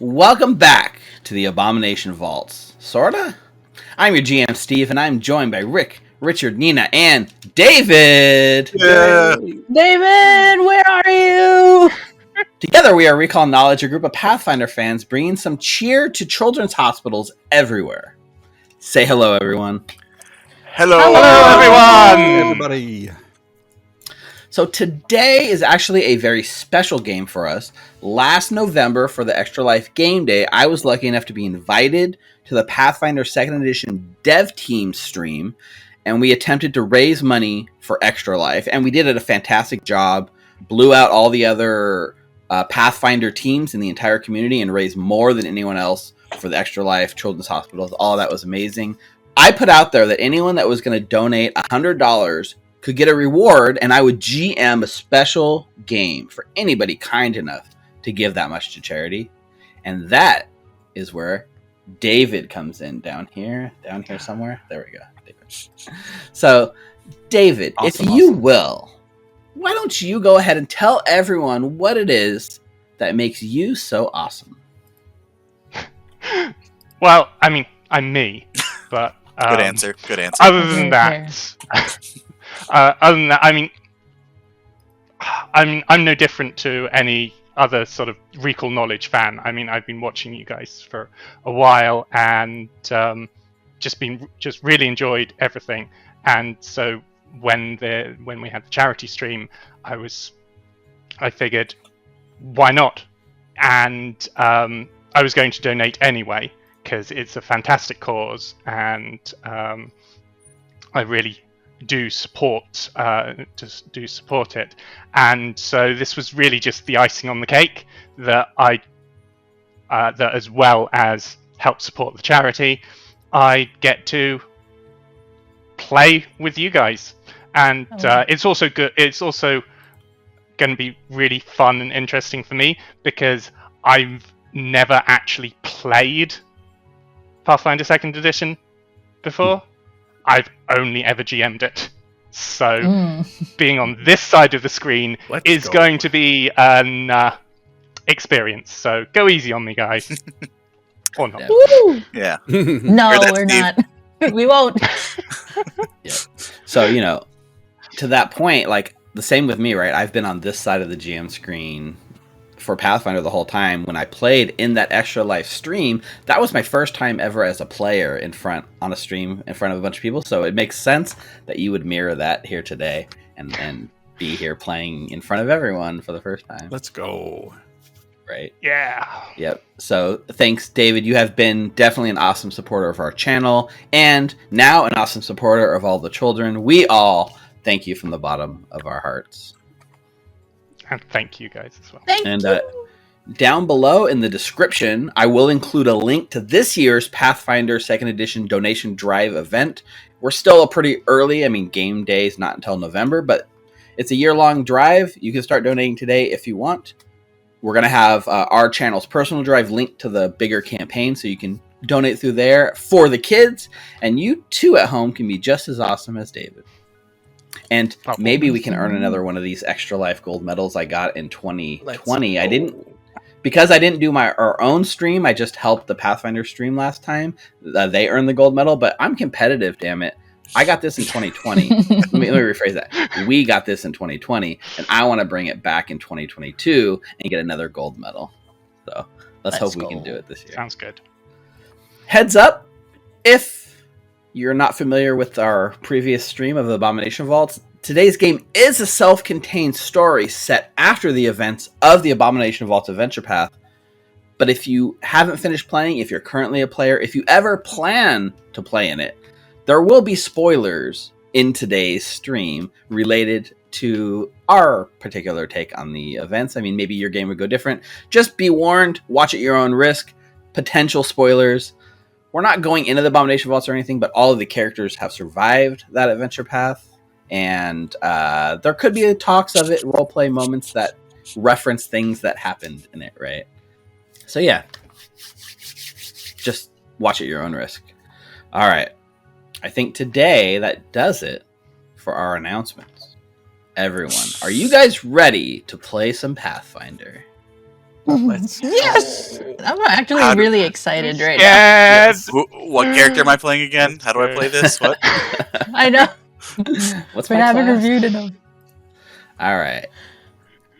Welcome back to the Abomination Vaults. Sorta? I'm your GM, Steve, and I'm joined by Rick, Richard, Ninna, and David! Yeah. David, where are you? Together we are Recall Knowledge, a group of Pathfinder fans bringing some cheer to children's hospitals everywhere. Say hello, everyone. Hello, everyone! Everybody. So today is actually a very special game for us. Last November for the Extra Life Game Day, I was lucky enough to be invited to the Pathfinder 2nd Edition Dev Team stream, and we attempted to raise money for Extra Life, and we did a fantastic job, blew out all the other Pathfinder teams in the entire community and raised more than anyone else for the Extra Life Children's Hospitals. All of that was amazing. I put out there that anyone that was going to donate $100 could get a reward, and I would GM a special game for anybody kind enough to give that much to charity. And that is where David comes in, down here somewhere. There we go. David. So, David, if you will, why don't you go ahead and tell everyone what it is that makes you so awesome? Well, I mean, I'm me, but... Good answer. Other than that... I mean, I'm no different to any other sort of Recall Knowledge fan. I mean, I've been watching you guys for a while and just really enjoyed everything. And so when we had the charity stream, I figured, why not? And I was going to donate anyway because it's a fantastic cause, and I really do support it, and so this was really just the icing on the cake that that as well as help support the charity, I get to play with you guys, and it's also good. It's also going to be really fun and interesting for me because I've never actually played Pathfinder 2nd Edition before. I've only ever GM'd it. So being on this side of the screen is going to be an experience. So go easy on me, guys. Or not. Woo! Yeah. No, we're not. We won't. Yeah. So, to that point, like, the same with me, right? I've been on this side of the GM screen for Pathfinder the whole time. When I played in that Extra Life stream, that was my first time ever as a player on a stream in front of a bunch of people. So it makes sense that you would mirror that here today and be here playing in front of everyone for the first time. Let's go. Right? Yeah. Yep. So thanks, David. You have been definitely an awesome supporter of our channel and now an awesome supporter of all the children. We all thank you from the bottom of our hearts. And thank you guys as well. Thank you. Down below in the description, I will include a link to this year's Pathfinder 2nd Edition donation drive event. We're still pretty early. I mean, game day is not until November, but it's a year-long drive. You can start donating today if you want. We're going to have our channel's personal drive linked to the bigger campaign, so you can donate through there for the kids, and you too at home can be just as awesome as David. And maybe we can earn another one of these Extra Life gold medals I got in 2020. I didn't do our own stream. I just helped the Pathfinder stream last time. They earned the gold medal, but I'm competitive, damn it. I got this in 2020. let me rephrase that. We got this in 2020, and I want to bring it back in 2022 and get another gold medal. So let's hope we can do it this year. Sounds good. Heads up, if you're not familiar with our previous stream of the Abomination Vaults, today's game is a self-contained story set after the events of the Abomination Vaults Adventure Path. But if you haven't finished playing, if you're currently a player, if you ever plan to play in it, there will be spoilers in today's stream related to our particular take on the events. I mean, maybe your game would go different. Just be warned, watch at your own risk, potential spoilers. We're not going into the Abomination Vaults or anything, but all of the characters have survived that adventure path, and there could be talks of it, roleplay moments that reference things that happened in it, right? So yeah, just watch at your own risk. All right, I think today that does it for our announcements. Everyone, are you guys ready to play some Pathfinder? Yes! I'm actually really excited right now. Yes. What character am I playing again? How do I play this? What? I know. What's We my haven't class? reviewed enough. All right.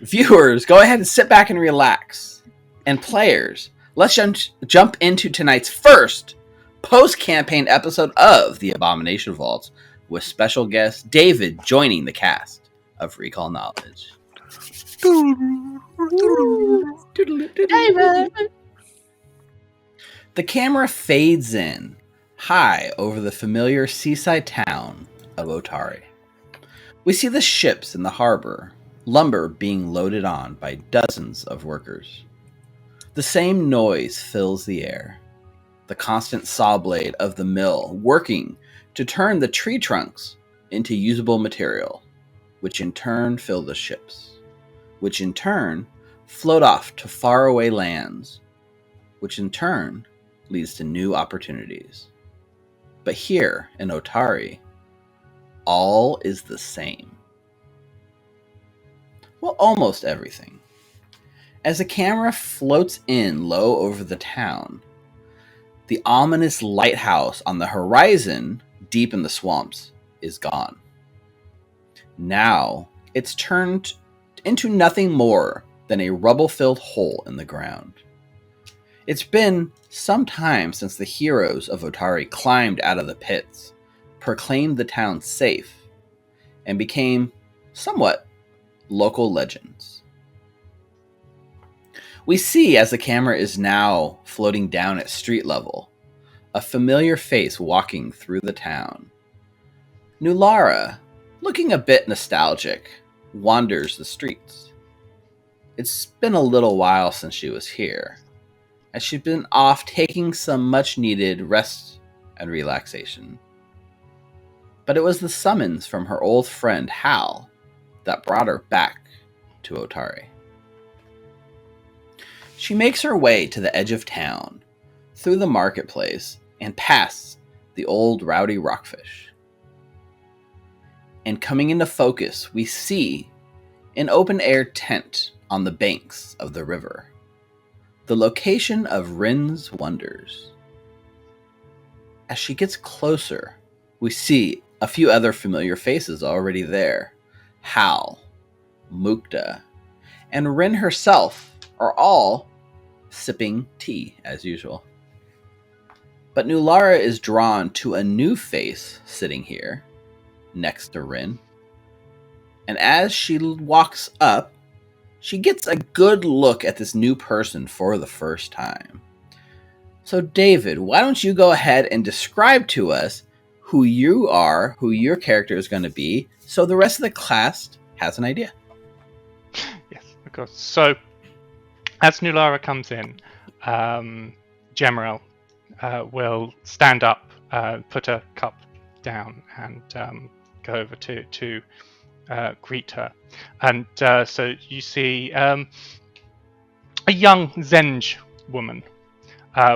Viewers, go ahead and sit back and relax. And players, let's jump into tonight's first post-campaign episode of the Abomination Vaults with special guest David joining the cast of Recall Knowledge. David! The camera fades in, high over the familiar seaside town of Otari. We see the ships in the harbor, lumber being loaded on by dozens of workers. The same noise fills the air, the constant saw blade of the mill working to turn the tree trunks into usable material, which in turn fill the ships, which in turn float off to faraway lands, which in turn leads to new opportunities. But here in Otari, all is the same. Well, almost everything. As the camera floats in low over the town, the ominous lighthouse on the horizon, deep in the swamps, is gone. Now, it's turned into nothing more than a rubble-filled hole in the ground. It's been some time since the heroes of Otari climbed out of the pits, proclaimed the town safe, and became somewhat local legends. We see, as the camera is now floating down at street level, a familiar face walking through the town. Nulara, looking a bit nostalgic, wanders the streets. It's been a little while since she was here, as she's been off taking some much-needed rest and relaxation. But it was the summons from her old friend Hal that brought her back to Otari. She makes her way to the edge of town, through the marketplace, and past the old rowdy rockfish. And coming into focus, we see an open-air tent on the banks of the river, the location of Rin's wonders. As she gets closer, we see a few other familiar faces already there. Hal, Mukta, and Rin herself are all sipping tea as usual. But Nulara is drawn to a new face sitting here next to Rin. And as she walks up, she gets a good look at this new person for the first time. So David, why don't you go ahead and describe to us who you are, who your character is going to be, so the rest of the class has an idea. Yes, of course. So, as Nulara comes in, Gemerel will stand up, put a cup down, and go over to greet her. And so you see a young Zenge woman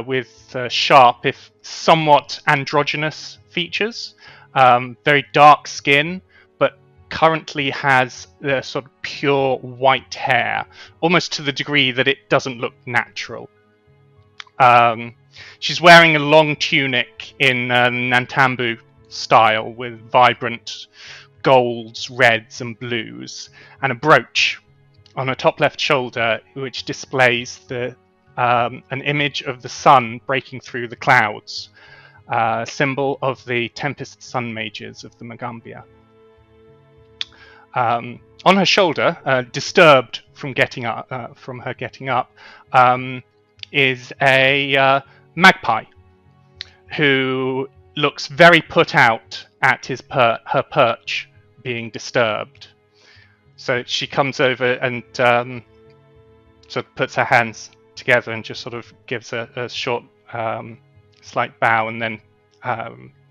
with sharp, if somewhat androgynous features, very dark skin, but currently has the sort of pure white hair, almost to the degree that it doesn't look natural. She's wearing a long tunic in Nantambu style with vibrant golds, reds, and blues, and a brooch on her top left shoulder, which displays an image of the sun breaking through the clouds, symbol of the Tempest Sun Mages of the Magambia. On her shoulder, disturbed from her getting up, is a magpie who looks very put out at her perch being disturbed. So she comes over and sort of puts her hands together and just sort of gives a short, slight bow, and then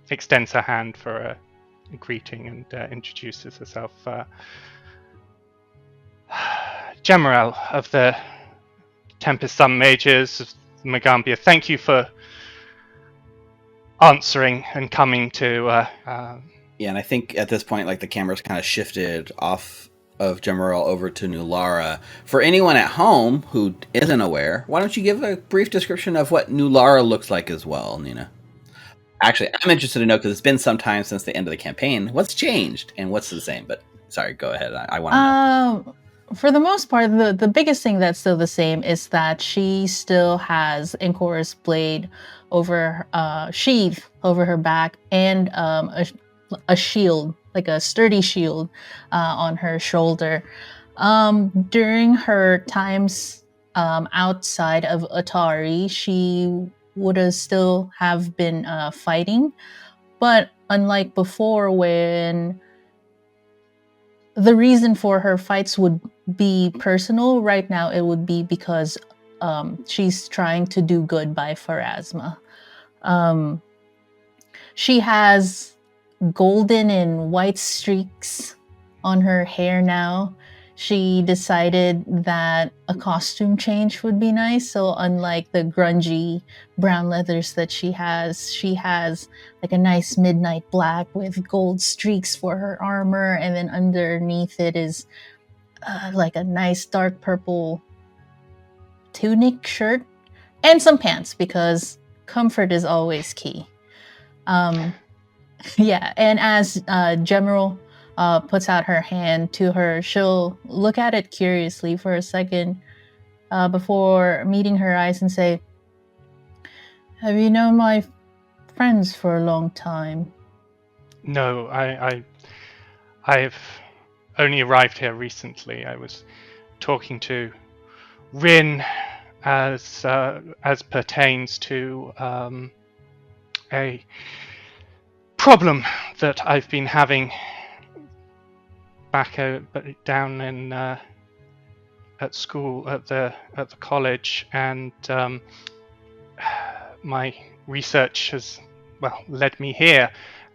extends her hand for a greeting and introduces herself. Gemerel of the Tempest Sun Mages of Magambia, thank you for answering and coming to... Yeah, and I think at this point, like, the camera's kind of shifted off of Gemeril over to Nulara. For anyone at home who isn't aware, why don't you give a brief description of what Nulara looks like as well, Ninna? Actually, I'm interested to know because it's been some time since the end of the campaign. What's changed and what's the same? But sorry, go ahead. I want to know. For the most part, the biggest thing that's still the same is that she still has Incor's blade over sheath over her back and a shield, like a sturdy shield, on her shoulder. During her times outside of Otari, she would have still have been fighting, but unlike before, when the reason for her fights would be personal, right now it would be because she's trying to do good by Pharasma. She has golden and white streaks on her hair now. She decided that a costume change would be nice. So unlike the grungy brown leathers that she has like a nice midnight black with gold streaks for her armor. And then underneath it is like a nice dark purple tunic shirt and some pants because comfort is always key. Yeah, and as Gemeril puts out her hand to her, she'll look at it curiously for a second before meeting her eyes and say, "Have you known my friends for a long time?" No, I've only arrived here recently. I was talking to Rin as pertains to a problem that I've been having back down in at school at the college, and my research has led me here,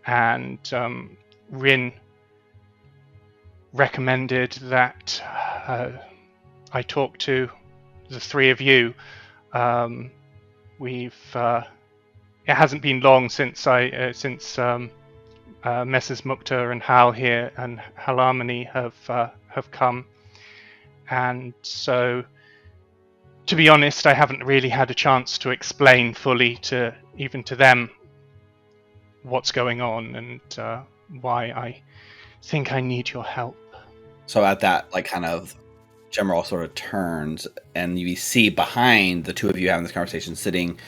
and Rin recommended that I talk to the three of you. It hasn't been long since Messrs. Mukta and Hal here and Halarmony have come, and so, to be honest, I haven't really had a chance to explain fully to them what's going on and why I think I need your help. So at that, like, kind of, Gemeril sort of turns, and you see behind the two of you having this conversation, sitting,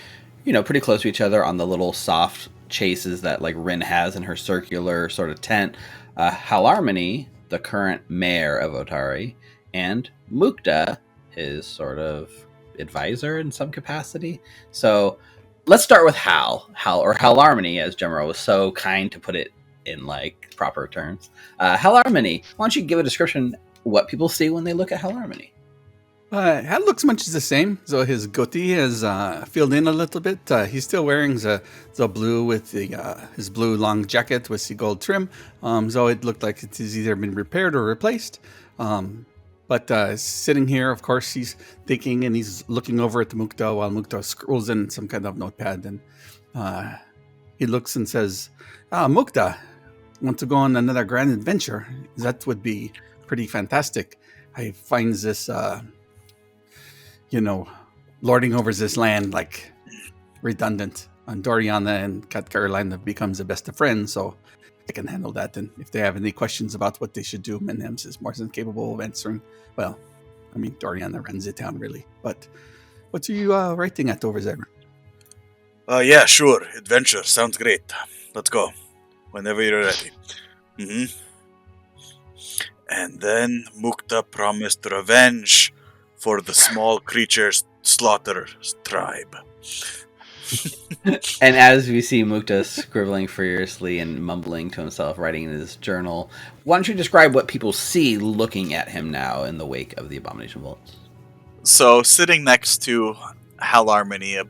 pretty close to each other on the little soft chases that, like, Rin has in her circular sort of tent, Halarmony, the current mayor of Otari, and Mukta, his sort of advisor in some capacity. So let's start with Hal, or Halarmony, as Gemeril was so kind to put it in, like, proper terms. Halarmony, why don't you give a description what people see when they look at Halarmony? Hal looks much the same. So his goatee has filled in a little bit. He's still wearing the blue with his blue long jacket with the gold trim. So it looked like it has either been repaired or replaced. But sitting here, of course, he's thinking and he's looking over at the Mukta while Mukta scrolls in some kind of notepad. And he looks and says, Mukta, want to go on another grand adventure? That would be pretty fantastic. I find this... lording over this land, like, redundant. And Doriana and Cat Caroline have become the best of friends, so they can handle that. And if they have any questions about what they should do, Menems is more than capable of answering. Well, I mean, Doriana runs the town, really. But what are you writing at over there? Yeah, sure. Adventure. Sounds great. Let's go. Whenever you're ready. Mm-hmm. And then Mukta promised revenge for the small creatures slaughter tribe. And as we see Mukta scribbling furiously and mumbling to himself, writing in his journal, why don't you describe what people see looking at him now in the wake of the Abomination Vaults? So, sitting next to Halarmony,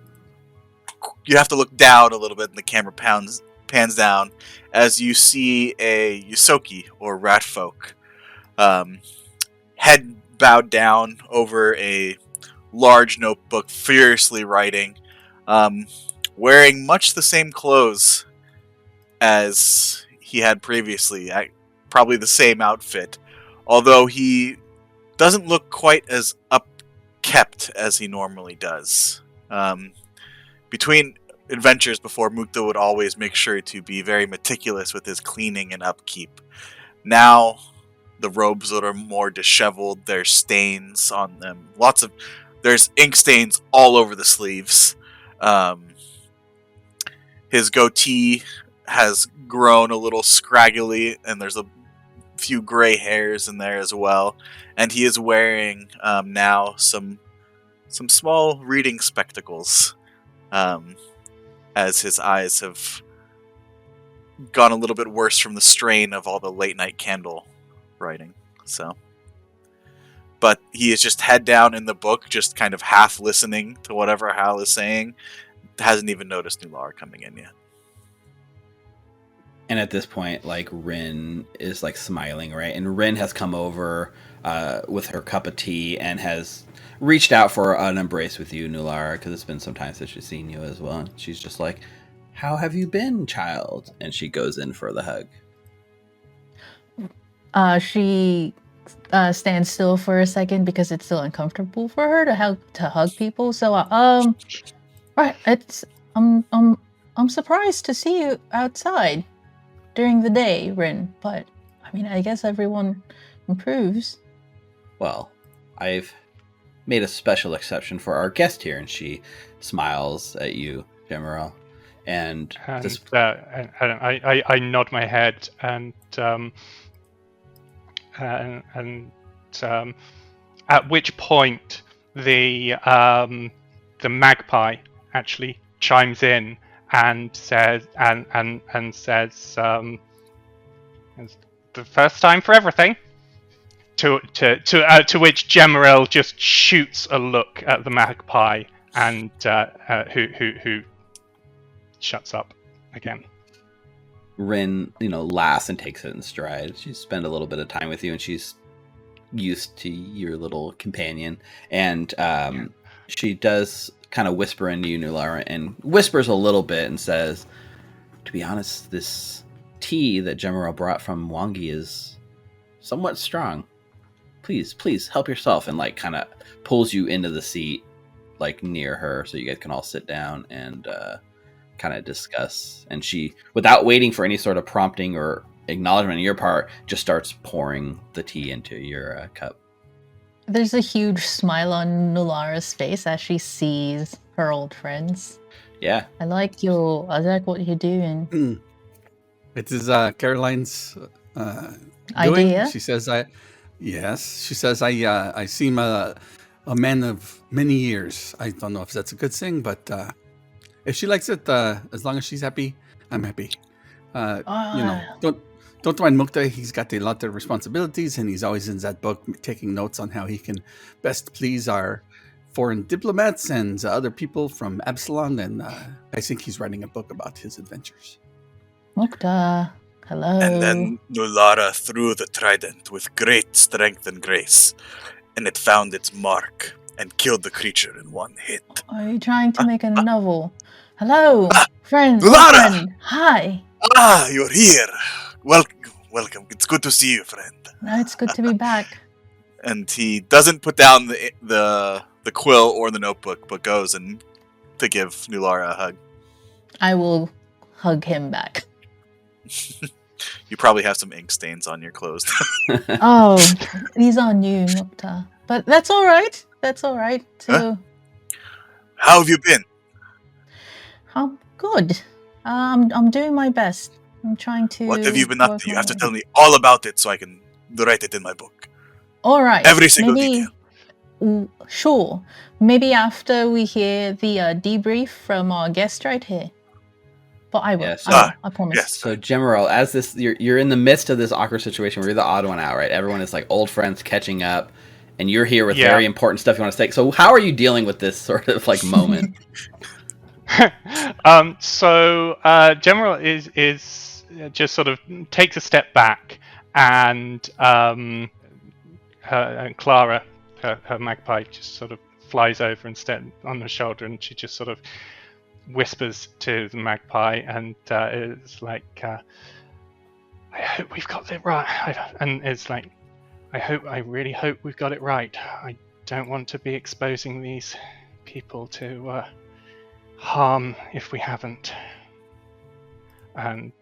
you have to look down a little bit, and the camera pans down as you see a Yusoki, or rat folk, head bowed down over a large notebook, furiously writing, wearing much the same clothes as he had previously, probably the same outfit, although he doesn't look quite as upkept as he normally does. Between adventures before, Mukta would always make sure to be very meticulous with his cleaning and upkeep. Now, the robes that are more disheveled, there's stains on them. There's ink stains all over the sleeves. His goatee has grown a little scraggly, and there's a few gray hairs in there as well. And he is wearing now some small reading spectacles, as his eyes have gone a little bit worse from the strain of all the late night candle writing. But he is just head down in the book, just kind of half listening to whatever Hal is saying. Hasn't even noticed Nulara coming in yet. And at this point, like, Rin is like smiling, right? And Rin has come over with her cup of tea and has reached out for an embrace with you, Nulara, because it's been some time since she's seen you as well. And she's just like, "How have you been, child?" And she goes in for the hug. She stands still for a second because it's still uncomfortable for her to hug people. So, right, I'm surprised to see you outside during the day, Rin. But I mean, I guess everyone improves. Well, I've made a special exception for our guest here, and she smiles at you, General. And I nod my head, and at which point the magpie actually chimes in and says, "It's the first time for everything." To which Gemeril just shoots a look at the magpie, and who shuts up again. Rin, laughs and takes it in stride. She's spent a little bit of time with you, and she's used to your little companion. And she does kind of whisper into you, Nulara, and whispers a little bit and says, "To be honest, this tea that Gemeril brought from Wangi is somewhat strong. Please help yourself," and like kind of pulls you into the seat, like near her, so you guys can all sit down and kind of discuss. And she, without waiting for any sort of prompting or acknowledgement on your part, just starts pouring the tea into your cup. There's a huge smile on Nulara's face as she sees her old friends. Yeah. I like what you're doing. It is Caroline's idea. Doing. She says, I seem a man of many years. I don't know if that's a good thing, but if she likes it, as long as she's happy, I'm happy. Don't mind Mukta. He's got a lot of responsibilities, and he's always in that book taking notes on how he can best please our foreign diplomats and other people from Absalon. And I think he's writing a book about his adventures. Mukta, hello. And then Nulara threw the trident with great strength and grace, and it found its mark and killed the creature in one hit. Are you trying to make a novel? Hello, friend. Nulara! Friend. Hi. You're here. Welcome. It's good to see you, friend. It's good to be back. And he doesn't put down the quill or the notebook, but goes and to give Nulara a hug. I will hug him back. You probably have some ink stains on your clothes. Oh, these are new, Mukta. But that's all right. That's all right. So, huh? How have you been? I'm good. I'm doing my best. I'm trying to. What have you been up to? You have to tell me all about it so I can write it in my book. All right. Every single detail. Sure. Maybe after we hear the debrief from our guest right here. But I will. Yes. I promise. Yes. So, Gemeril, as this, you're in the midst of this awkward situation where you're the odd one out, right? Everyone is like old friends catching up, and you're here with very important stuff you want to say. So, how are you dealing with this sort of like moment? So Gemeril is just sort of takes a step back, and Clara, her magpie, just sort of flies over and stands on her shoulder, and she just sort of whispers to the magpie, and it's like, "I hope we've got it right." And it's like, I really hope we've got it right. I don't want to be exposing these people to harm if we haven't. And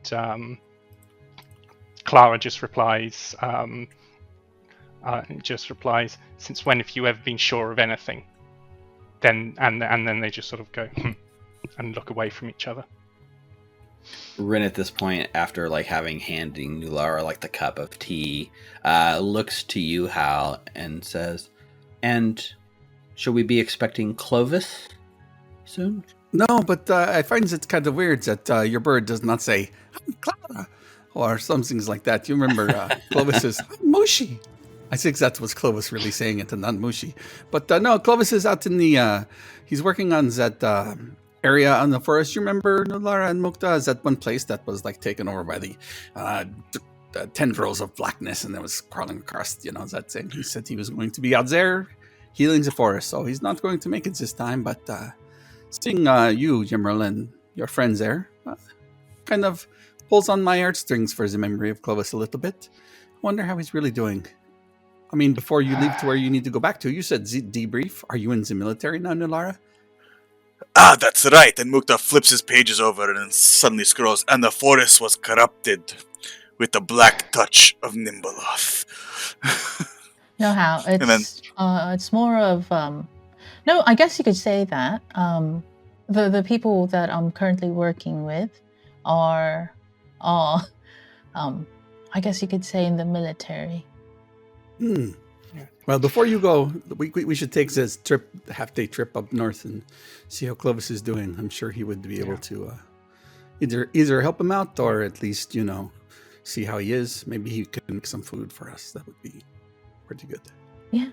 Clara just replies, since when have you ever been sure of anything? Then they just sort of go and look away from each other. Rin at this point, after like handing Nulara like the cup of tea, looks to you, Hal, and says, "And should we be expecting Clovis soon?" No, but I find it kind of weird that your bird does not say "I'm Clara" or some things like that. You remember Clovis is Mushi. I think that was Clovis really saying it and not Mushi. But no, Clovis is out in the. He's working on that area on the forest. You remember Nulara and Mukta? Is that one place that was like taken over by the tendrils of blackness and that was crawling across? That thing. He said he was going to be out there healing the forest, so he's not going to make it this time. But seeing you, Jimmerl, and your friends there, kind of pulls on my heartstrings for the memory of Clovis a little bit. Wonder how he's really doing. I mean, before you leave to where you need to go back to, you said debrief. Are you in the military now, Nulara? Ah, that's right. And Mukta flips his pages over and suddenly scrolls, and the forest was corrupted with the black touch of Nimbaloth. No, how it's more of no. I guess you could say that the people that I'm currently working with are all I guess you could say in the military. Yeah. Well, before you go, we should take this half-day trip up north and see how Clovis is doing. I'm sure he would be able to either help him out or at least, see how he is. Maybe he could make some food for us. That would be pretty good. Yeah.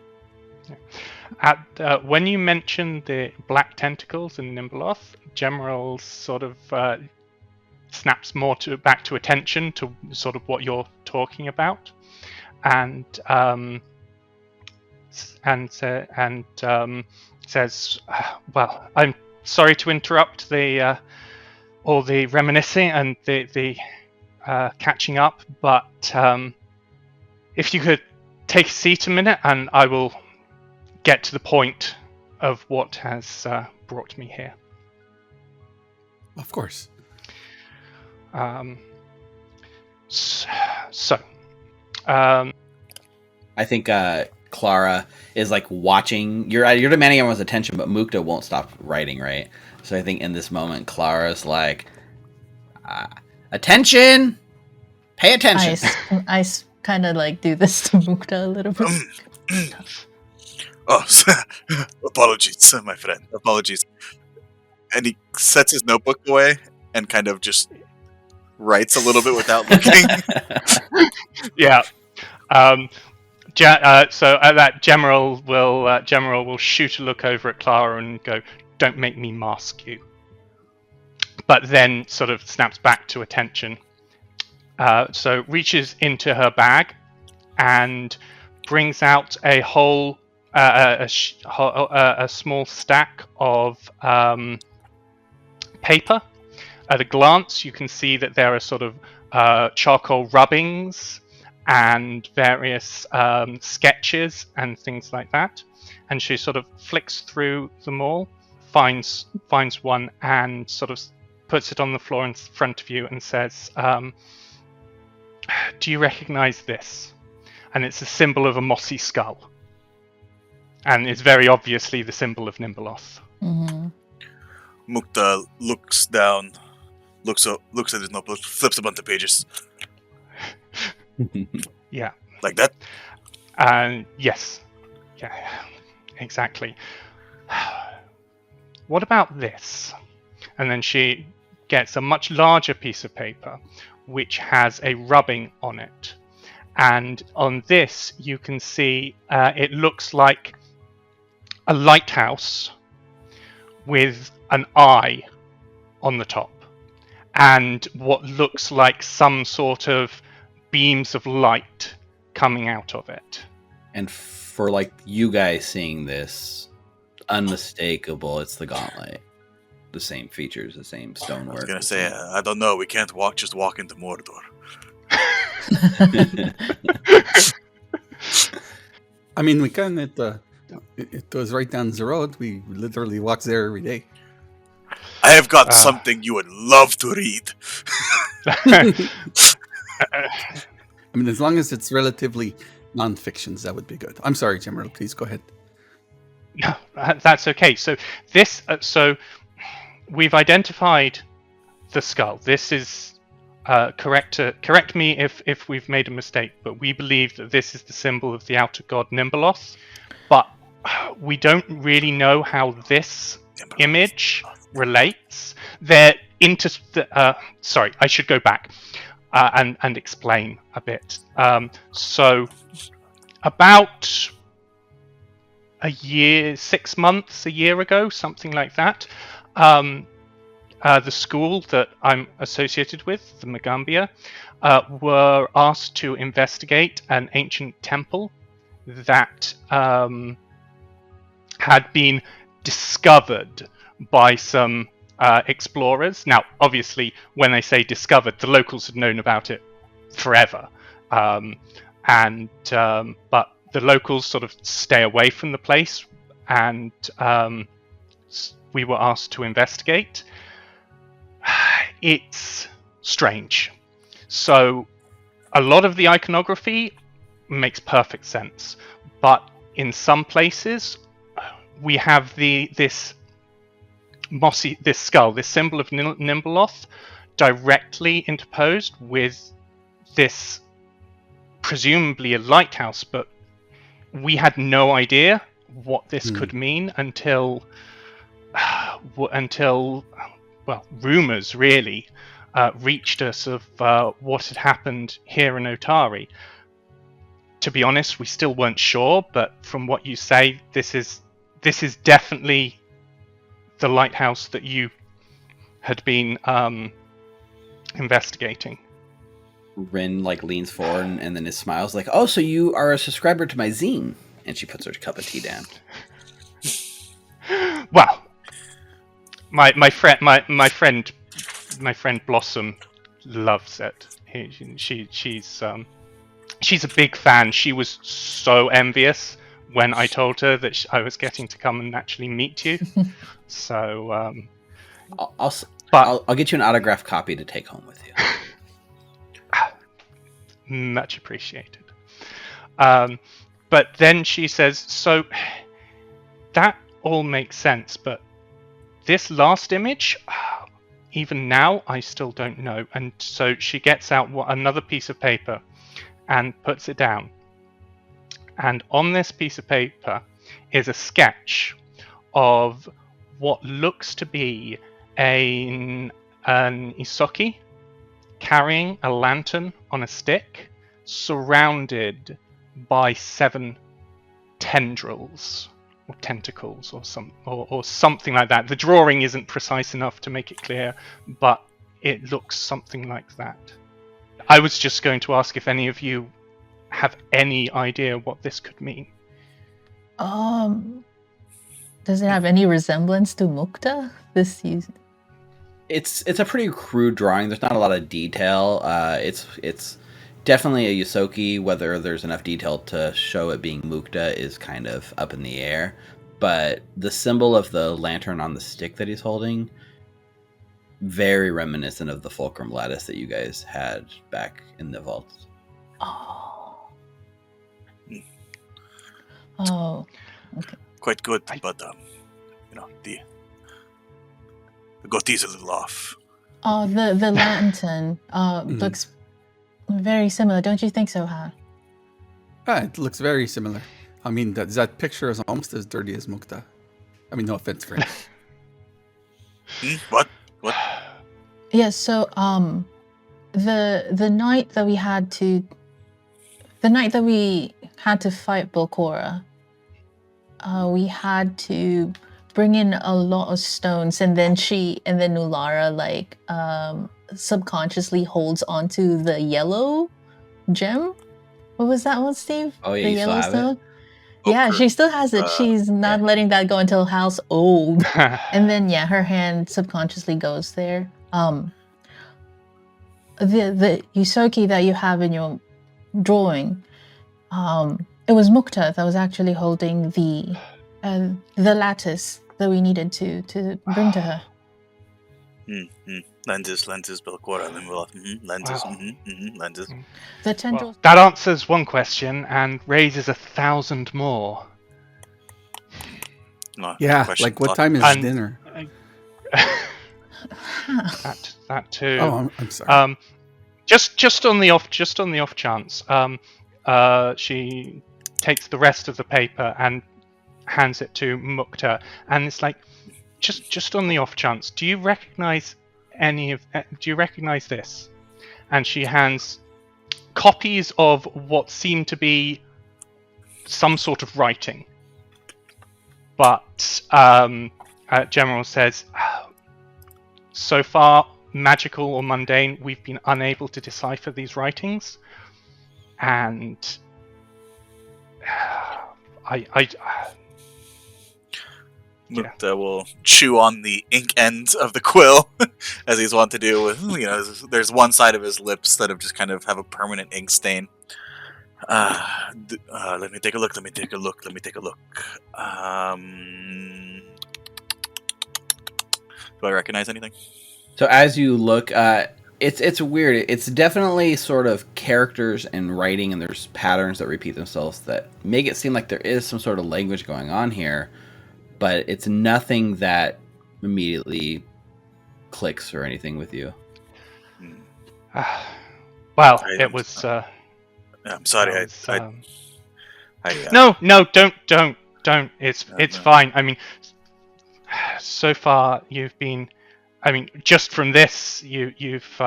When you mentioned the black tentacles in Nimbaloth, General sort of snaps more back to attention to sort of what you're talking about. And says, "Well, I'm sorry to interrupt all the reminiscing and the catching up, but if you could take a seat a minute, and I will get to the point of what has brought me here." Of course. I think Clara is like watching. You're demanding everyone's attention, but Mukta won't stop writing, right? So I think in this moment, Clara's like, "Attention, pay attention." I kind of like do this to Mukta a little bit. Oh, apologies, my friend. Apologies. And he sets his notebook away and kind of just writes a little bit without looking. Yeah. So at that, General will shoot a look over at Clara and go, "Don't make me mask you." But then sort of snaps back to attention. So reaches into her bag and brings out a whole a small stack of paper. At a glance, you can see that there are sort of charcoal rubbings and various sketches and things like that. And she sort of flicks through them all, finds one, and sort of puts it on the floor in front of you and says, "Do you recognize this?" And it's a symbol of a mossy skull. And it's very obviously the symbol of Nimbaloth. Mm-hmm. Mukta looks down, looks at his notebook, flips a bunch of pages. Yeah. Like that? Yes. Yeah, exactly. What about this? And then she gets a much larger piece of paper, which has a rubbing on it. And on this, you can see it looks like a lighthouse with an eye on the top. And what looks like some sort of beams of light coming out of it. And for like you guys seeing this, unmistakable, it's the gauntlet. The same features, the same stonework. I was gonna say, I don't know. We can't just walk into Mordor. I mean, we can. It goes right down the road. We literally walk there every day. I have got something you would love to read. I mean, as long as it's relatively non-fictions, that would be good. I'm sorry, General. Please go ahead. No, that's okay. So this, so we've identified the skull. This is correct me if we've made a mistake, but we believe that this is the symbol of the outer god Nimbeloth. But we don't really know how this image relates. They're sorry, I should go back and explain a bit. So about a year, 6 months, a year ago, something like that, the school that I'm associated with, the Magambia, were asked to investigate an ancient temple that had been discovered by some explorers. Now, obviously, when they say discovered, the locals had known about it forever, but the locals sort of stay away from the place, and we were asked to investigate. It's strange. So a lot of the iconography makes perfect sense, but in some places we have this skull, this symbol of Nimbeloth, directly interposed with this, presumably a lighthouse, but we had no idea what this could mean until rumors really reached us of what had happened here in Otari. To be honest, we still weren't sure, but from what you say, this is definitely the lighthouse that you had been investigating. Rin leans forward and then his smiles like, "Oh, so you are a subscriber to my zine?" And she puts her cup of tea down. Well, my friend Blossom loves it. She's a big fan. She was so envious when I told her that I was getting to come and actually meet you. So I'll get you an autographed copy to take home with you. Much appreciated. But then she says, so that all makes sense, but this last image, even now, I still don't know. And so she gets out another piece of paper and puts it down. And on this piece of paper is a sketch of what looks to be an Isoki carrying a lantern on a stick, surrounded by 7 tendrils or tentacles or something like that. The drawing isn't precise enough to make it clear, but it looks something like that. I was just going to ask if any of you have any idea what this could mean. Does it have any resemblance to Mukta? It's a pretty crude drawing. There's not a lot of detail. It's definitely a Yusoki. Whether there's enough detail to show it being Mukta is kind of up in the air. But the symbol of the lantern on the stick that he's holding, very reminiscent of the fulcrum lattice that you guys had back in the vaults. Oh, okay. Quite good, but the goatee's a little off. Oh, the lantern looks very similar, don't you think so, Han? It looks very similar. I mean, that picture is almost as dirty as Mukta. I mean, no offense, friend. What? Yeah, so the night that we had to fight Bolkora, we had to bring in a lot of stones, and then Nulara subconsciously holds onto the yellow gem. What was that one, Steve? Oh yeah, the you yellow still have stone. it? Yeah, she still has it. She's not letting that go until Hal's old. And then her hand subconsciously goes there. The Yusoki that you have in your drawing, It was Mukta that was actually holding the lattice that we needed to bring to her. Lenses, Belcora, lenses, Wow. lenses. The tendrils. Well, that answers one question and raises 1,000 more. No, Yeah, question like what lost. time is And- dinner? that too. Oh, I'm sorry. Just on the off chance, she takes the rest of the paper and hands it to Mukta, and it's like, just on the off chance, do you recognize this? And she hands copies of what seem to be some sort of writing, but General says, so far, magical or mundane, we've been unable to decipher these writings, and Mukta will chew on the ink end of the quill, as he's wont to do with, there's one side of his lips that just kind of have a permanent ink stain. Let me take a look. Do I recognize anything? So as you look, it's weird. It's definitely sort of characters and writing, and there's patterns that repeat themselves that make it seem like there is some sort of language going on here, but it's nothing that immediately clicks or anything with you. Well, it was. I'm sorry. No, don't. It's fine. I mean, so far you've been. I mean, just from this, you've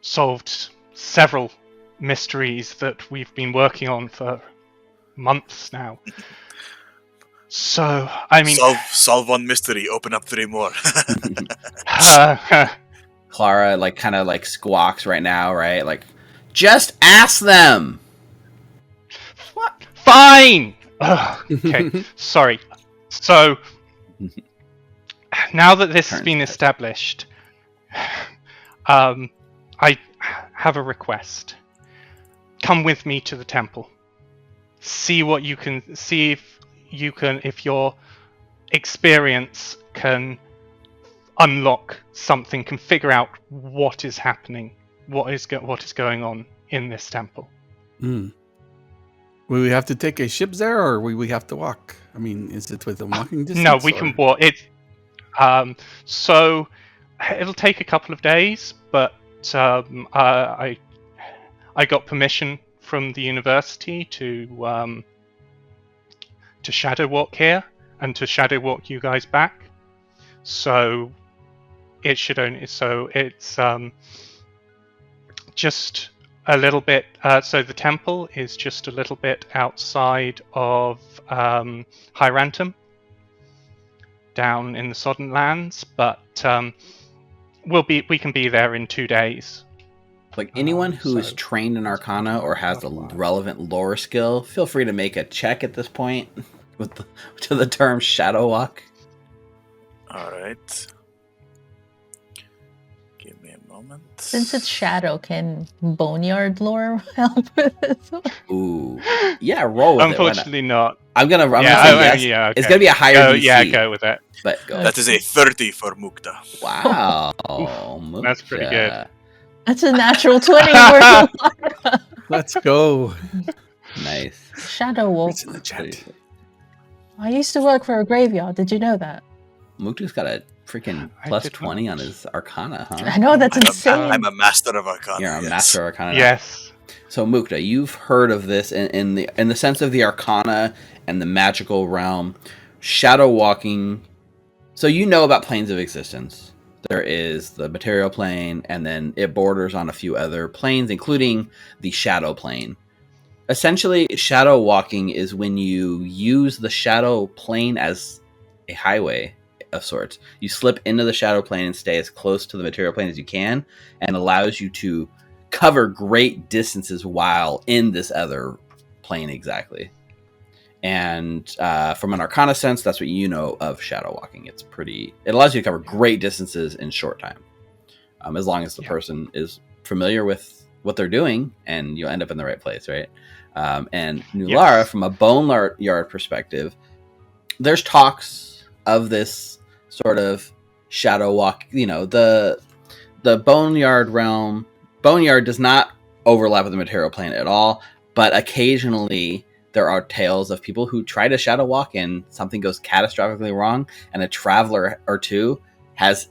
solved several mysteries that we've been working on for months now. So, I mean, solve one mystery, open up 3 more. Clara kind of squawks right now, right? Like, just ask them. What? Fine. Okay, sorry. So now that this has been established, I have a request. Come with me to the temple. See what you can see. If your experience can unlock something, can figure out what is happening, what is going on in this temple. Will we have to take a ship there, or will we have to walk? I mean, is it within walking distance? No, we can walk. So it'll take a couple of days, but I got permission from the university to shadow walk here and to shadow walk you guys back. So it should only. So it's just a little bit. So the temple is just a little bit outside of Hyrantum, down in the Sodden Lands, but we can be there in 2 days. Like anyone who is trained in Arcana or has a relevant lore skill, feel free to make a check at this point to the term Shadow Walk. All right. Give me a moment. Since it's shadow, can Boneyard lore help with this one? Ooh, yeah, roll with Unfortunately, not. I'm gonna say yes. Yeah, okay. It's gonna be a higher DC. Yeah, go with it. But go. That is a 30 for Mukta. Wow, That's pretty good. That's a natural 20. Let's go. Nice. Shadow Wolf. It's in the chat. I used to work for a graveyard. Did you know that? Mukta's got a freaking plus 20 on his Arcana, huh? I know, that's insane. I'm a master of Arcana. You're a master of Arcana. Yes. So Mukta, you've heard of this in the sense of the Arcana and the magical realm, shadow walking. So you know about planes of existence. There is the material plane, and then it borders on a few other planes, including the shadow plane. Essentially, shadow walking is when you use the shadow plane as a highway of sorts. You slip into the shadow plane and stay as close to the material plane as you can, and allows you to cover great distances while in this other plane exactly. And from an Arcana sense, that's what you know of shadow walking. It allows you to cover great distances in short time, as long as the person is familiar with what they're doing, and you'll end up in the right place, right? And Nulara, Yes. from a boneyard perspective, there's talks of this sort of shadow walk. The boneyard realm. Boneyard does not overlap with the material plane at all, but occasionally there are tales of people who try to shadow walk and something goes catastrophically wrong, and a traveler or two has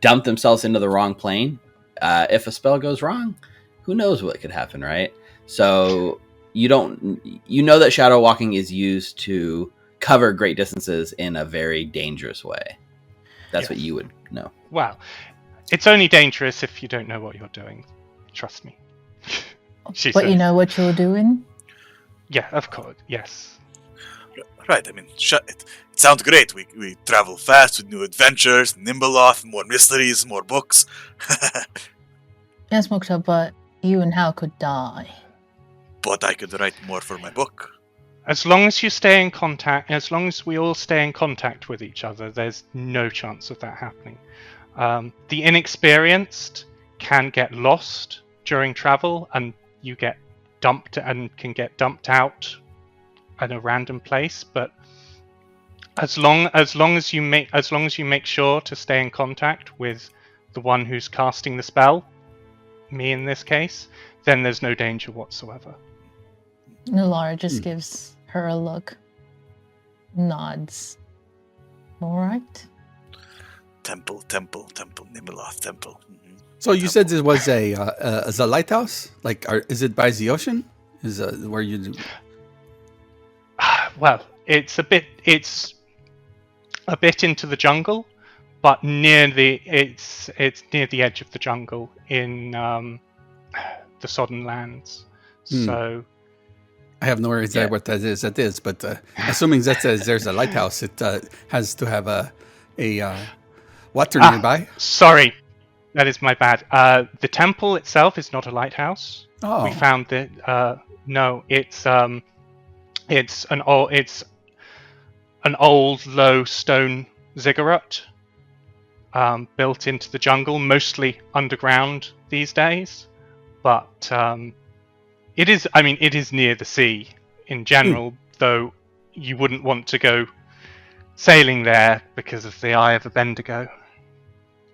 dumped themselves into the wrong plane. If a spell goes wrong, who knows what could happen, right? So you know that shadow walking is used to cover great distances in a very dangerous way. That's what you would know. Well, it's only dangerous if you don't know what you're doing. Trust me. She But said. you know what you're doing? Yeah, of course. Yes. Right, I mean, it sounds great. We travel fast with new adventures, Nimbeloth, more mysteries, more books. Yes, Mokta, but you and Hal could die. But I could write more for my book. As long as you stay in contact, as long as we all stay in contact with each other, there's no chance of that happening. The inexperienced can get lost during travel, and you get dumped and can get dumped out at a random place. But as long as you make sure to stay in contact with the one who's casting the spell, me in this case, then there's no danger whatsoever. Nulara just gives her a look. Nods. All right. Temple, Nimbeloth temple. Mm-hmm. So you said it was a lighthouse? Like, is it by the ocean? Is where you do? Well, it's a bit into the jungle, but it's near the edge of the jungle in the Sodden Lands. So I have no idea what that is, but assuming that there's a lighthouse, it has to have a water nearby. Sorry, that is my bad. The temple itself is not a lighthouse. Oh. We found that no, it's an old low stone ziggurat built into the jungle, mostly underground these days. But it is near the sea in general, though you wouldn't want to go sailing there because of the Eye of Bendigo,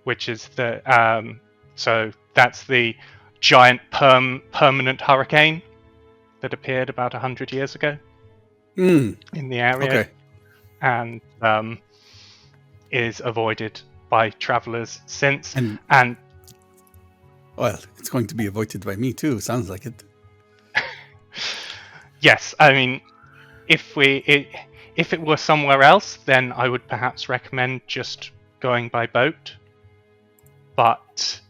which is so that's the giant permanent hurricane that appeared about 100 years ago in the area. Okay. And is avoided by travelers since. And well, it's going to be avoided by me too. Sounds like it. Yes, I mean, if it were somewhere else, then I would perhaps recommend just going by boat. But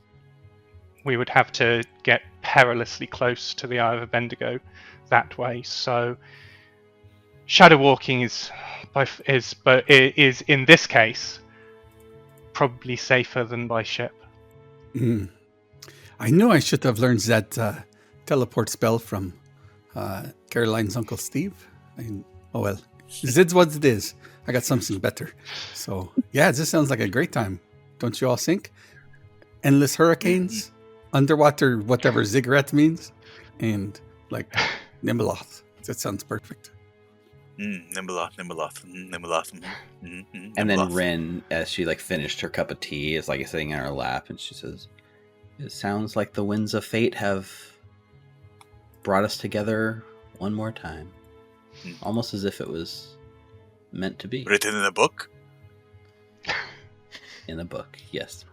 we would have to get perilously close to the Eye of Bendigo that way. So shadow walking is in this case probably safer than by ship. I knew I should have learned that teleport spell from Caroline's Uncle Steve. Oh well, it's what it is. I got something better. So yeah, this sounds like a great time. Don't you all think? Endless hurricanes, underwater, whatever ziggurat means, and like Nimbeloth. That sounds perfect. Nimbeloth. And then Rin, as she finished her cup of tea, is sitting in her lap, and she says, "It sounds like the winds of fate have brought us together one more time, almost as if it was meant to be." Written in a book? In a book, yes.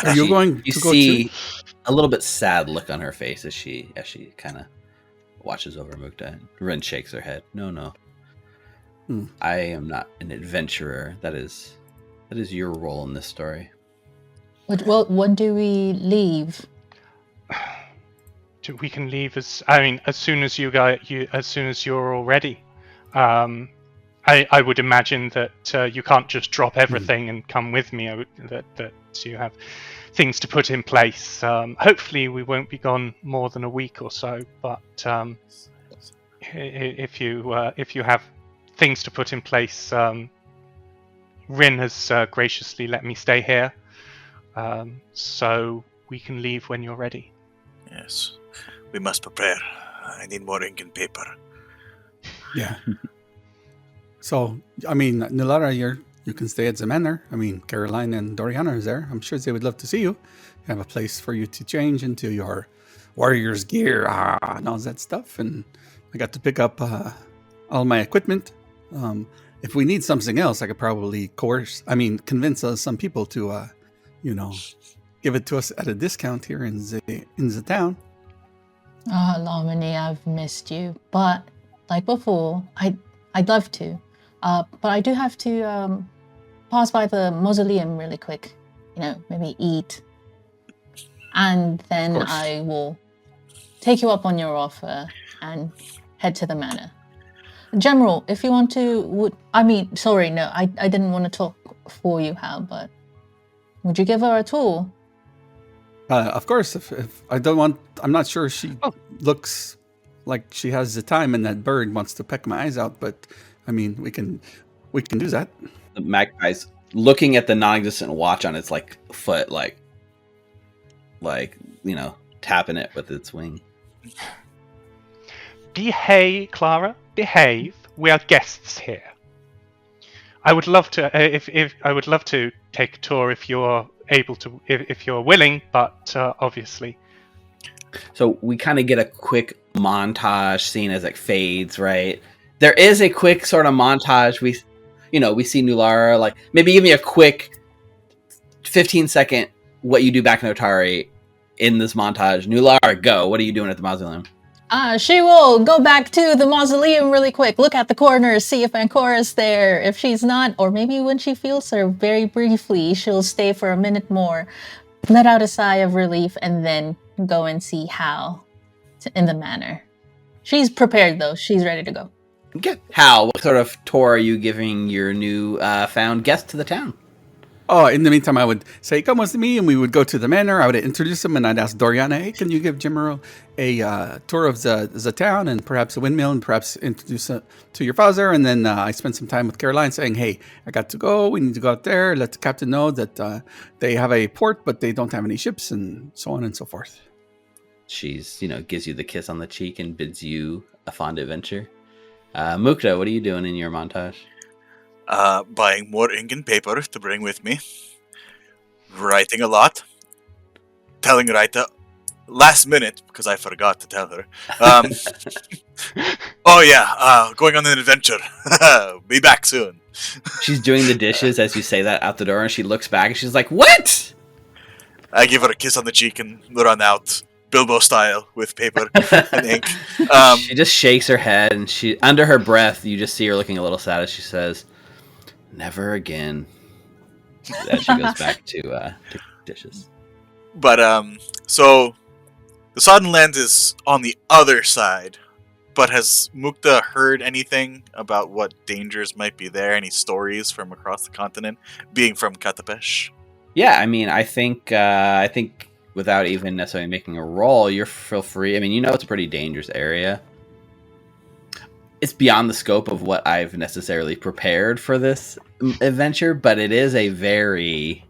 Are you going You to go see too? a little bit sad look on her face as she kind of watches over Mukta. Rin shakes her head. No. I am not an adventurer. That is your role in this story. Well, when do we leave? We can leave as soon as as soon as you're all ready. I would imagine that you can't just drop everything and come with me. That you have things to put in place. Hopefully, we won't be gone more than a week or so. But if you have things to put in place, Rin has graciously let me stay here, so we can leave when you're ready. Yes, we must prepare. I need more ink and paper. Yeah. So, I mean, Nulara, you can stay at the manor. I mean, Caroline and Doriana is there. I'm sure they would love to see you. You have a place for you to change into your warrior's gear and all that stuff. And I got to pick up all my equipment. If we need something else, I could probably convince some people to, give it to us at a discount here in the town. Oh, Lomini, I've missed you. But like before, I'd love to. But I do have to pass by the mausoleum really quick. Maybe eat. And then I will take you up on your offer and head to the manor. General, if you want to, I didn't want to talk for you, Hal, but would you give her a tour? Of course, if I don't want, I'm not sure she looks like she has the time and that bird wants to peck my eyes out, but I mean, we can do that. The magpie's looking at the non-existent watch on its foot, tapping it with its wing. Behave, Clara. Behave. We are guests here. I would love to, I would love to take a tour if you're able to, if you're willing, but obviously. So we kind of get a quick montage scene as it fades, right? There is a quick sort of montage. We see Nulara, maybe give me a quick 15-second what you do back in Otari in this montage. Nulara, go. What are you doing at the mausoleum? She will go back to the mausoleum really quick, look at the corners, see if Ancora's there. If she's not, or maybe when she feels her very briefly, she'll stay for a minute more, let out a sigh of relief, and then go and see Hal in the manor. She's prepared, though. She's ready to go. Okay. Hal, what sort of tour are you giving your new found guest to the town? Oh, in the meantime, I would say, come with me, and we would go to the manor. I would introduce him, and I'd ask Doriana, hey, can you give Jimuro a tour of the town and perhaps a windmill, and perhaps introduce it to your father? And then I spent some time with Caroline saying, hey, I got to go. We need to go out there. Let the captain know that they have a port, but they don't have any ships, and so on and so forth. She's, gives you the kiss on the cheek and bids you a fond adventure. Mukta, what are you doing in your montage? Buying more ink and paper to bring with me. Writing a lot. Telling Raita last minute, because I forgot to tell her. Going on an adventure. Be back soon. She's doing the dishes as you say that out the door, and she looks back and she's like, what? I give her a kiss on the cheek and run out, Bilbo style, with paper and ink. She just shakes her head, and she, under her breath, you just see her looking a little sad as she says, never again. As she goes back to dishes. But, so, the Sodden Lands is on the other side, but has Mukta heard anything about what dangers might be there? Any stories from across the continent, being from Katapesh? Yeah, I mean, I think without even necessarily making a roll, you're feel free. I mean, it's a pretty dangerous area. It's beyond the scope of what I've necessarily prepared for this adventure, but it is a very...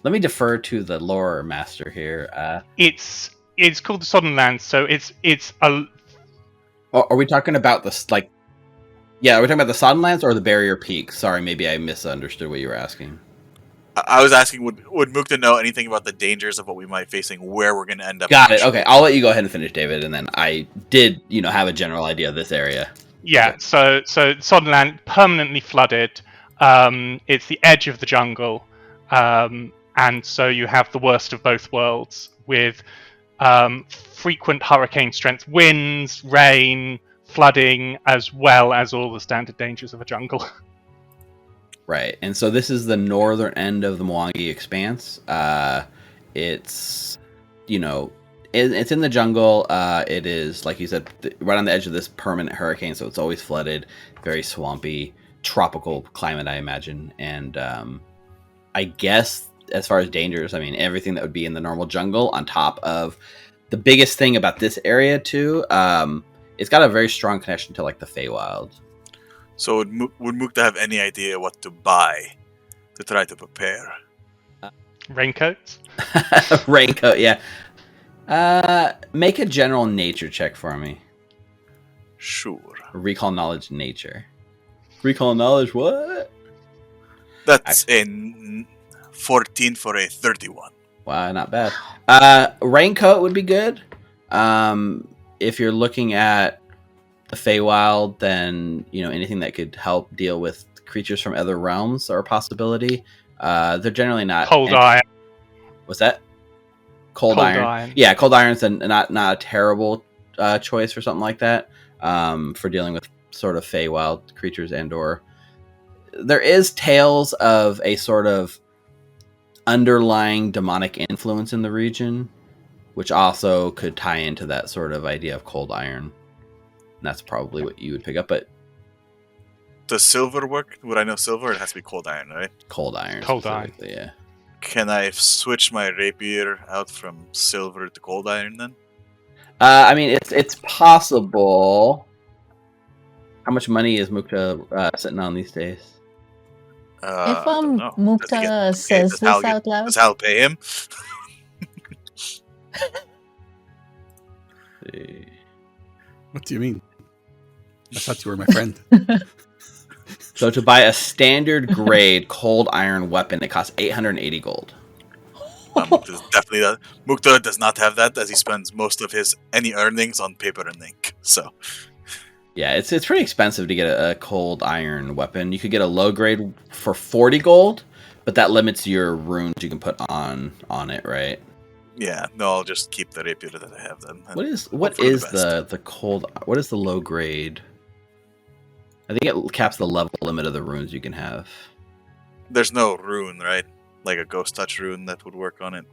Let me defer to the lore master here. It's called the Sodden Lands, so it's a... Are we talking about are we talking about the Sodden Lands or the Barrier Peak? Sorry, maybe I misunderstood what you were asking. I was asking, would Mukta know anything about the dangers of what we might be facing, where we're going to end up? Got it. Okay, I'll let you go ahead and finish, David, and then I did, have a general idea of this area. Yeah, okay. So Sodden Land, permanently flooded. It's the edge of the jungle, and so you have the worst of both worlds with frequent hurricane-strength winds, rain, flooding, as well as all the standard dangers of a jungle. Right, and so this is the northern end of the Mwangi Expanse. It's, it's in the jungle. It is, like you said, right on the edge of this permanent hurricane, so it's always flooded, very swampy, tropical climate, I imagine. And I guess as far as dangers, I mean, everything that would be in the normal jungle on top of the biggest thing about this area, too, it's got a very strong connection to, the Feywild. So would Mukta have any idea what to buy to try to prepare? Raincoats? Raincoat, yeah. Make a general nature check for me. Sure. Recall knowledge nature. Recall knowledge what? That's a 14 for a 31. Wow, not bad. Raincoat would be good. If you're looking at the Feywild, then anything that could help deal with creatures from other realms are a possibility. They're generally not Cold iron. What's that? Cold iron. Yeah, cold iron's not a terrible choice for something like that. For dealing with sort of Feywild creatures and/or there is tales of a sort of underlying demonic influence in the region, which also could tie into that sort of idea of cold iron. And that's probably what you would pick up. But does silver work? Would I know silver? It has to be cold iron, right? Cold iron. Cold iron. Yeah. Can I switch my rapier out from silver to cold iron then? I mean, it's possible. How much money is Mukta sitting on these days? If Mukta says this out loud, does Hal pay him? What do you mean? I thought you were my friend. So to buy a standard grade cold iron weapon, it costs 880 gold. Mukta does not have that, as he spends most of his any earnings on paper and ink. So yeah, it's pretty expensive to get a cold iron weapon. You could get a low grade for 40 gold, but that limits your runes you can put on it, right? Yeah, no, I'll just keep the rapier that I have then. What is the cold? What is the low grade? I think it caps the level limit of the runes you can have. There's no rune, right? Like a ghost touch rune that would work on it.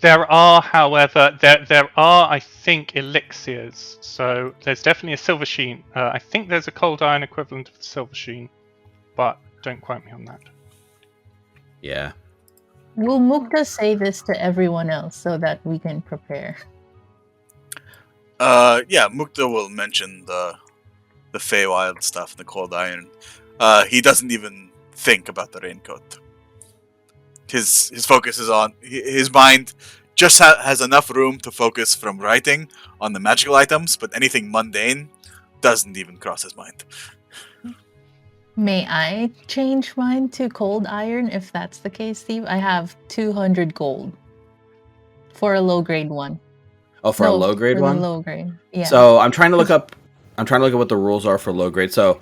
There are, however, there are, I think, elixirs. So there's definitely a silver sheen. I think there's a cold iron equivalent of the silver sheen, but don't quote me on that. Yeah. Will Mukta say this to everyone else so that we can prepare? Yeah, Mukta will mention the Feywild stuff, the cold iron. He doesn't even think about the raincoat. His focus is on his mind. Just has enough room to focus from writing on the magical items, but anything mundane doesn't even cross his mind. May I change mine to cold iron if that's the case, Steve? I have 200 gold for a low grade one. Oh, for a low grade one? Low grade. Yeah. So I'm trying to look up what the rules are for low grade. So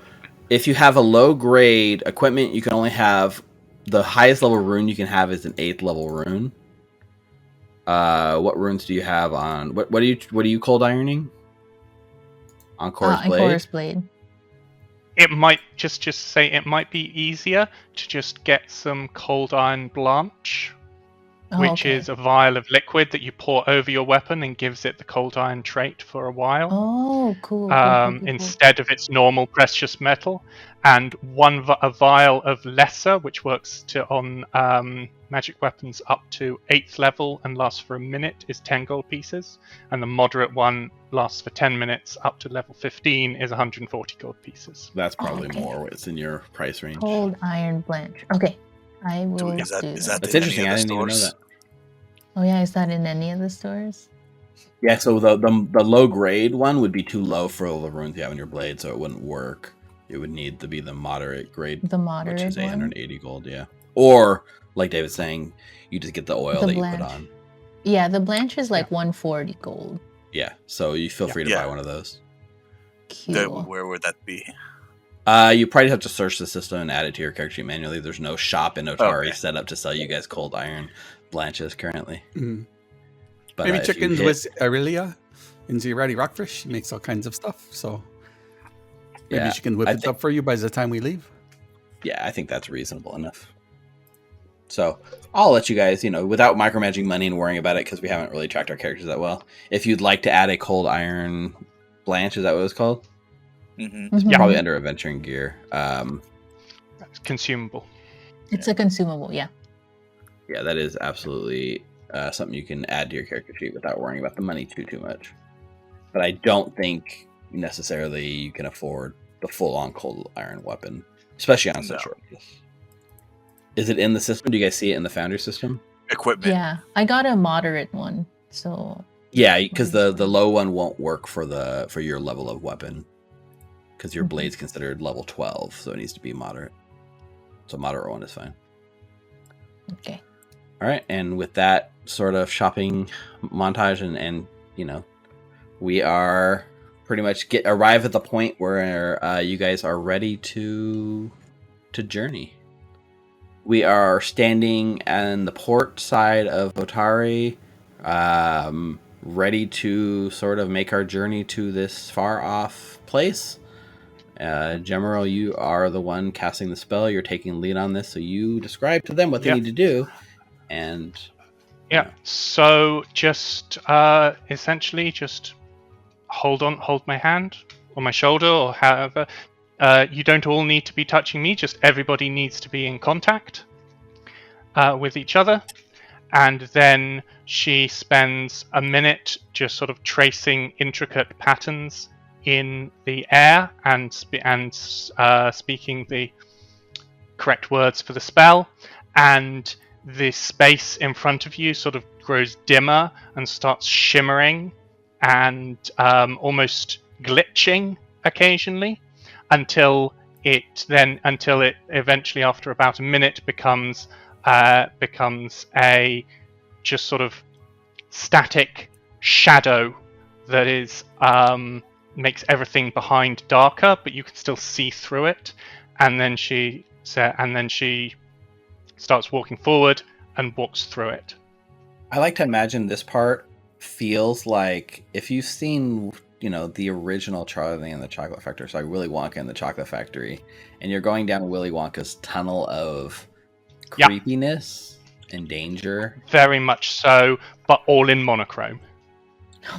if you have a low grade equipment, you can only have the highest level rune you can have is an 8th level rune. What runes do you have on? What are you cold ironing? On Chorus Blade? Chorus Blade. It might just say it might be easier to just get some cold iron blanche, which is a vial of liquid that you pour over your weapon and gives it the cold iron trait for a while. Oh, cool. Instead of its normal precious metal, and a vial of lesser, which works on magic weapons up to 8th level and lasts for a minute, is 10 gold pieces, and the moderate one lasts for 10 minutes up to level 15 is 140 gold pieces. That's probably more. It's in your price range. Cold iron blanche. Okay, I will do that. That's interesting. I didn't even know that. Oh yeah, is that in any of the stores? Yeah, so the low grade one would be too low for all the runes you have in your blade, so it wouldn't work. It would need to be the moderate grade, which is 880 gold. Yeah, or like David's saying, you just get the oil that blanche. You put on. Yeah, the blanche is like 140 gold. Yeah, so you feel free to buy one of those. Cool. Where would that be? You probably have to search the system and add it to your character sheet manually. There's no shop in Otari set up to sell you guys cold iron blanches currently. Mm-hmm. But maybe chickens with Aurelia in Zirati Rockfish. She makes all kinds of stuff, so maybe she can whip it up for you by the time we leave. Yeah, I think that's reasonable enough. So I'll let you guys, without micromanaging money and worrying about it, because we haven't really tracked our characters that well. If you'd like to add a cold iron blanche, is that what it's called? Mm-hmm. It's probably under adventuring gear. It's consumable. It's a consumable, yeah. Yeah, that is absolutely something you can add to your character sheet without worrying about the money too much. But I don't think necessarily you can afford the full-on cold iron weapon, especially on such short notice. Is it in the system? Do you guys see it in the Foundry system? Equipment. Yeah, I got a moderate one, So Yeah, because the low one won't work for your level of weapon, because your blade's considered level 12, so it needs to be moderate. So moderate one is fine. okay. All right, and with that sort of shopping montage, and we are pretty much arrive at the point where you guys are ready to journey. We are standing on the port side of Otari, ready to sort of make our journey to this far off place. General, you are the one casting the spell. You're taking lead on this, so you describe to them what they Yep. need to do. And Yeah. So just essentially just hold my hand or my shoulder or however. You don't all need to be touching me. Just everybody needs to be in contact with each other. And then she spends a minute just sort of tracing intricate patterns in the air and speaking the correct words for the spell. And the space in front of you sort of grows dimmer and starts shimmering and almost glitching occasionally until it eventually, after about a minute, becomes a just sort of static shadow that is makes everything behind darker, but you can still see through it. And then she starts walking forward and walks through it. I like to imagine this part feels like if you've seen, the original Charlie and the Chocolate Factory, so like Willy Wonka and the Chocolate Factory, and you're going down Willy Wonka's tunnel of creepiness and danger. Very much so, but all in monochrome.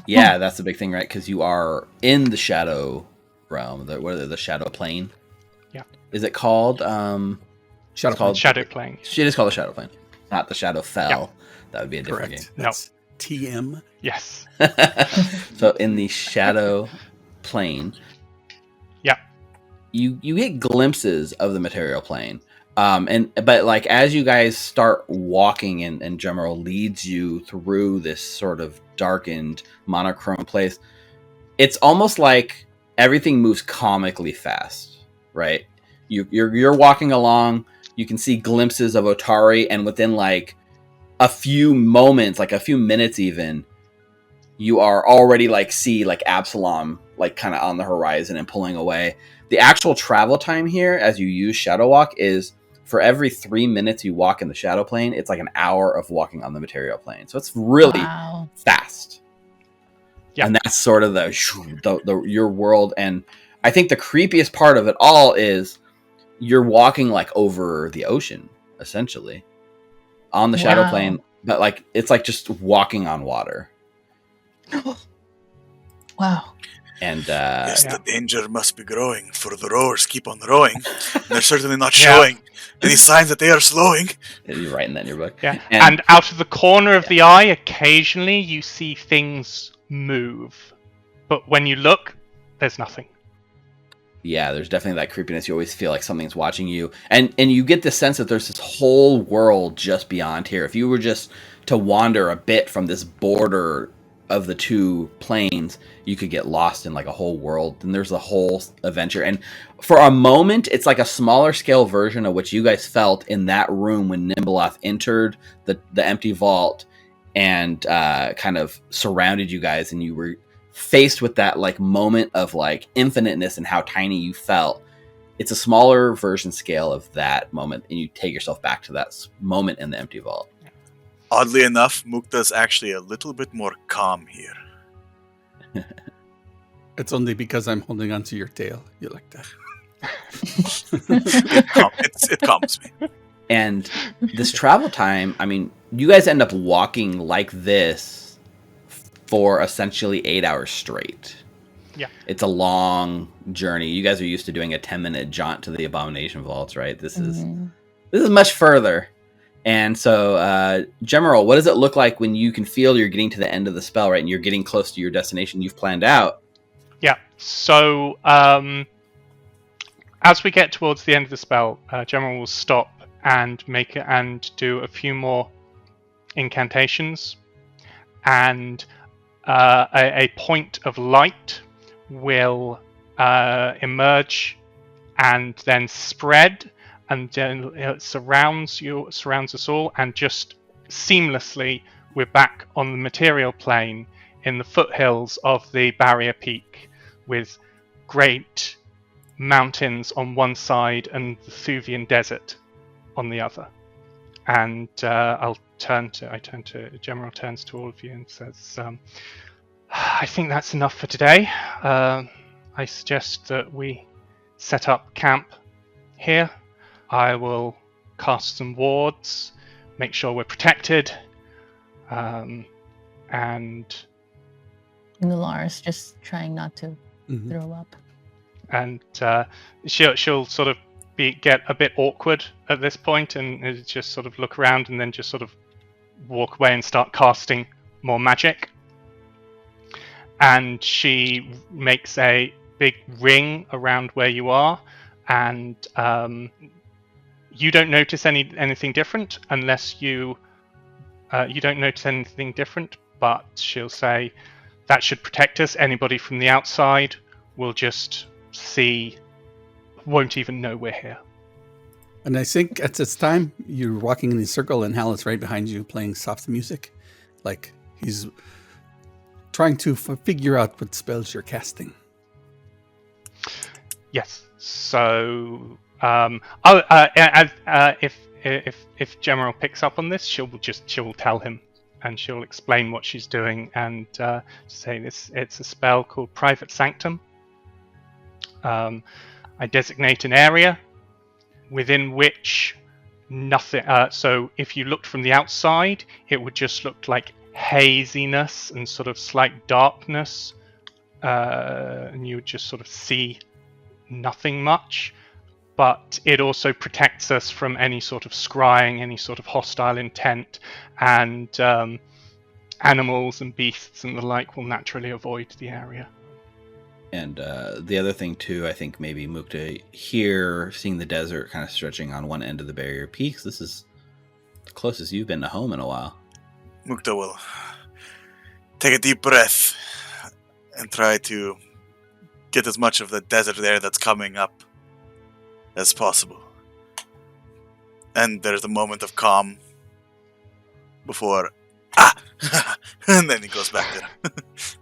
Yeah, that's the big thing, right? Because you are in the shadow realm, the shadow plane. Yeah. Is it called? Shadow plane. It is called the shadow plane, not the shadow fell. Yeah. That would be a different Correct. game. That's TM. Yes. So in the shadow plane, you get glimpses of the material plane. But like as you guys start walking and General leads you through this sort of darkened monochrome place, it's almost like everything moves comically fast, right? You're walking along, you can see glimpses of Otari, and within like a few moments, like a few minutes even, you are already see Absalom like kind of on the horizon and pulling away. The actual travel time here as you use Shadow Walk is for every 3 minutes you walk in the shadow plane, it's like an hour of walking on the material plane. So it's really fast. Yeah. And that's sort of the your world. And I think the creepiest part of it all is you're walking like over the ocean, essentially, on the shadow plane. But like it's like just walking on water. Wow. And yes, the danger must be growing, for the rowers keep on rowing. And they're certainly not showing any signs that they are slowing. You're writing that in your book. Yeah. And out of the corner of the eye, occasionally you see things move. But when you look, there's nothing. Yeah, there's definitely that creepiness. You always feel like something's watching you. And you get the sense that there's this whole world just beyond here. If you were just to wander a bit from this border of the two planes, you could get lost in like a whole world, and there's a whole adventure. And for a moment, it's like a smaller scale version of what you guys felt in that room when Nimbaloth entered the empty vault and kind of surrounded you guys, and you were faced with that like moment of like infiniteness and how tiny you felt. It's a smaller version scale of that moment, and you take yourself back to that moment in the empty vault. Oddly enough, Mukta's actually a little bit more calm here. It's only because I'm holding onto your tail. You like that? It calms me. And this travel time, I mean, you guys end up walking like this for essentially 8 hours straight. Yeah. It's a long journey. You guys are used to doing a 10-minute jaunt to the Abomination Vaults, right? This is much further. And so, General, what does it look like when you can feel you're getting to the end of the spell, right? And you're getting close to your destination you've planned out? Yeah. So, as we get towards the end of the spell, General will stop and do a few more incantations. and a point of light will emerge and then spread, and then it surrounds us all, and just seamlessly we're back on the material plane in the foothills of the barrier peak, with great mountains on one side and the Thuvian desert on the other. And I turn to General, turns to all of you and says, I think that's enough for today. I suggest that we set up camp here. I will cast some wards, make sure we're protected, and Nalaris just trying not to throw up. And she'll sort of get a bit awkward at this point, and just sort of look around, and then just sort of walk away and start casting more magic. And she makes a big ring around where you are, and you don't notice anything different unless you don't notice anything different. But she'll say that should protect us. Anybody from the outside will just see, won't even know we're here. And I think at this time you're walking in a circle, and Hal is right behind you playing soft music, like he's trying to figure out what spells you're casting. Yes. So, if General picks up on this, she'll tell him, and she'll explain what she's doing, and say it's a spell called Private Sanctum. I designate an area within which nothing. So if you looked from the outside, it would just look like haziness and sort of slight darkness, and you would just sort of see nothing much. But it also protects us from any sort of scrying, any sort of hostile intent, and animals and beasts and the like will naturally avoid the area. And the other thing too, I think maybe Mukta here, seeing the desert kind of stretching on one end of the barrier peaks, this is the closest you've been to home in a while. Mukta will take a deep breath and try to get as much of the desert air that's coming up as possible. And there's a moment of calm before, and then he goes back to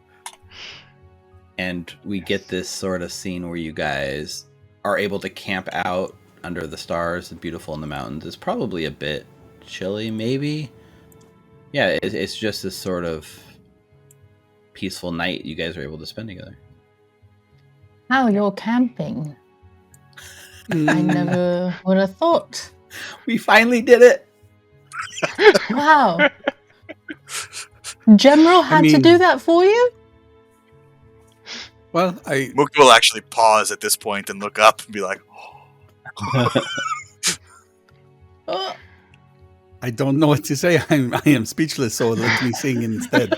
And we get this sort of scene where you guys are able to camp out under the stars and beautiful in the mountains. It's probably a bit chilly, maybe. Yeah, it's just this sort of peaceful night you guys are able to spend together. How you're camping? I never would have thought. We finally did it! Wow. General had to do that for you? Well, Mukta will actually pause at this point and look up and be like, I don't know what to say. I am speechless, so let me sing instead.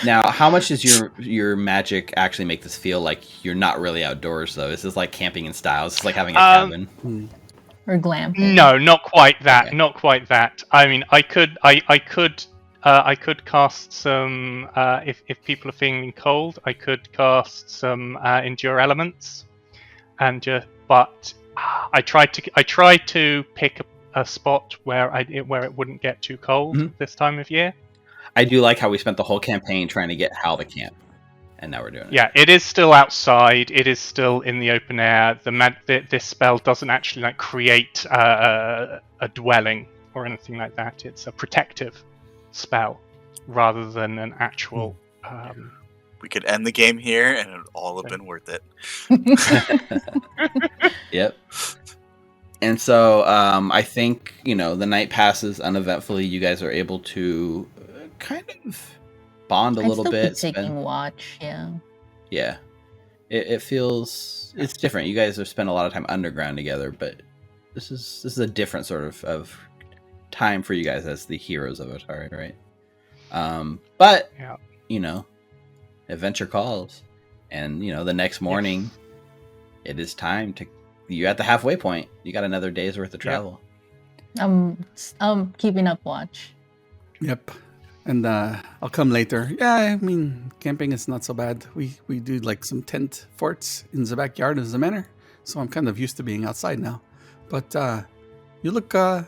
Now, how much does your magic actually make this feel like you're not really outdoors, though? Is this like camping in style? Is this like having a cabin? Or glamping? No, not quite that. Okay. Not quite that. I mean, I could cast some. If people are feeling cold, I could cast some endure elements, but I tried to pick a spot where it wouldn't get too cold this time of year. I do like how we spent the whole campaign trying to get Hal to camp, and now we're doing it. Yeah, it is still outside. It is still in the open air. This spell doesn't actually create a dwelling or anything like that. It's a protective spell rather than an actual. we could end the game here and it would all have been worth it. Yep. And so I think, the night passes uneventfully. You guys are able to kind of bond a little bit. Taking watch, yeah. Yeah. It feels, it's different. You guys have spent a lot of time underground together, but this is a different sort of time for you guys as the heroes of Otari, right? But, adventure calls. And, the next morning, it is time to, you're at the halfway point. You got another day's worth of travel. I'm keeping up watch. Yep. And I'll come later. Yeah, I mean, camping is not so bad. We do like some tent forts in the backyard of the manor, so I'm kind of used to being outside now. But you look, how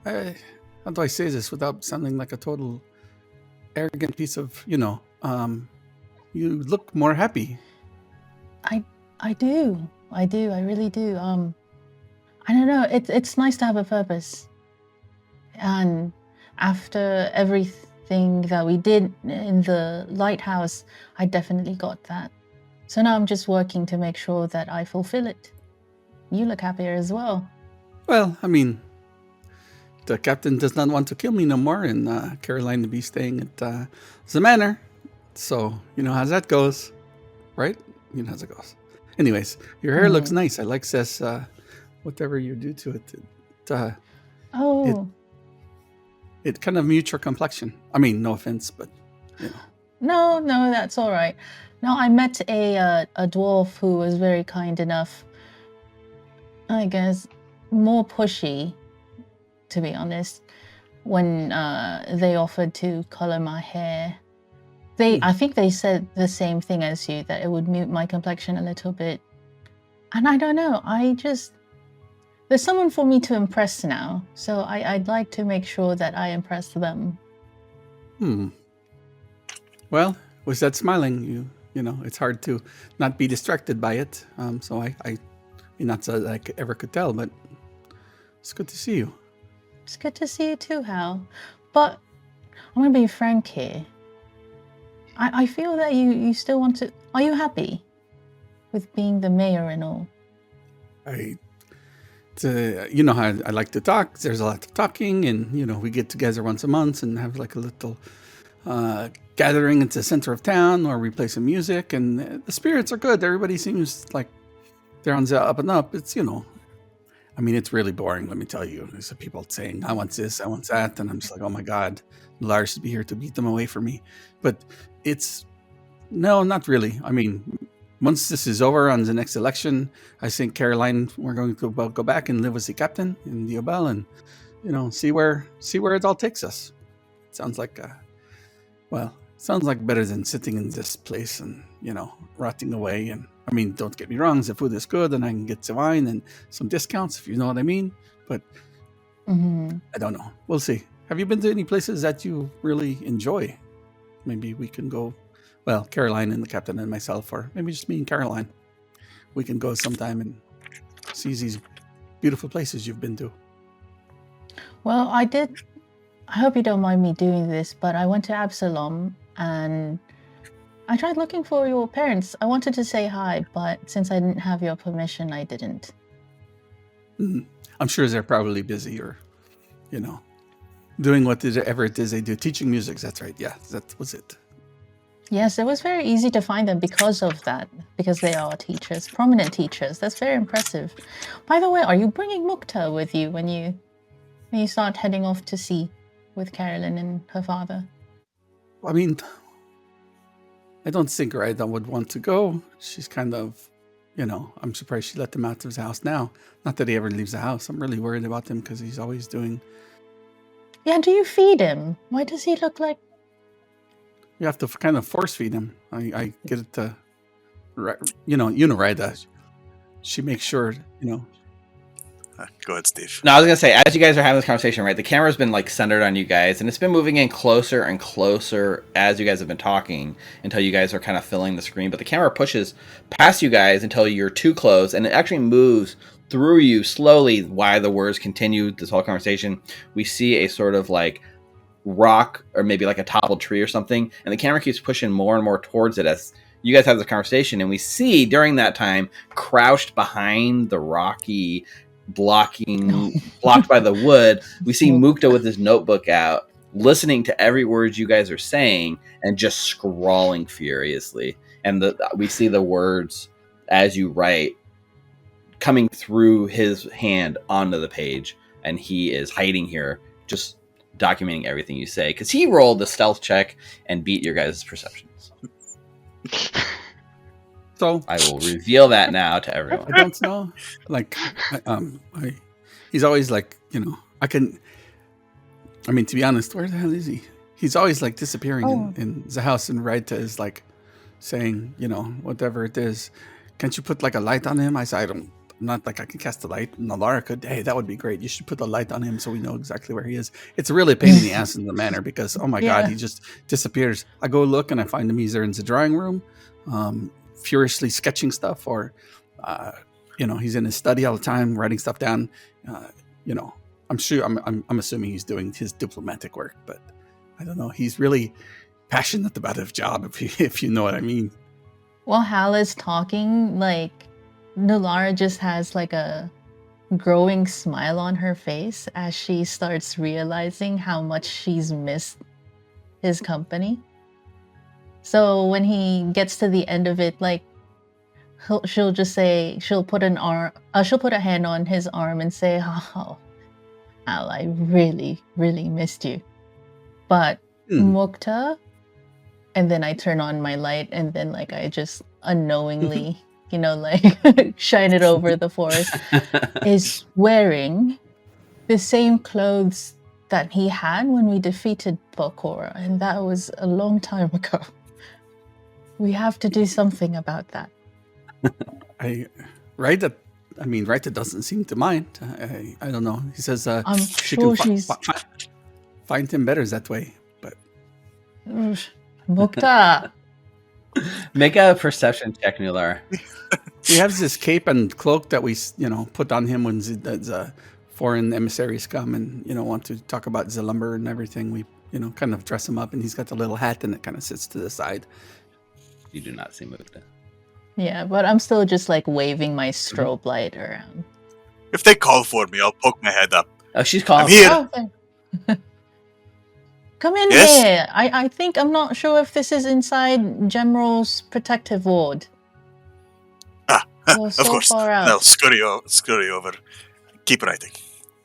do I say this without sounding like a total arrogant piece of, you look more happy. I do. I really do. I don't know. It's nice to have a purpose. And after everything that we did in the lighthouse, I definitely got that. So now I'm just working to make sure that I fulfill it. You look happier as well. Well, I mean, the captain does not want to kill me no more, and Caroline to be staying at the manor. So, you know how that goes, right? You know how that goes. Anyways, your hair looks nice. I like this, whatever you do to it. It kind of mutes your complexion. I mean, no offense, but, you know. No, that's all right. No, I met a dwarf who was very kind enough, I guess, more pushy, to be honest, when they offered to color my hair. I think they said the same thing as you, that it would mute my complexion a little bit. And I don't know, there's someone for me to impress now, so I'd like to make sure that I impress them. Well, with that smiling, you know, it's hard to not be distracted by it. So I not that I ever could tell, but it's good to see you. It's good to see you too, Hal. But I'm going to be frank here. I feel that you still want to... Are you happy with being the mayor and all? You know how I like to talk. There's a lot of talking, and, you know, we get together once a month and have like a little gathering at the center of town, or we play some music, and the spirits are good. Everybody seems like they're on the up and up. It's, you know, I mean, it's really boring, let me tell you. There's people saying, I want this, I want that, and I'm just like, oh my God, Lars should be here to beat them away from me. But no, not really. I mean, once this is over on the next election, I think Caroline, we're going to go back and live as the captain in the Obel, and, you know, see where it all takes us. Sounds like better than sitting in this place and, you know, rotting away. And I mean, don't get me wrong, the food is good and I can get some wine and some discounts, if you know what I mean. But I don't know. We'll see. Have you been to any places that you really enjoy? Maybe we can go, well, Caroline and the captain and myself, or maybe just me and Caroline. We can go sometime and see these beautiful places you've been to. Well, I hope you don't mind me doing this, but I went to Absalom and I tried looking for your parents. I wanted to say hi, but since I didn't have your permission, I didn't. I'm sure they're probably busy, or, you know, doing whatever it is they do. Teaching music, that's right. Yeah, that was it. Yes, it was very easy to find them because of that, because they are teachers, prominent teachers. That's very impressive. By the way, are you bringing Mukta with you when you start heading off to sea with Carolyn and her father? I mean, I don't think Raida would want to go. She's kind of, you know, I'm surprised she let him out of the house now. Not that he ever leaves the house. I'm really worried about him because he's always doing... Yeah, do you feed him? Why does he look like... You have to kind of force feed him. I get it to... You know, Raida. She makes sure, you know... Go ahead, Steve. No, I was going to say, as you guys are having this conversation, right, the camera's been like centered on you guys, and it's been moving in closer and closer as you guys have been talking until you guys are kind of filling the screen. But the camera pushes past you guys until you're too close, and it actually moves through you slowly while the words continue this whole conversation. We see a sort of like rock or maybe like a toppled tree or something, and the camera keeps pushing more and more towards it as you guys have this conversation. And we see during that time, crouched behind the rocky... blocked by the wood, we see Mukta with his notebook out, listening to every word you guys are saying and just scrawling furiously. And we see the words as you write coming through his hand onto the page, and he is hiding here just documenting everything you say because he rolled the stealth check and beat your guys' perceptions. So I will reveal that now to everyone. I don't know. Like, he's always like, you know, I mean, to be honest, where the hell is he? He's always like disappearing in the house, and Raita is like saying, whatever it is, can't you put like a light on him? I said, not like I can cast a light. Nalara could. Hey, that would be great. You should put a light on him so we know exactly where he is. It's really a pain in the ass in the manor because, oh my God, he just disappears. I go look and I find him either in the drawing room, furiously sketching stuff, or, he's in his study all the time, writing stuff down. I'm sure, I'm assuming he's doing his diplomatic work, but I don't know. He's really passionate about his job, if you know what I mean. While Hal is talking, like, Nulara just has like a growing smile on her face as she starts realizing how much she's missed his company. So when he gets to the end of it, like, she'll just say, she'll put a hand on his arm and say, "Oh, Hal, I really, really missed you." But Mukta, and then I turn on my light, and then like I just unknowingly, shine it over the forest, is wearing the same clothes that he had when we defeated Bakura, and that was a long time ago. We have to do something about that. Raita doesn't seem to mind. I don't know. He says I'm sure she's find him better that way. But Mukta. Make a perception check, Nular. He has this cape and cloak that we, put on him when the foreign emissaries come and, want to talk about the lumber and everything. We, kind of dress him up, and he's got the little hat and it kind of sits to the side. You do not see Mukta. Yeah, but I'm still just like waving my strobe light around. If they call for me, I'll poke my head up. Oh, she's calling. I'm here. Oh, come in here. I think I'm not sure if this is inside General's protective ward. Of course. Far out. No, scurry over. Keep writing.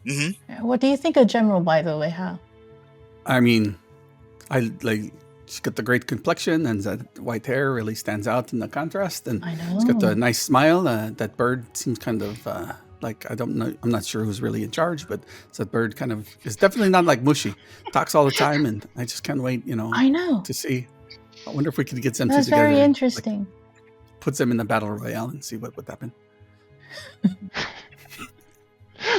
Mm-hmm. What do you think of General, by the way, Hal? I mean, she's got the great complexion, and that white hair really stands out in the contrast. And I know. she's got a nice smile. That bird seems kind of like, I don't know. I'm not sure who's really in charge, but that bird kind of is definitely not like Mushi. Talks all the time, and I just can't wait, I know. to see. I wonder if we could get them That's two together. very interesting. Like, puts them in the battle royale and see what would happen.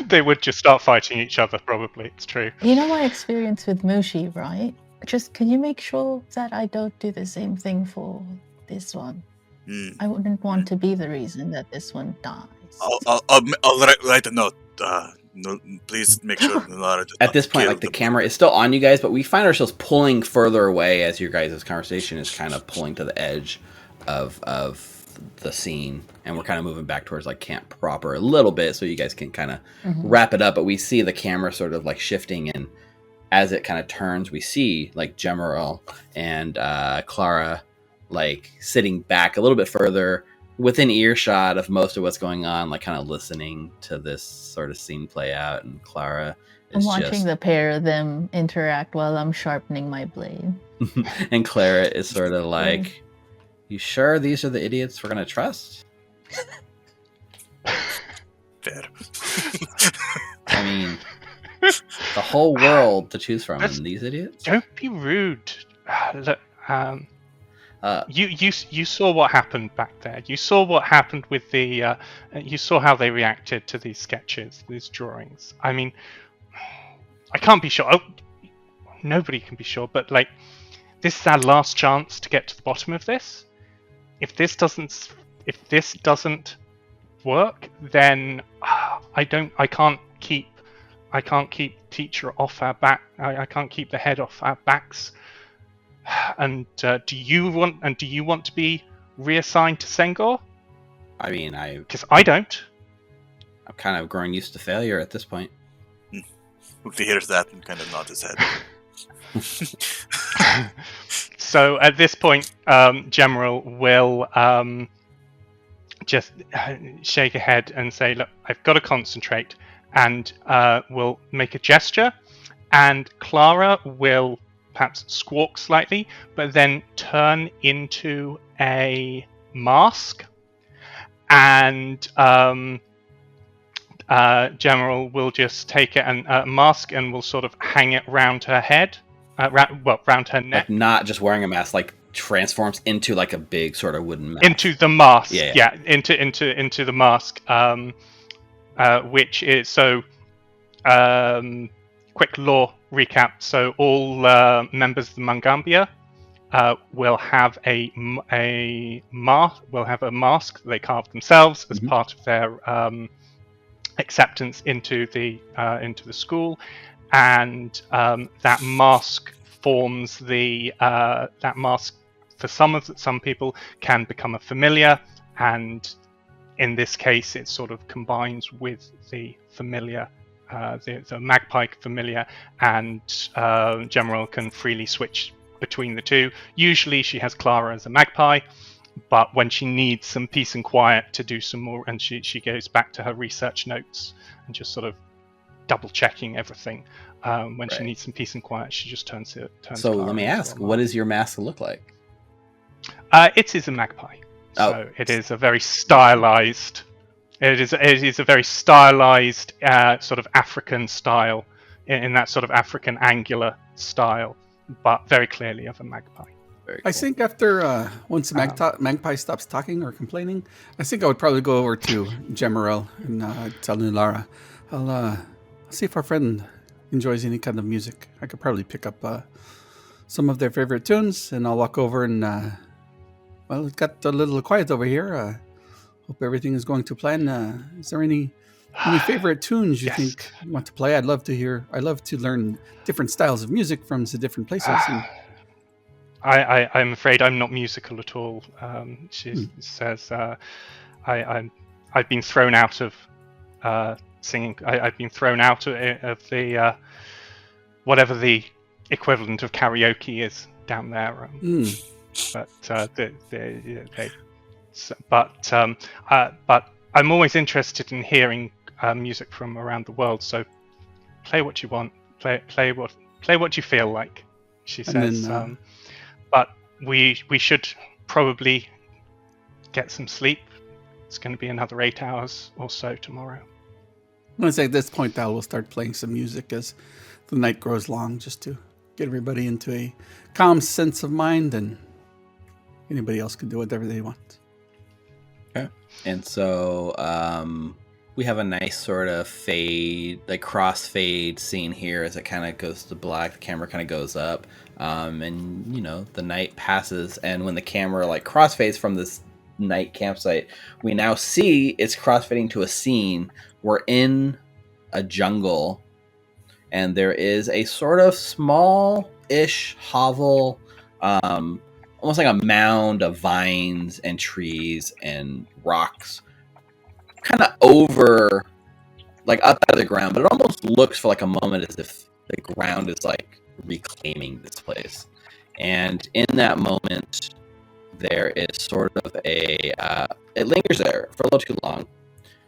They would just start fighting each other, probably. It's true. You know my experience with Mushi, right? Just, can you make sure that I don't do the same thing for this one? I wouldn't want to be the reason that this one dies. I'll write a note. No, please make sure. At this point, like, the camera is still on you guys, but we find ourselves pulling further away as your guys' conversation is kind of pulling to the edge of the scene, and we're kind of moving back towards like camp proper a little bit, so you guys can kind of wrap it up. But we see the camera sort of like shifting, and as it kind of turns, we see like Gemeril and Clara like sitting back a little bit further within earshot of most of what's going on, like kind of listening to this sort of scene play out. And Clara is watching the pair of them interact while I'm sharpening my blade. And Clara is sort of like, "You sure these are the idiots we're gonna trust?" Fair. I mean, the whole world to choose from, and these idiots. Don't be rude. Look, you saw what happened back there. You saw what happened with the. You saw how they reacted to these sketches, these drawings. I mean, I can't be sure. Nobody can be sure, but like, this is our last chance to get to the bottom of this. If this doesn't work, then I can't keep teacher off our back. I can't keep the head off our backs. And do you want to be reassigned to Sengor? I mean, because I don't. I'm kind of growing used to failure at this point. Ofthe hears that and kind of nods his head. So at this point, Gemeril will just shake her head and say, "Look, I've got to concentrate," and will make a gesture, and Clara will perhaps squawk slightly, but then turn into a mask, and General will just take it and mask and will sort of hang it round her head, round her neck. Like not just wearing a mask, like transforms into like a big sort of wooden mask. Into the mask, Yeah. into the mask, which is so. Quick lore recap. So all members of the Mangambia will have a mask they carve themselves as part of their acceptance into the school, and that mask forms that mask for some people can become a familiar, and in this case it sort of combines with the familiar, the magpie familiar, and General can freely switch between the two. Usually she has Clara as a magpie, but when she needs some peace and quiet to do some more, and she goes back to her research notes and just sort of double checking everything. When she needs some peace and quiet, she just turns So Clara let me ask, what does your mask look like? It is a magpie. So it is a very stylized. It is a very stylized sort of African style, in that sort of African angular style, but very clearly of a magpie. Very I cool. think after once the magpie stops talking or complaining, I think I would probably go over to Gemeril and tell Nulara, I'll see if our friend enjoys any kind of music. I could probably pick up some of their favorite tunes, and I'll walk over and well, it got a little quiet over here. Hope everything is going to plan. Is there any favorite tunes you think you want to play? I'd love to hear. I love to learn different styles of music from the different places. I'm afraid I'm not musical at all. She says, I've been thrown out of singing. I've been thrown out of the whatever the equivalent of karaoke is down there. But I'm always interested in hearing music from around the world. So play what you want. Play what you feel like. She says. Then, but we should probably get some sleep. It's going to be another 8 hours or so tomorrow. I'm going to say at this point, Al will start playing some music as the night grows long, just to get everybody into a calm sense of mind, and anybody else can do whatever they want. Okay. And so we have a nice sort of fade, like crossfade scene here as it kind of goes to black. The camera kind of goes up, and the night passes. And when the camera like crossfades from this night campsite, we now see it's crossfading to a scene. We're in a jungle, and there is a sort of small-ish hovel, almost like a mound of vines and trees and rocks, kind of over, like up out of the ground, but it almost looks for like a moment as if the ground is like reclaiming this place. And in that moment, there is sort of it lingers there for a little too long.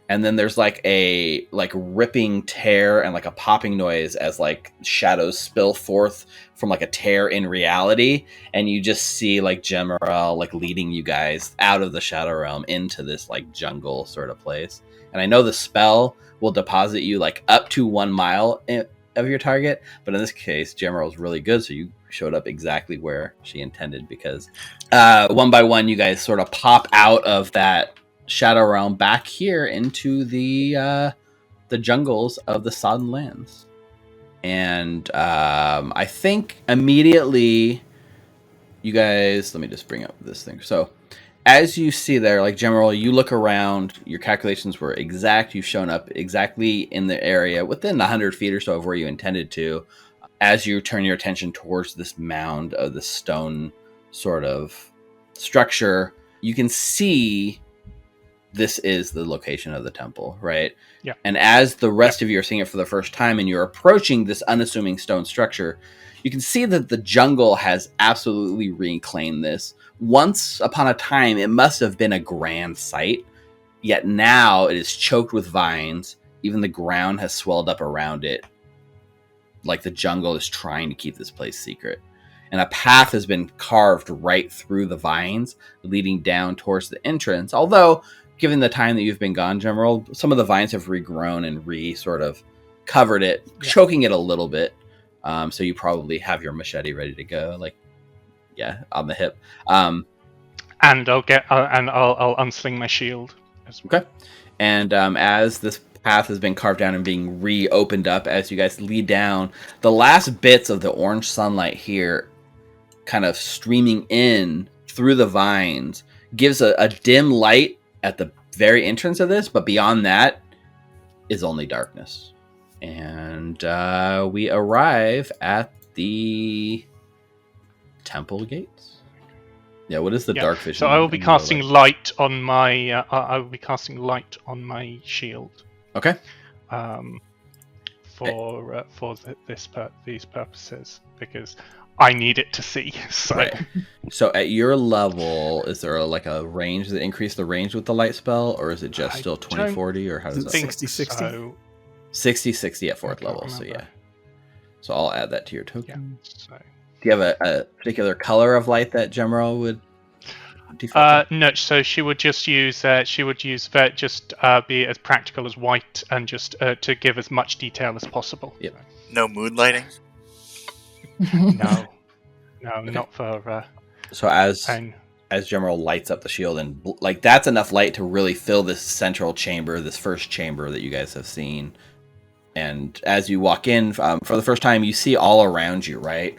And then there's like a ripping tear and like a popping noise as like shadows spill forth from like a tear in reality, and you just see like Gemeril like leading you guys out of the Shadow Realm into this like jungle sort of place. And I know the spell will deposit you like up to 1 mile of your target, but in this case, Gemeril's really good, so you showed up exactly where she intended, because one by one, you guys sort of pop out of that Shadow Realm back here into the jungles of the Sodden Lands. And I think immediately you guys, let me just bring up this thing. So as you see there, like Gemeril, you look around, your calculations were exact. You've shown up exactly in the area within 100 feet or so of where you intended to. As you turn your attention towards this mound of the stone sort of structure, you can see this is the location of the temple, right? Yeah. And as the rest of you are seeing it for the first time and you're approaching this unassuming stone structure, you can see that the jungle has absolutely reclaimed this. Once upon a time, it must have been a grand sight, yet now it is choked with vines. Even the ground has swelled up around it, like the jungle is trying to keep this place secret. And a path has been carved right through the vines, leading down towards the entrance. Although given the time that you've been gone, General, some of the vines have regrown and sort of covered it, choking it a little bit. So you probably have your machete ready to go, on the hip. And I'll unsling my shield as well. Okay. And as this path has been carved down and being reopened up, as you guys lead down, the last bits of the orange sunlight here kind of streaming in through the vines gives a dim light at the very entrance of this, but beyond that is only darkness. And we arrive at the temple gates. Yeah, what is the dark vision? So I will be casting light on my. I will be casting light on my shield. Okay. For these purposes, because I need it to see. So. Right. So at your level, is there a range that increase the range with the light spell, or is it just still 20/40, or how does that? 60/60. 60/60 at 4th level. So yeah. So I'll add that to your token. Yeah, so. Do you have a particular color of light that Gemro would default to? No. So she would just use. Be as practical as white, and just to give as much detail as possible. Yep. No moonlighting? No, not for. So as Gemro lights up the shield, and that's enough light to really fill this central chamber, this first chamber that you guys have seen. And as you walk in for the first time, you see all around you, right?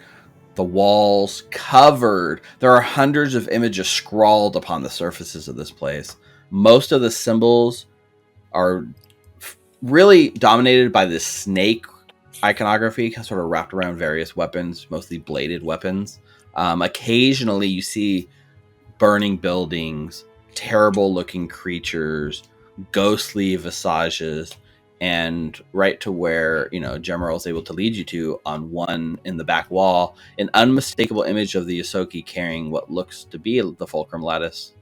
The walls covered. There are hundreds of images scrawled upon the surfaces of this place. Most of the symbols are really dominated by this snake iconography, sort of wrapped around various weapons, mostly bladed weapons. Occasionally you see burning buildings, terrible looking creatures, ghostly visages, and right to where Gemro is able to lead you to, on one in the back wall, an unmistakable image of the Yosoki carrying what looks to be the fulcrum lattice.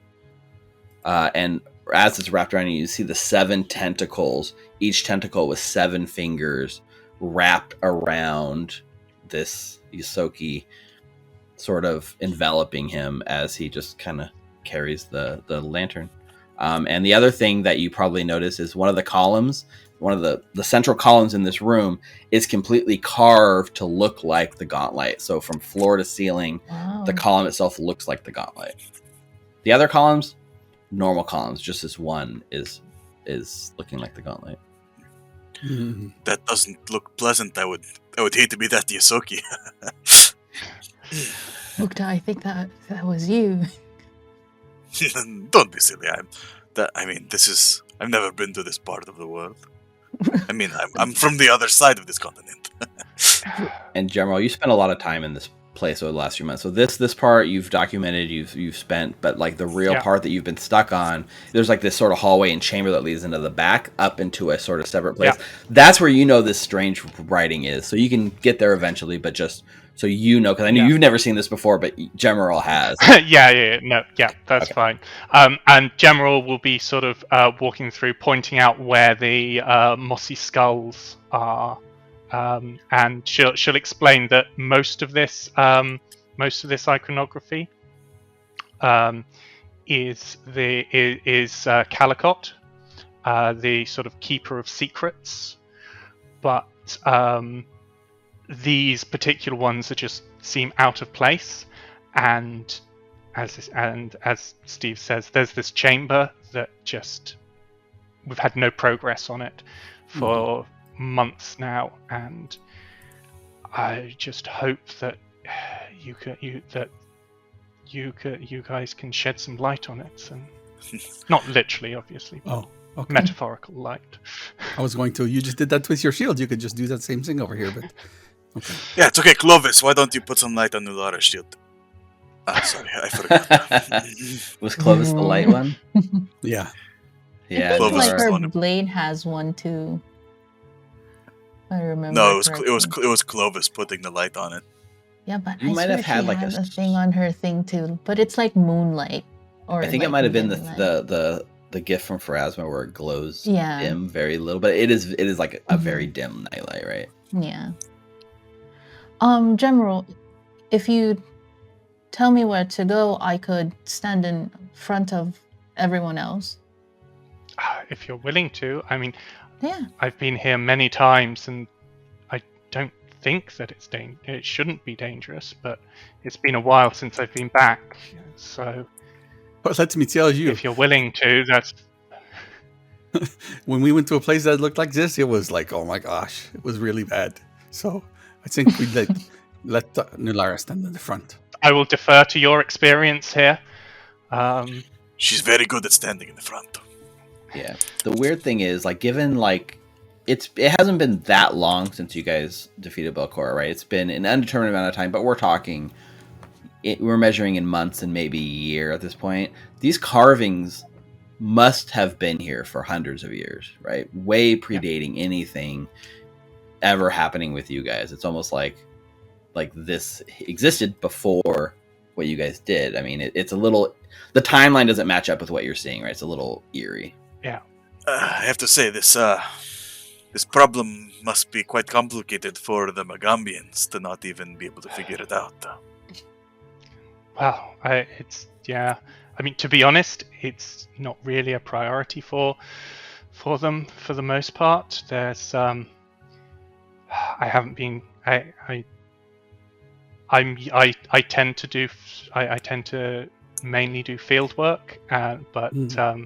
And as it's wrapped around you see the 7 tentacles, each tentacle with 7 fingers wrapped around this Yosoki, sort of enveloping him as he just kind of carries the lantern. And the other thing that you probably notice is one of the columns, one of the central columns in this room, is completely carved to look like the gauntlet. So from floor to ceiling, the column itself looks like the gauntlet. The other columns, normal columns, just this one is looking like the gauntlet. That doesn't look pleasant. I would hate to be that Yosoki. Mukta, I think that was you. Don't be silly. I've never been to this part of the world. I'm from the other side of this continent. And Gemro, you spent a lot of time in this place over the last few months. So this part you've documented, you've spent, but the real part that you've been stuck on, there's this sort of hallway and chamber that leads into the back, up into a sort of separate place. Yeah. That's where this strange writing is. So you can get there eventually, but just so because I know you've never seen this before, but Gemro has. That's fine. And Gemro will be sort of walking through, pointing out where the mossy skulls are. And she'll explain that most of this iconography is Calicut, the sort of keeper of secrets, but these particular ones just seem out of place. And as Steve says, there's this chamber that we've had no progress on it for months now, and I just hope that you guys can shed some light on it, and not literally, obviously. Okay. Metaphorical light. I was going to. You just did that with your shield. You could just do that same thing over here, but okay. Yeah, it's okay, Clovis. Why don't you put some light on Nulara's shield? Sorry, I forgot. Was Clovis the light one? Yeah. I think Clovis her blade has one too. I remember. No, it was Clovis putting the light on it. Yeah, but you might have had a thing on her thing too. But it's like moonlight. Or I think it might have been the gift from Pharasma where it glows dim very little, but it is like a very dim nightlight, right? Yeah. General, if you tell me where to go, I could stand in front of everyone else. If you're willing to, I mean, Yeah. I've been here many times, and I don't think that it shouldn't be dangerous. But it's been a while since I've been back, so But let me tell you, if you're willing to, that's when we went to a place that looked like this, it was like, oh my gosh, it was really bad. So I think we'd let Nulara stand in the front. I will defer to your experience here. She's very good at standing in the front. Yeah. The weird thing is, like, given like it hasn't been that long since you guys defeated Belcora, right? It's been an undetermined amount of time, but we're talking. We're measuring in months and maybe a year at this point. These carvings must have been here for hundreds of years, right? Way predating anything ever happening with you guys. It's almost like this existed before what you guys did. I mean, it's a little, the timeline doesn't match up with what you're seeing, right? It's a little eerie. Yeah. I have to say, this problem must be quite complicated for the Magambians to not even be able to figure it out. Well, I mean, to be honest, it's not really a priority for them for the most part. There's I haven't been I tend to mainly do field work, but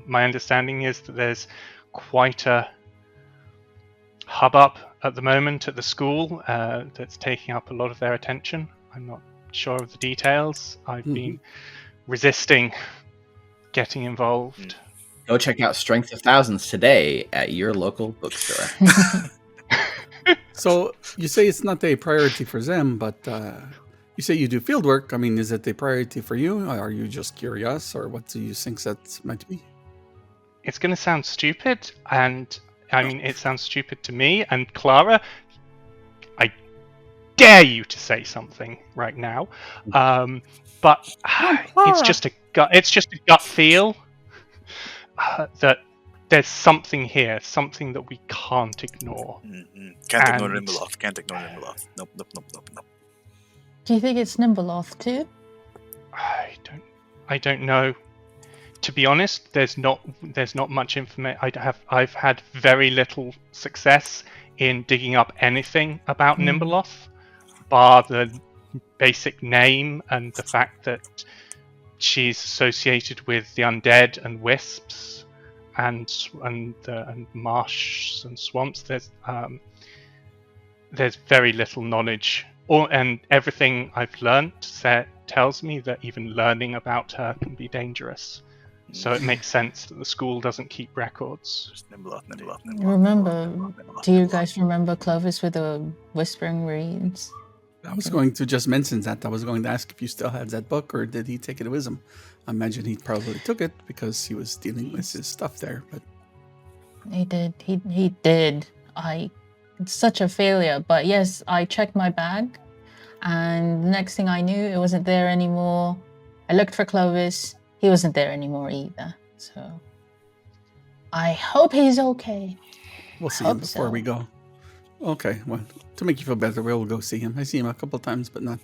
my understanding is that there's quite a hubbub at the moment at the school that's taking up a lot of their attention. I'm not sure of the details. I've been resisting getting involved. Go check out Strength of Thousands today at your local bookstore. So you say it's not a priority for them, but you say you do field work. I mean, is it a priority for you? Or are you just curious, or what do you think that might be? It's going to sound stupid, and I mean, it sounds stupid to me. And Clara, I dare you to say something right now, but it's just a gut feel that there's something here, something that we can't ignore. Can't ignore Nimbeloth. Nope. Do you think it's Nimbleoth too? I don't know. To be honest, there's not much information. I've had very little success in digging up anything about Nimbeloth, bar the basic name and the fact that she's associated with the undead and wisps and marsh and swamps. There's very little knowledge, and everything I've learnt tells me that even learning about her can be dangerous. So it makes sense that the school doesn't keep records. Do you guys remember Clovis with the Whispering Reeds? I was going to just mention that. I was going to ask if you still had that book, or did he take it with him? I imagine he probably took it because he was dealing with his stuff there. But he did. He did. It's such a failure. But yes, I checked my bag, and the next thing I knew, it wasn't there anymore. I looked for Clovis. He wasn't there anymore either. So I hope he's okay. We'll see him before we go. Okay, well, to make you feel better, we'll go see him. I see him a couple times, but not,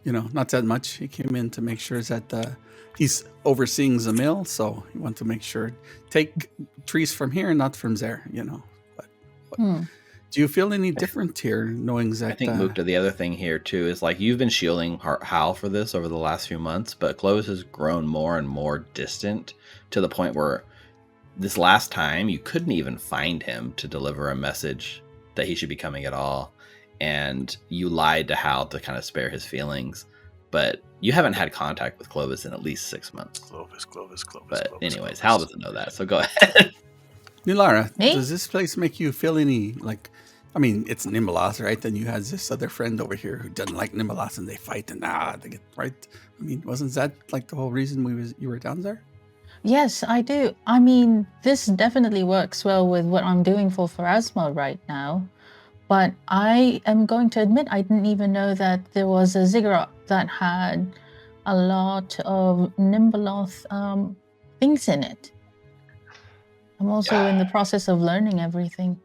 not that much. He came in to make sure that he's overseeing the mill, so he wanted to make sure take trees from here, not from there. But do you feel any different here, knowing that? I think Mukta, the other thing here too is like you've been shielding Hal for this over the last few months, but Clovis has grown more and more distant to the point where this last time you couldn't even find him to deliver a message that he should be coming at all, and you lied to Hal to kind of spare his feelings, but you haven't had contact with Clovis in at least 6 months. Clovis. But anyways, Hal doesn't know that, so go ahead. Nulara, does this place make you feel any, like, I mean, it's Nimbleoth, right? And you had this other friend over here who doesn't like Nimbleoth, and they fight, and they get right. I mean, wasn't that like the whole reason you were down there? Yes, I do. I mean, this definitely works well with what I'm doing for Pharasma right now. But I am going to admit I didn't even know that there was a ziggurat that had a lot of Nimbleoth things in it. I'm also in the process of learning everything.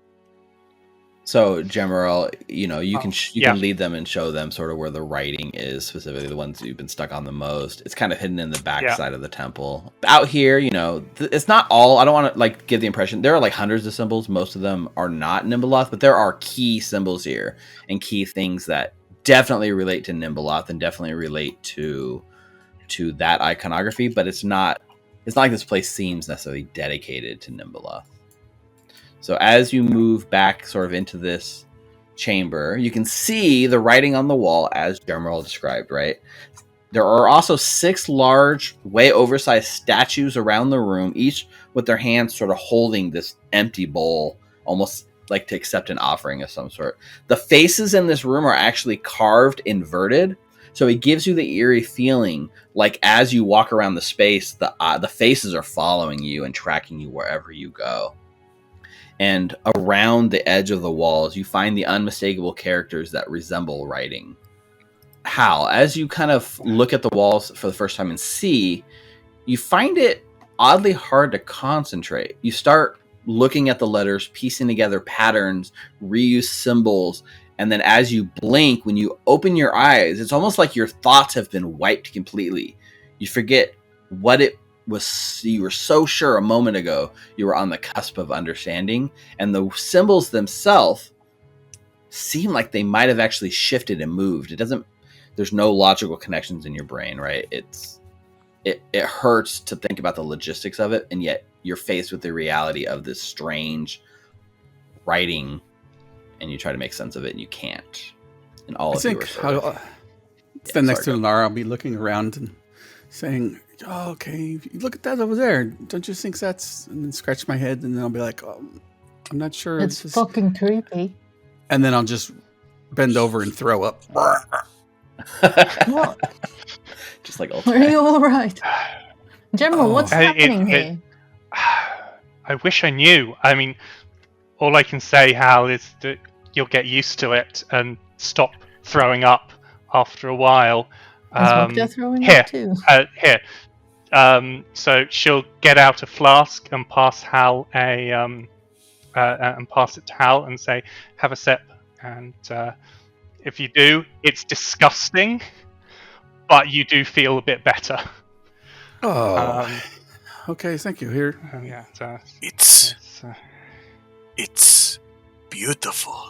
So, General, you can yeah. lead them and show them sort of where the writing is, specifically the ones that you've been stuck on the most. It's kind of hidden in the back side of the temple. Out here, it's not all. I don't want to give the impression there are like hundreds of symbols. Most of them are not Nimbeloth, but there are key symbols here and key things that definitely relate to Nimbeloth and definitely relate to that iconography. But it's not like this place seems necessarily dedicated to Nimbeloth. So as you move back sort of into this chamber, you can see the writing on the wall as General described, right? There are also 6 large, way oversized statues around the room, each with their hands sort of holding this empty bowl, almost like to accept an offering of some sort. The faces in this room are actually carved inverted, so it gives you the eerie feeling like as you walk around the space, the faces are following you and tracking you wherever you go. And around the edge of the walls, you find the unmistakable characters that resemble writing. Hal, as you kind of look at the walls for the first time and see, you find it oddly hard to concentrate. You start looking at the letters, piecing together patterns, reuse symbols, and then as you blink, when you open your eyes, it's almost like your thoughts have been wiped completely. You forget what it was. You were so sure a moment ago you were on the cusp of understanding, and the symbols themselves seem like they might have actually shifted and moved. There's no logical connections in your brain, right? It hurts to think about the logistics of it, and yet you're faced with the reality of this strange writing, and you try to make sense of it, and you can't. And all of you are sort of... Stand next to Lara, I'll be looking around and saying, "Oh, okay, look at that over there. Don't you think that's..." And then scratch my head, and then I'll be like, "Oh, I'm not sure." It's fucking creepy. And then I'll just bend over and throw up. What? Just like Are you all right? General, what's happening here? I wish I knew. I mean, all I can say, Hal, is that you'll get used to it and stop throwing up after a while. Is throwing up too? Here. So she'll get out a flask and pass Hal and pass it to Hal and say, "Have a sip." And if you do, it's disgusting, but you do feel a bit better. Oh, okay. Thank you. Here. Yeah. It's beautiful.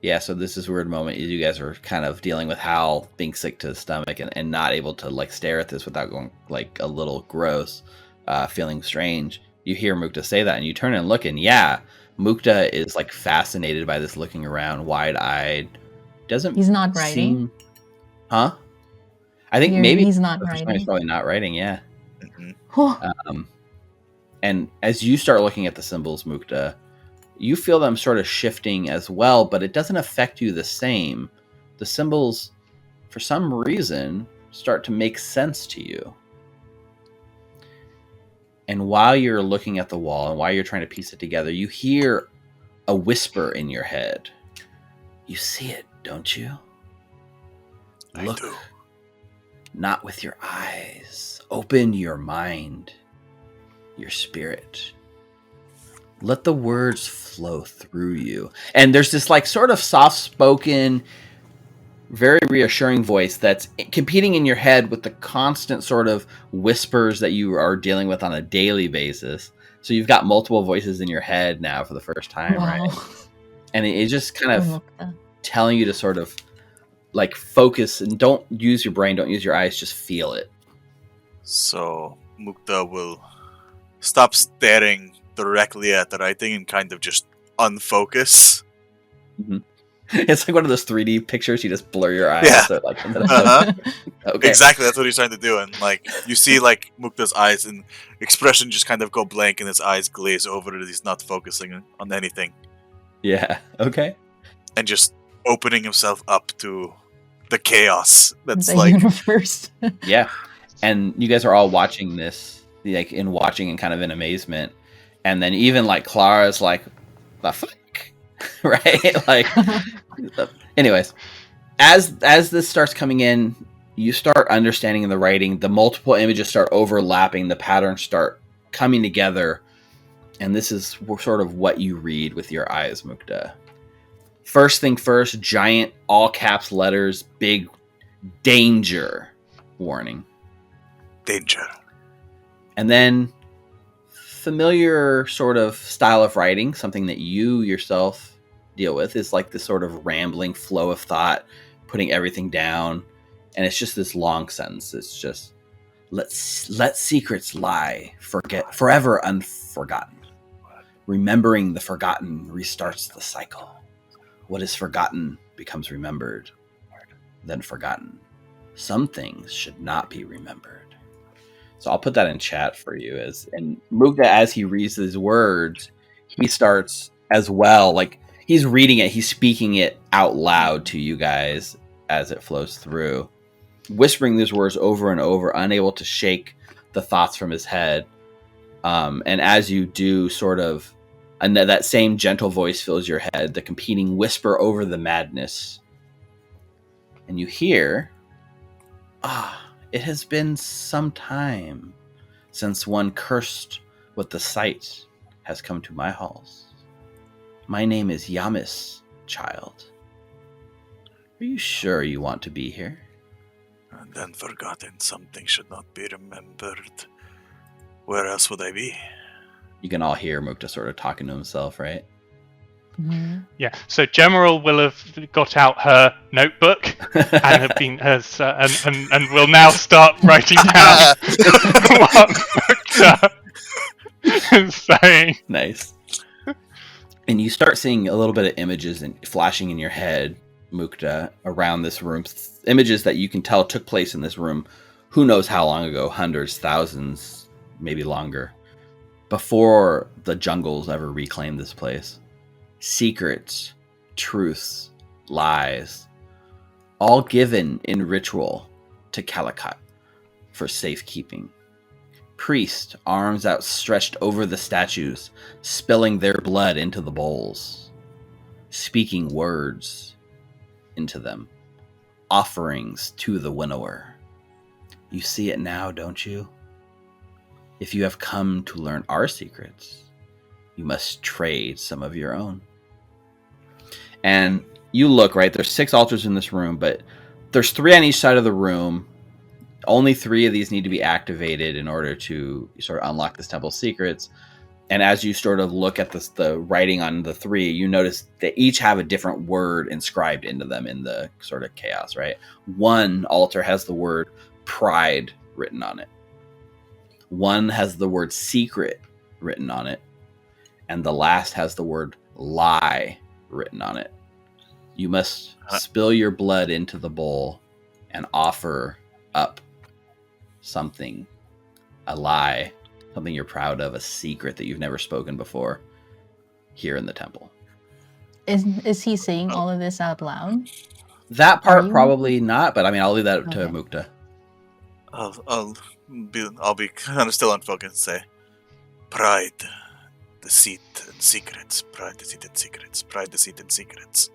Yeah, so this is a weird moment. You guys are kind of dealing with Hal being sick to the stomach and not able to stare at this without going a little gross, feeling strange. You hear Mukta say that, and you turn and look, and yeah, Mukta is fascinated by this, looking around, wide-eyed. He's not writing? Huh? I think maybe he's not writing. He's probably not writing. Yeah. Mm-hmm. And as you start looking at the symbols, Mukta, you feel them sort of shifting as well, but it doesn't affect you the same. The symbols, for some reason, start to make sense to you. And while you're looking at the wall and while you're trying to piece it together, you hear a whisper in your head. You see it, don't you? I Look, do. not with your eyes. Open your mind, your spirit. Let the words flow through you. And there's this sort of soft-spoken, very reassuring voice that's competing in your head with the constant sort of whispers that you are dealing with on a daily basis. So you've got multiple voices in your head now for the first time, right? And it's just kind of telling you to sort of focus and don't use your brain, don't use your eyes, just feel it. So Mukta will stop staring directly at the writing and kind of just unfocus. Mm-hmm. It's like one of those 3D pictures. You just blur your eyes. Yeah. So Okay. Exactly. That's what he's trying to do. And you see Mukta's eyes and expression just kind of go blank, and his eyes glaze over it. He's not focusing on anything. Yeah. Okay. And just opening himself up to the chaos that's the universe. Yeah. And you guys are all watching this, in watching and kind of in amazement. And then even Clara's the fuck? Right? Anyways, as this starts coming in, you start understanding the writing. The multiple images start overlapping. The patterns start coming together. And this is sort of what you read with your eyes, Mukta. First thing first, giant all caps letters, big danger warning. Danger. And then familiar sort of style of writing, something that you yourself deal with, is like this sort of rambling flow of thought, putting everything down. And it's just this long sentence. It's just, let secrets lie, forget forever unforgotten. Remembering the forgotten restarts the cycle. What is forgotten becomes remembered, then forgotten. Some things should not be remembered. So I'll put that in chat for you. And Mukta, as he reads these words, he starts as well, like he's reading it, he's speaking it out loud to you guys as it flows through, whispering these words over and over, unable to shake the thoughts from his head. And as you do, sort of, and that same gentle voice fills your head, the competing whisper over the madness. And you hear, it has been some time since one cursed with the sight has come to my halls. My name is Yamis, child. Are you sure you want to be here? And then forgotten, something should not be remembered. Where else would I be? You can all hear Mukta sort of talking to himself, right? Mm-hmm. Yeah. So General will have got out her notebook and and will now start writing down what Mukta is saying. Nice. And you start seeing a little bit of images and flashing in your head, Mukta, around this room. Images that you can tell took place in this room. Who knows how long ago? Hundreds, thousands, maybe longer. Before the jungles ever reclaimed this place. Secrets, truths, lies, all given in ritual to Calicut for safekeeping. Priest, arms outstretched over the statues, spilling their blood into the bowls, speaking words into them, offerings to the winnower. You see it now, don't you? If you have come to learn our secrets, you must trade some of your own. And you look, right, there's 6 altars in this room, but there's 3 on each side of the room. Only 3 of these need to be activated in order to sort of unlock this temple's secrets. And as you sort of look at the writing on the 3, you notice they each have a different word inscribed into them in the sort of chaos, right? One altar has the word pride written on it. One has the word secret written on it. And the last has the word lie written on it. You must spill your blood into the bowl and offer up something, a lie, something you're proud of, a secret that you've never spoken before here in the temple. Is he saying all of this out loud? That part probably not, but I mean, I'll leave that to Okay. Mukta. I'll be kind of still unfocused and say, pride, deceit, and secrets. Pride, deceit, and secrets. Pride, deceit, and secrets.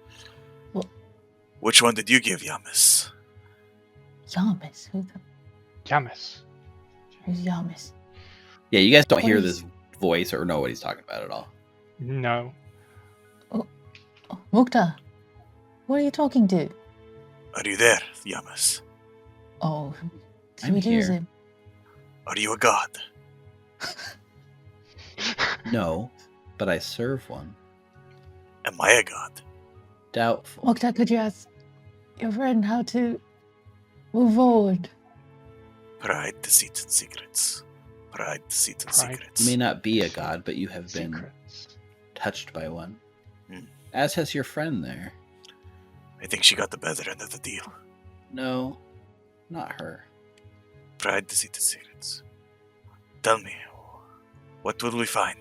Well- Which one did you give, Yamis? Yamis? Yamis. Who's Yamis? Yeah, you guys don't What hear is- this voice or know what he's talking about at all. No. Oh, Mukta, what are you talking to? Are you there, Yamis? Oh, did I'm we lose here. him? Are you a god? No, but I serve one. Am I a god? Doubtful. Mukta, could you ask your friend how to move forward? Pride, deceit, and secrets. Pride, deceit, and Pride. secrets. You may not be a god, but you have been Secrets. touched by one. Hmm. As has your friend there. I think she got the better end of the deal. No, not her. Pride, deceit, and secrets. Tell me, what will we find?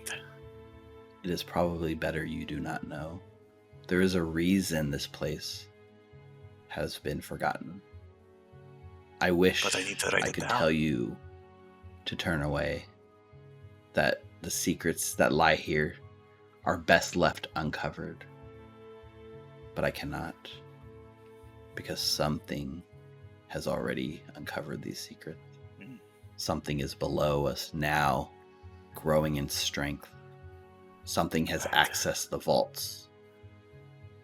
It is probably better you do not know. There is a reason this place has been forgotten. I wish But I need to write I it could down. tell you to turn away, that the secrets that lie here are best left uncovered. But I cannot, because something has already uncovered these secrets. Mm. Something is below us now, growing in strength, something has accessed the vaults.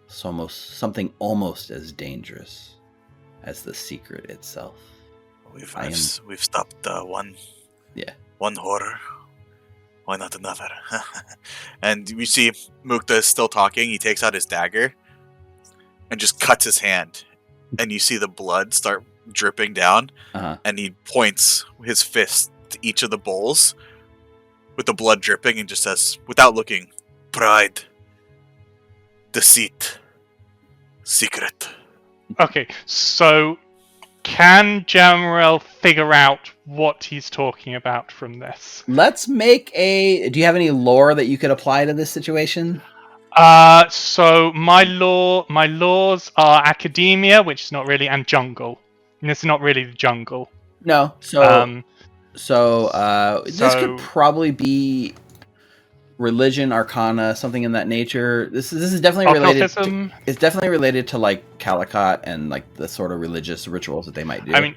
Something almost as dangerous as the secret itself. We've stopped one horror. Why not another? And we see Mukta is still talking. He takes out his dagger and just cuts his hand. And you see the blood start dripping down. And he points his fist to each of the bowls with the blood dripping and just says, without looking, pride, deceit, secret. Okay, so can Jamrel figure out what he's talking about from this? Let's make do you have any lore that you could apply to this situation? So my laws are academia, which is not really, and jungle. And it's not really the jungle. No. This could probably be religion, arcana, something in that nature. This is definitely related. It's definitely related to like Calicut and like the sort of religious rituals that they might do. I mean,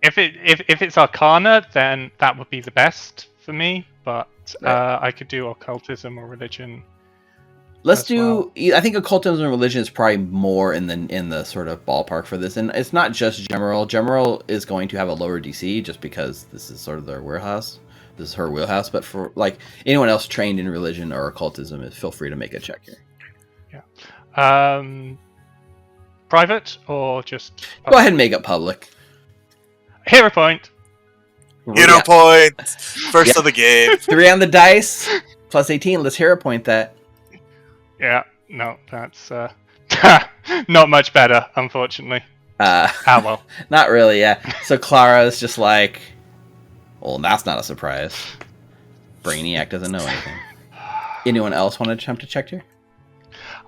if it's arcana, then that would be the best for me. But I could do occultism or religion. Let's do. Well. I think occultism and religion is probably more in the sort of ballpark for this, and it's not just Gemerald. Gemerald is going to have a lower DC just because this is sort of their warehouse. This is her wheelhouse, but for like anyone else trained in religion or occultism, feel free to make a check here. Yeah. Private or just public? Go ahead and make it public. Hero point. Hero point. First of the game. 3 on the dice. Plus 18. Let's hero point that. Yeah. No, that's not much better, unfortunately. Well. Not really. Yeah. So Clara's just like. Well, that's not a surprise. Brainiac doesn't know anything. Anyone else want to attempt to check here?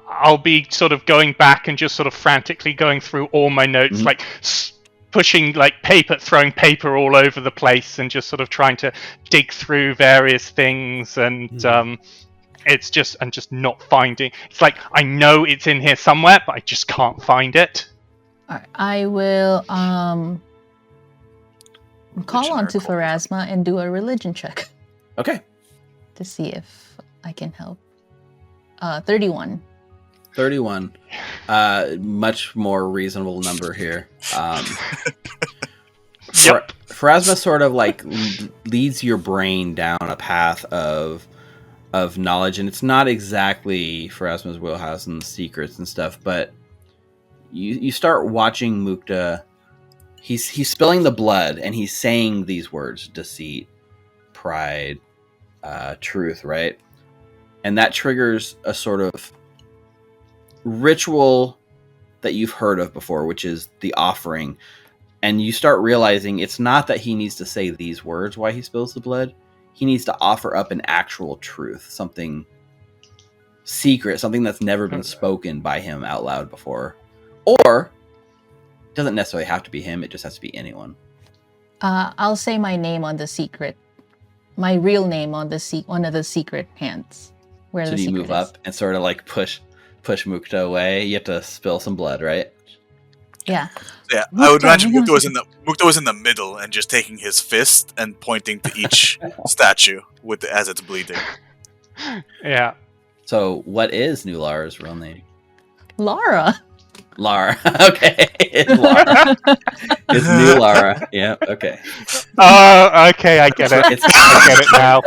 I'll be sort of going back and just sort of frantically going through all my notes, like pushing like paper, throwing paper all over the place, and just sort of trying to dig through various things. And it's just not finding. It's like I know it's in here somewhere, but I just can't find it. I will call on to Pharasma and do a religion check. Okay. To see if I can help. 31. 31. Much more reasonable number here. Yep. Pharasma sort of like leads your brain down a path of knowledge, and it's not exactly Pharasma's wheelhouse and the secrets and stuff, but you start watching Mukta. He's spilling the blood, and he's saying these words: deceit, pride, truth, right? And that triggers a sort of ritual that you've heard of before, which is the offering. And you start realizing it's not that he needs to say these words why he spills the blood. He needs to offer up an actual truth, something secret, something that's never been spoken by him out loud before. Or it doesn't necessarily have to be him, it just has to be anyone. I'll say my name on the secret. My real name on one of the secret hands. Where so the do you secret move is. up and sort of like push Mukta away? You have to spill some blood, right? Yeah. Yeah, I would imagine Mukta was in the middle and just taking his fist and pointing to each statue as it's bleeding. Yeah. So what is New Lara's real name? Lara. Lara. Okay. It's Lara. It's New Lara. Yeah, okay. Oh, okay, I get it. I get it now.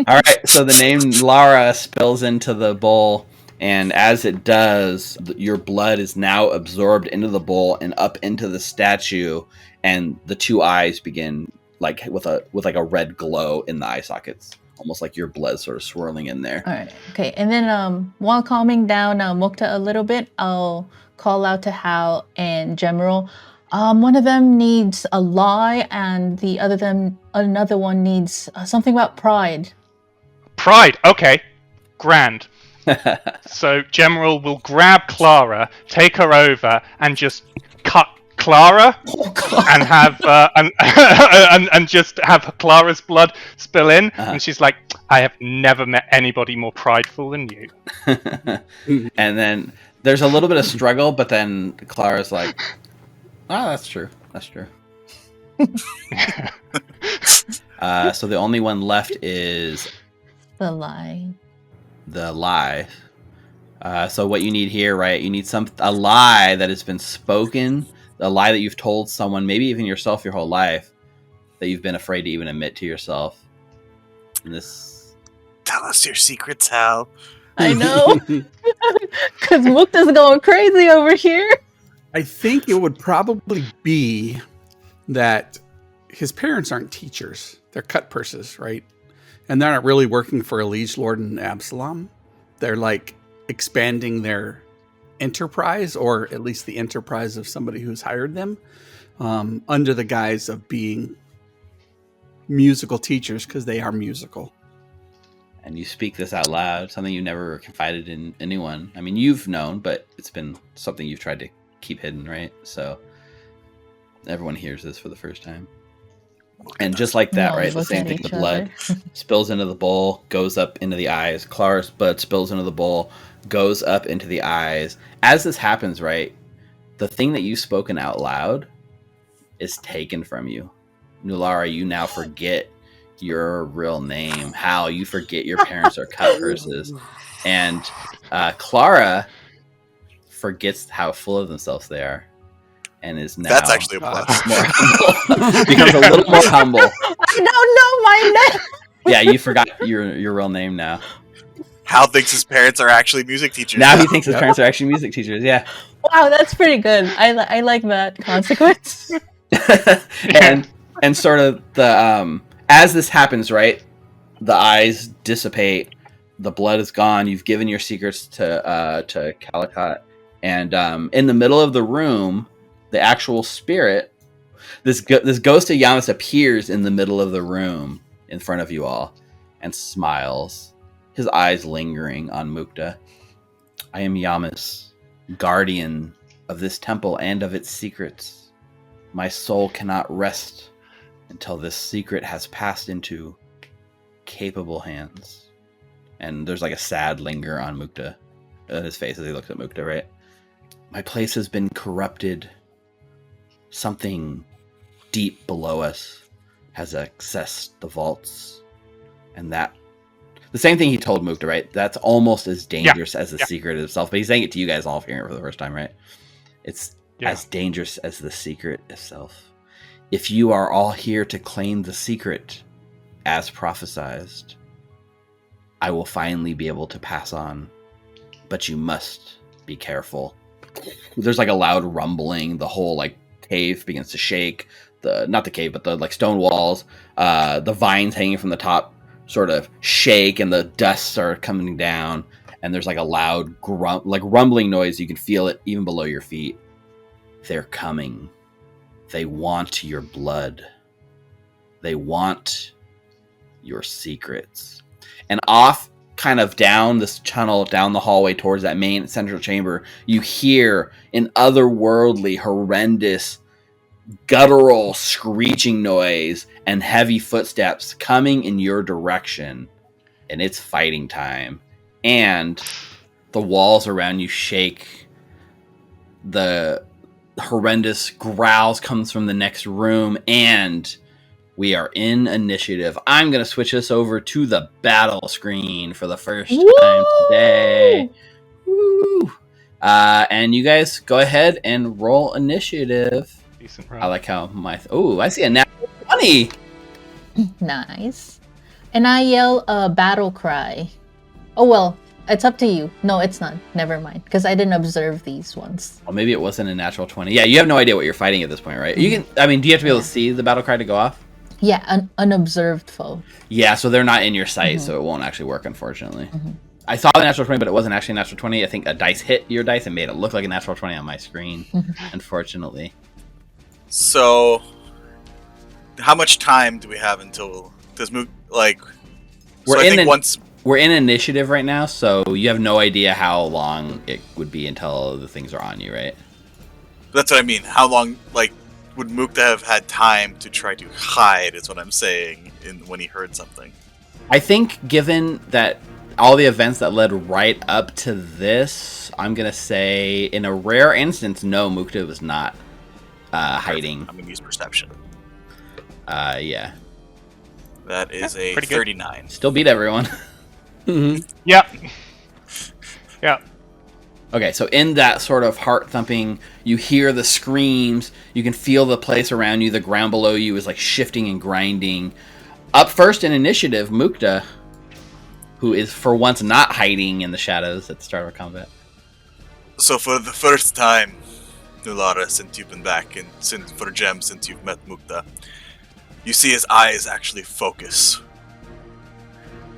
All right, so the name Lara spills into the bowl, and as it does, your blood is now absorbed into the bowl and up into the statue, and the two eyes begin like with a red glow in the eye sockets, almost like your blood sort of swirling in there. All right. Okay. And then while calming down Mukta a little bit, I'll call out to Hal and Gemerald. One of them needs a lie, and another one needs something about pride. Pride. Okay. Grand. So Gemerald will grab Clara, take her over, and just cut Clara, and have and just have Clara's blood spill in. And she's like, "I have never met anybody more prideful than you." And then there's a little bit of struggle, but then Clara's like, "Oh, that's true. That's true." So the only one left is The lie. the lie. So what you need here, right? You need a lie that has been spoken, a lie that you've told someone, maybe even yourself, your whole life, that you've been afraid to even admit to yourself. And this. Tell us your secrets, Hal. I know. Because Mukta's going crazy over here. I think it would probably be that his parents aren't teachers. They're cut purses, right? And they're not really working for a liege lord in Absalom. They're like expanding their enterprise, or at least the enterprise of somebody who's hired them, under the guise of being musical teachers, because they are musical. And you speak this out loud, something you never confided in anyone. I mean, you've known, but it's been something you've tried to keep hidden, right? So everyone hears this for the first time. And just like that, right? The same thing, the blood spills into the bowl, goes up into the eyes. Clara's blood spills into the bowl, goes up into the eyes. As this happens, right, the thing that you've spoken out loud is taken from you. Nulara, you now forget your real name. Hal, you forget your parents are cut purses. And Clara forgets how full of themselves they are. And is now That's actually a plus. more humble. Becomes a little more humble. I don't know my name. Yeah, you forgot your real name now. Hal thinks his parents are actually music teachers. Now he thinks his parents are actually music teachers. Yeah. Wow, that's pretty good. I like that consequence. and sort of the as this happens, right? The eyes dissipate, the blood is gone. You've given your secrets to Calicut, and in the middle of the room, the actual spirit, this ghost of Yamas appears in the middle of the room in front of you all, and smiles, his eyes lingering on Mukta. I am Yamas, guardian of this temple and of its secrets. My soul cannot rest until this secret has passed into capable hands. And there's like a sad linger on Mukta, his face as he looks at Mukta, right? My place has been corrupted. Something deep below us has accessed the vaults. And that, the same thing he told Mukta, right? That's almost as dangerous as the secret itself. But he's saying it to you guys all hearing it for the first time, right? It's as dangerous as the secret itself. If you are all here to claim the secret, as prophesized, I will finally be able to pass on. But you must be careful. There's like a loud rumbling. The whole like cave begins to shake. Not the cave, but the like stone walls. The vines hanging from the top sort of shake, and the dust are coming down. And there's like a loud rumbling noise. You can feel it even below your feet. They're coming. They want your blood. They want your secrets. And off kind of down this tunnel, down the hallway towards that main central chamber, you hear an otherworldly, horrendous, guttural screeching noise and heavy footsteps coming in your direction. And it's fighting time. And the walls around you shake. The horrendous growls comes from the next room, and we are in initiative. I'm going to switch this over to the battle screen for the first time today. Woo! And you guys go ahead and roll initiative. Decent roll. I like how I see a natural 20. Nice. And I yell a battle cry. Oh, well, it's up to you. No, it's not. Never mind. Because I didn't observe these ones. Well, maybe it wasn't a natural 20. Yeah, you have no idea what you're fighting at this point, right? You can. I mean, do you have to be able to see the battle cry to go off? Yeah, an unobserved foe. Yeah, so they're not in your sight, so it won't actually work, unfortunately. I saw the natural 20, but it wasn't actually a natural 20. I think a dice hit your dice and made it look like a natural 20 on my screen, unfortunately. So, how much time do we have until this move? Like, We're in initiative right now, so you have no idea how long it would be until the things are on you, right? That's what I mean. How long, like, would Mukta have had time to try to hide, is what I'm saying, when he heard something? I think, given that all the events that led right up to this, I'm going to say, in a rare instance, no, Mukta was not hiding. I'm going to use perception. Yeah. That is a pretty good. 39. Still beat everyone. Yep. Yep. Okay, so in that sort of heart thumping, you hear the screams, you can feel the place around you, the ground below you is like shifting and grinding. Up first in initiative, Mukta, who is for once not hiding in the shadows at the start of combat. So for the first time, Nulara, since you've been back, and for Gem, since you've met Mukta, you see his eyes actually focus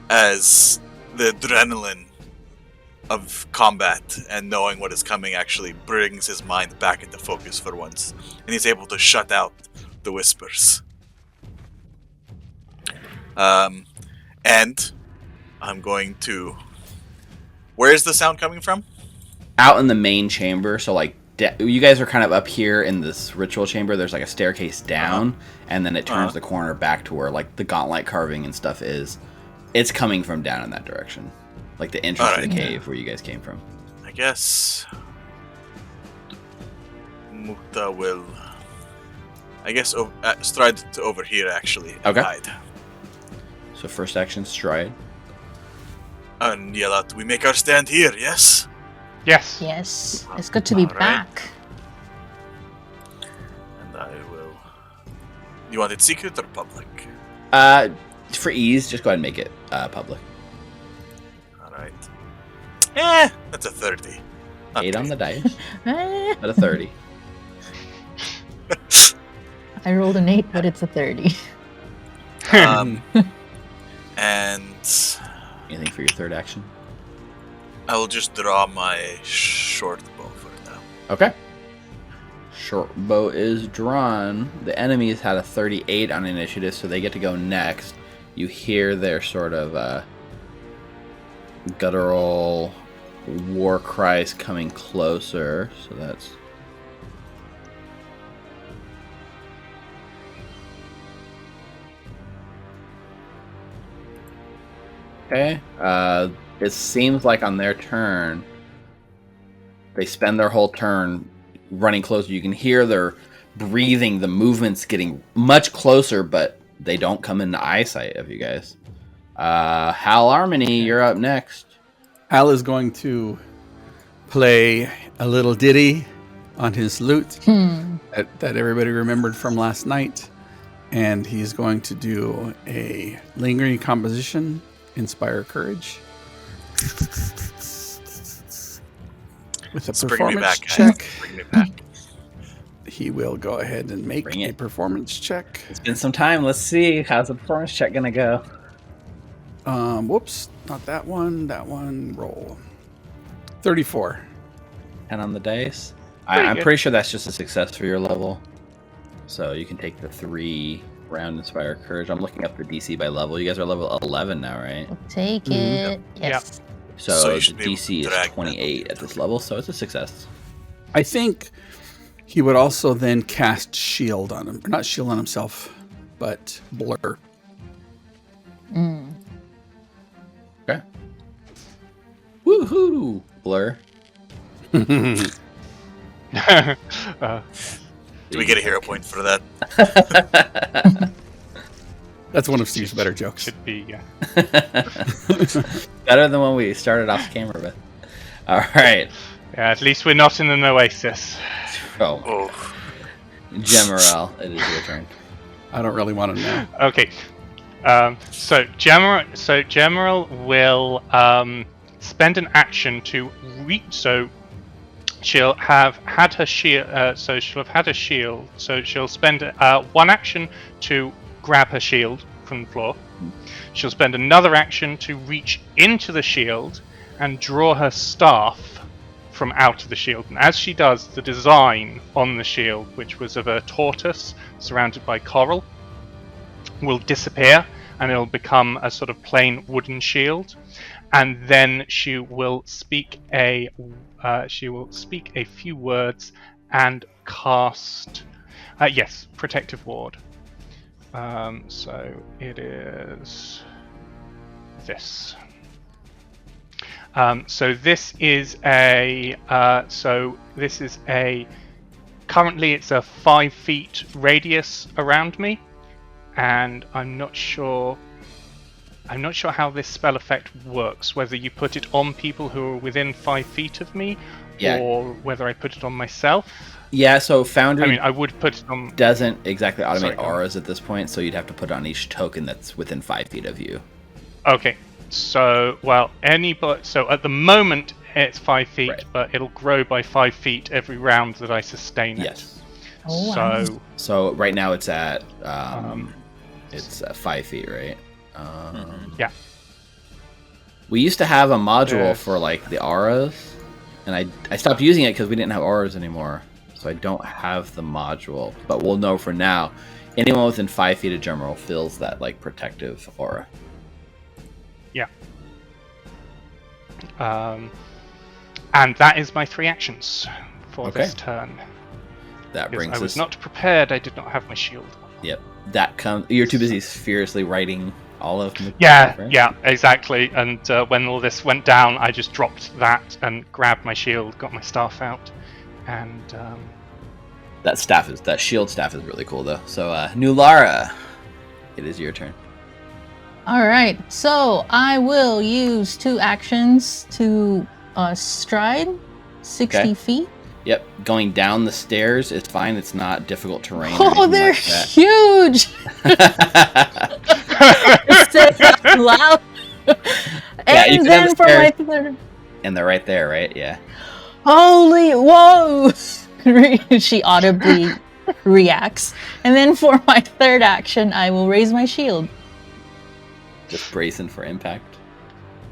as the adrenaline of combat and knowing what is coming actually brings his mind back into focus for once, and he's able to shut out the whispers. And I'm going to... Where is the sound coming from? Out in the main chamber, so like you guys are kind of up here in this ritual chamber. There's like a staircase down, and then it turns the corner back to where like the gauntlet carving and stuff is. It's coming from down in that direction, like the entrance to the cave where you guys came from. I guess Mukta will, stride to over here actually and hide. So first action, stride. And yell out, "We make our stand here, yes?" Yes. Yes. It's good to be back. And I will... You want it secret or public? For ease, just go ahead and make it public. Alright. That's a 30. Not 8 on great. the dice. At a 30. I rolled an 8, but it's a 30. And Anything for your third action? I will just draw my short bow for now. Okay. Short bow is drawn. The enemies had a 38 on initiative, so they get to go next. You hear their sort of guttural war cries coming closer. So that's... Okay. It seems like on their turn, they spend their whole turn running closer. You can hear their breathing, the movements getting much closer, but they don't come into eyesight of you guys. Hal Harmony, you're up next. Hal is going to play a little ditty on his lute that everybody remembered from last night. And he's going to do a lingering composition, Inspire Courage. With a performance check. Bring me back. He will go ahead and make a performance check. It's been some time. Let's see. How's the performance check going to go? Whoops. Not that one. That one. Roll. 34. 10 on the dice. I'm pretty sure that's just a success for your level. So you can take the 3 round Inspire Courage. I'm looking up the DC by level. You guys are level 11 now, right? I'll take it. Yes. So the DC is 28 at this level, so it's a success. I think he would also then cast Shield on him. Not Shield on himself, but Blur. Okay. Woohoo! Blur. Do we get a hero point for that? That's one of Steve's better jokes. Should be, yeah. Better than when we started off camera with. All right. Yeah, at least we're not in an oasis. Oh. Gemerel, it is your turn. I don't really want to know. Okay. So Gemerel will spend an action to reach. So she'll have had her shield. So she'll have had a shield. So she'll spend one action to grab her shield from the floor. She'll spend another action to reach into the shield and draw her staff from out of the shield. And as she does, the design on the shield, which was of a tortoise surrounded by coral, will disappear and it'll become a sort of plain wooden shield. And then she will speak a few words and cast Protective Ward. So it is this. So this is a currently it's a 5 feet radius around me, and I'm not sure how this spell effect works. Whether you put it on people who are within 5 feet of me, or whether I put it on myself. Yeah, so Foundry. I mean, I would put it on. Doesn't exactly automate auras at this point, so you'd have to put it on each token that's within 5 feet of you. Okay, so so at the moment it's 5 feet, Right. but it'll grow by 5 feet every round that I sustain it. Yes. Oh, So right now it's at 5 feet, right? Yeah. We used to have a module for like the auras, and I stopped using it because we didn't have auras anymore. So I don't have the module, but we'll know for now. Anyone within 5 feet of General feels that like protective aura. Yeah. And that is my 3 actions for this turn. That brings us. I was not prepared. I did not have my shield. Yep. That comes. You're too busy furiously writing all of them. Yeah, exactly. And when all this went down, I just dropped that and grabbed my shield, got my staff out, and that shield staff is really cool though. So New Lara, it is your turn. All right, so I will use 2 actions to stride 60 feet. Yep, going down the stairs is fine. It's not difficult terrain. Oh, they're huge! Say out loud. And then for my third. And they're right there, right? Yeah. Holy whoa! She audibly reacts. And then for my third action, I will raise my shield. Just bracing for impact.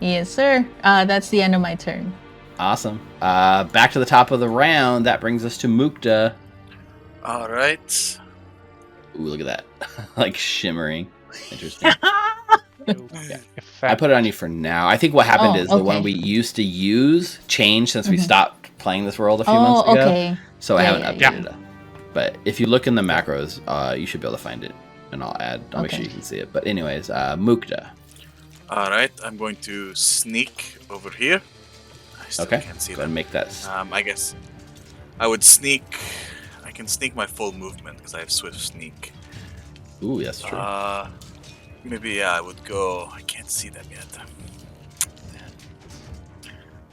Yes, sir. That's the end of my turn. Awesome. Back to the top of the round. That brings us to Mukta. All right. Ooh, look at that. Like shimmering. Interesting. yeah. I put it on you for now. I think what happened is the one we used to use changed since we stopped playing this world a few months ago. Okay. So I haven't updated it. But if you look in the macros, you should be able to find it. And I'll make sure you can see it. But anyways, Mukta. All right, I'm going to sneak over here. I still can't see go ahead and make that. I guess I would sneak. I can sneak my full movement because I have swift sneak. Ooh, that's true. Maybe I would go. I can't see them yet.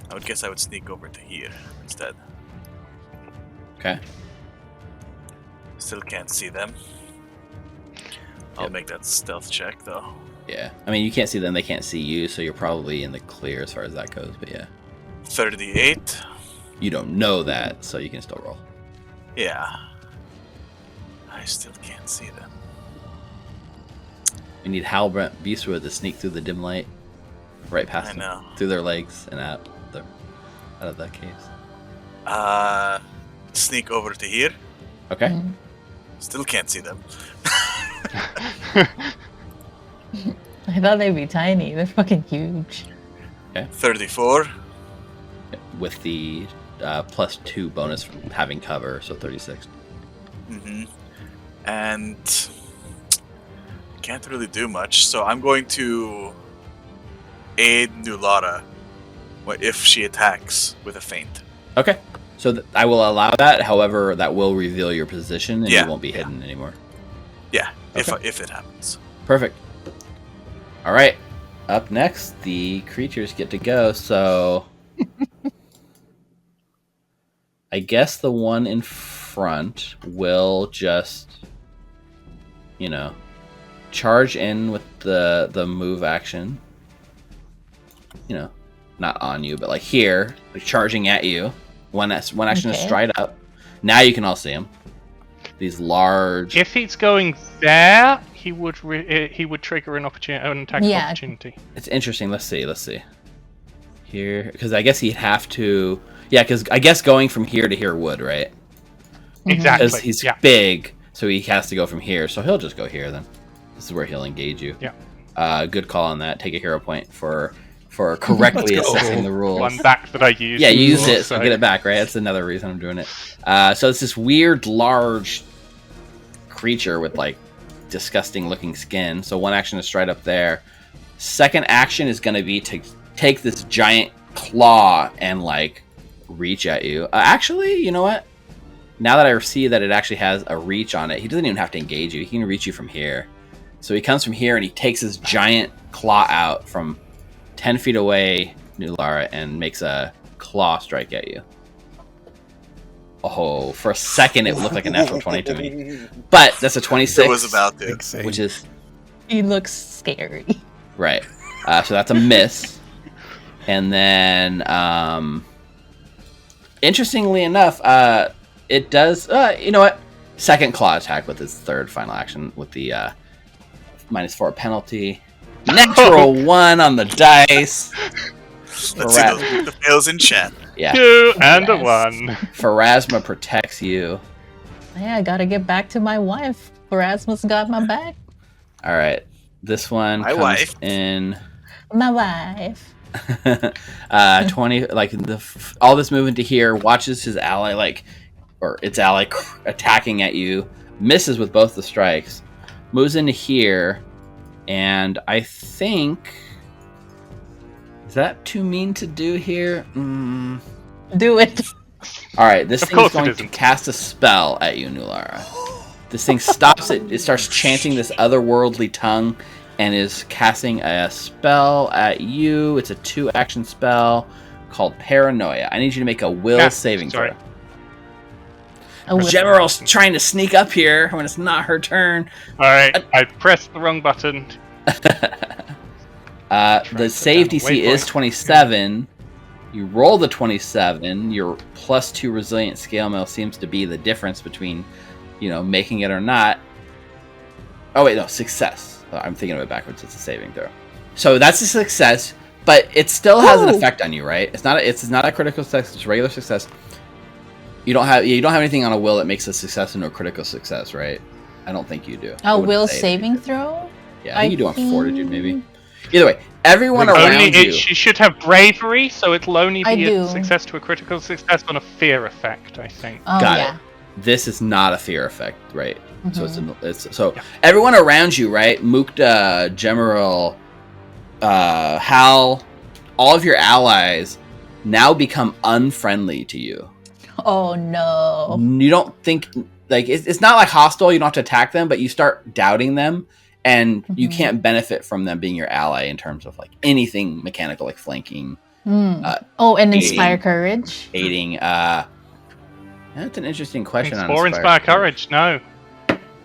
I would guess I would sneak over to here instead. Okay. Still can't see them. I'll make that stealth check though. Yeah. I mean, you can't see them, they can't see you, so you're probably in the clear as far as that goes, but yeah. 38. You don't know that, so you can still roll. Yeah. I still can't see them. We need Halbrand Beastwood to sneak through the dim light, right past them, through their legs and out of the caves. Sneak over to here. Okay. Still can't see them. I thought they'd be tiny. They're fucking huge. Okay. 34. With the +2 bonus from having cover, so 36. And can't really do much, so I'm going to aid Nulara if she attacks with a feint. Okay. So I will allow that. However, that will reveal your position, and you won't be hidden anymore. Yeah, Okay. if it happens. Perfect. All right. Up next, the creatures get to go. So I guess the one in front will just, charge in with the move action. Not on you, but like here, like charging at you. One action is stride up. Now you can all see him. These large. If he's going there, he would trigger an attack opportunity. It's interesting. Let's see. Here, because I guess he'd have to. Yeah, because I guess going from here to here would, right? Exactly. Because he's big, so he has to go from here. So he'll just go here then. This is where he'll engage you. Yeah. Good call on that. Take a hero point for correctly assessing the rules. One back that I used. Yeah, you used it, so get it back, right? That's another reason I'm doing it. So it's this weird, large creature with like disgusting looking skin. So one action is straight up there. Second action is going to be to take this giant claw and like reach at you. Actually, you know what? Now that I see that it actually has a reach on it, he doesn't even have to engage you. He can reach you from here. So he comes from here and he takes his giant claw out from 10 feet away, Nulara, and makes a claw strike at you. Oh, for a second it looked like a natural 20 to me. But that's a 26. It was about to. Which is... He looks scary. Right. So that's a miss. And then, interestingly enough, it does... you know what? Second claw attack with his third final action with the -4 penalty. Natural 1 on the dice. Let's see the fails in chat. Yeah. 2 and a 1. Pharasma protects you. Yeah, I gotta get back to my wife. Erasmus got my back. All right. This one My comes wife. in My wife. 20. Like all this movement to here, watches his ally or its ally attacking at you, misses with both the strikes, moves into here, and I think. Is that too mean to do here? Do it. All right, this Of thing is course it going to isn't. cast a spell at you, Nulara. This thing stops it. It starts chanting this otherworldly tongue and is casting a spell at you. It's a 2-action spell called Paranoia. I need you to make a will saving throw. General's trying to sneak up here when it's not her turn. Alright, I pressed the wrong button. The save DC is 27. You roll the 27. Your +2 resilient scale mail seems to be the difference between, making it or not. Oh wait, no, success. I'm thinking of it backwards. It's a saving throw. So that's a success, but it still has an effect on you, right? It's not a critical success. It's a regular success. You don't have anything on a will that makes a success into a critical success, right? I don't think you do. A will saving throw? Yeah, I think you do on fortitude, maybe. Either way, everyone around you. She should have bravery, so it'll only I be do. a success to a critical success on a fear effect, I think. Oh, Got yeah. it. This is not a fear effect, right? So everyone around you, right? Mukta, General, Hal, all of your allies now become unfriendly to you. Oh no. You don't think it's not like hostile. You don't have to attack them, but you start doubting them, and you can't benefit from them being your ally in terms of anything mechanical, like flanking. And inspire courage. Aiding. That's an interesting question. Or inspire courage? No.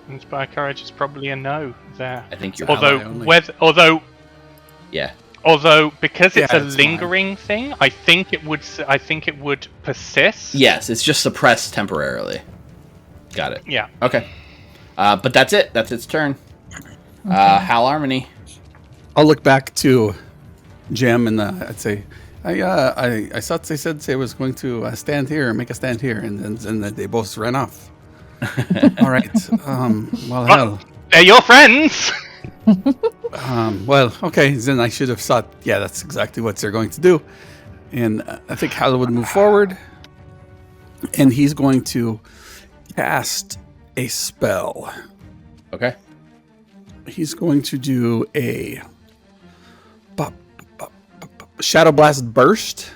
Inspire courage is probably a no there. I think you're. Yeah. Although because it's a that's lingering thing, I think it would persist. Yes, it's just suppressed temporarily. Got it. Yeah. Okay. But that's it. That's its turn. Hal Harmony. I'll look back to Jim and I'd say, I thought they said they was going to stand here and make a stand here, and then they both ran off. All right. Well, hell. They're your friends. Well, okay. Then I should have thought, yeah, that's exactly what they're going to do. And I think Hal would move forward, and he's going to cast a spell. Okay. He's going to do a Shadow Blast Burst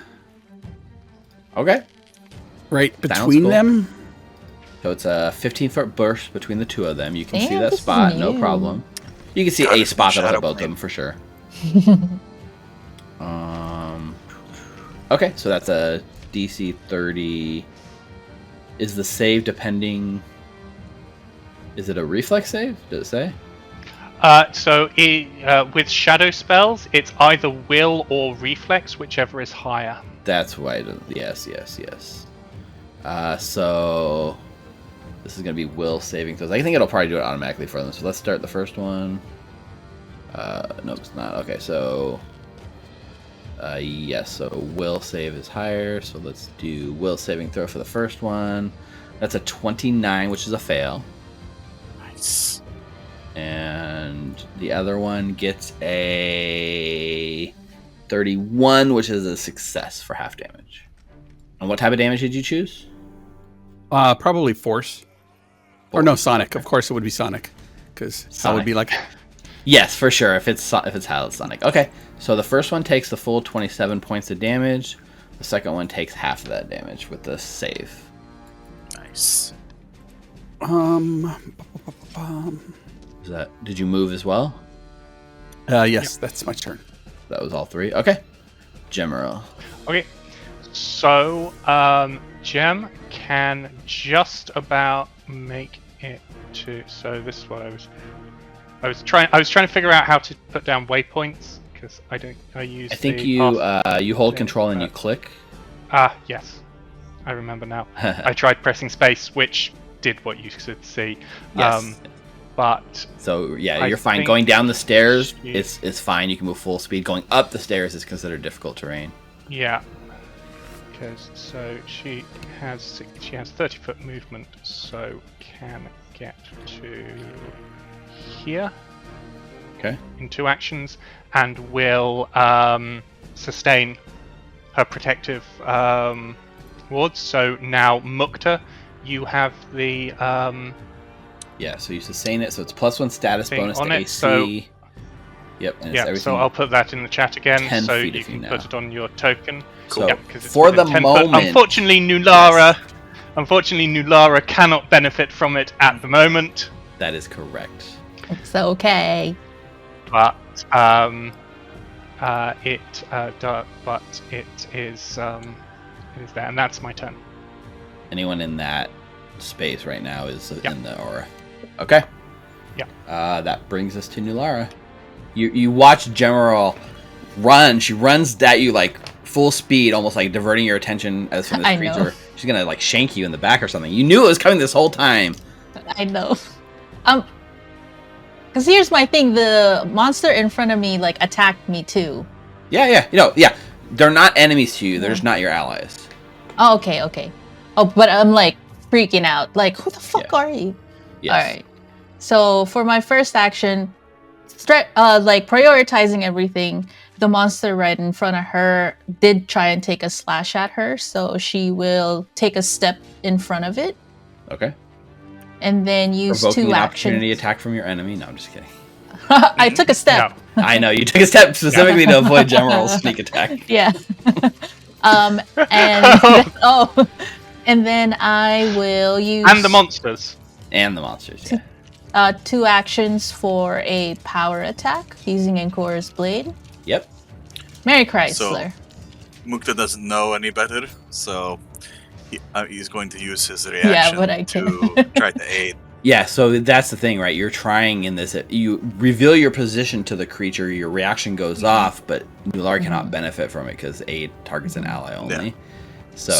Okay. right Sounds between cool. them. So it's a 15-foot burst between the two of them. You can see Damn, that this is spot, no new. problem. You can see Gotta a be spot that'll hit Shadow both of Blade. them for sure. Okay, so that's a DC 30. Is the save depending? Is it a reflex save? Does it say? With shadow spells, it's either will or reflex, whichever is higher. That's why. Yes. So this is going to be will saving throws. I think it'll probably do it automatically for them. So let's start the first one. No, it's not. Okay, so yes. So will save is higher. So let's do will saving throw for the first one. That's a 29, which is a fail. Nice. And the other one gets a 31, which is a success for half damage. And what type of damage did you choose? Probably Force. Or no, Sonic. Of course it would be Sonic. Because that would be like... Yes, for sure. If it's Hal, it's Sonic. Okay, so the first one takes the full 27 points of damage. The second one takes half of that damage with the save. Nice. Did you move as well? Yes, that's my turn. That was all 3. Okay. Gemerald. Okay, so Gem can just about make it to. So this is what I was trying to figure out how to put down waypoints because I use. I think the you hold thing, control and you click. Yes, I remember now. I tried pressing space, which did what you should see. Yes. But so yeah, I you're fine. think Going down the stairs, she- it's fine. You can move full speed. Going up the stairs is considered difficult terrain. Yeah, because she has 30-foot movement, so can get to here. Okay. In 2 actions, and will sustain her protective wards. So now Mukta, you have the Yeah, so you sustain it, so it's +1 status thing bonus on to it, AC. so- Yep, and it's yeah. everything. So I'll put that in the chat again, 10 so feet you if you can know. put it on your token. So, Yeah, 'cause it's for within the 10 foot. moment- Unfortunately, Nulara cannot benefit from it at the moment. That is correct. It's okay. But it is there, and that's my turn. Anyone in that space right now is Yeah. in the aura. Okay. Yeah. That brings us to Nulara. You watch Gemerald run. She runs at you like full speed, almost like diverting your attention as from this I know. creature. She's gonna like shank you in the back or something. You knew it was coming this whole time. I know. Because here's my thing: the monster in front of me like attacked me too. Yeah. Yeah. They're not enemies to you. They're just not your allies. Oh, okay. Oh, but I'm like freaking out. Like, who the fuck Yeah. are you? Yes. All right. So for my first action, like prioritizing everything, the monster right in front of her did try and take a slash at her, so she will take a step in front of it Okay. and then use Provoking 2 an actions. opportunity attack from your enemy. No, I'm just kidding. I took a step. No. I know you took a step specifically to avoid Gemerald's sneak attack. Yeah. and and then I will use And the monsters. And the monsters. Yeah. 2 actions for a power attack using Encore's Blade. Yep. Mary Chrysler. Mukta doesn't know any better, so he's going to use his reaction but I to try to aid. Yeah, so that's the thing, right? You're trying in this. You reveal your position to the creature, your reaction goes off, but Nulara cannot benefit from it because aid targets an ally only. Yeah. So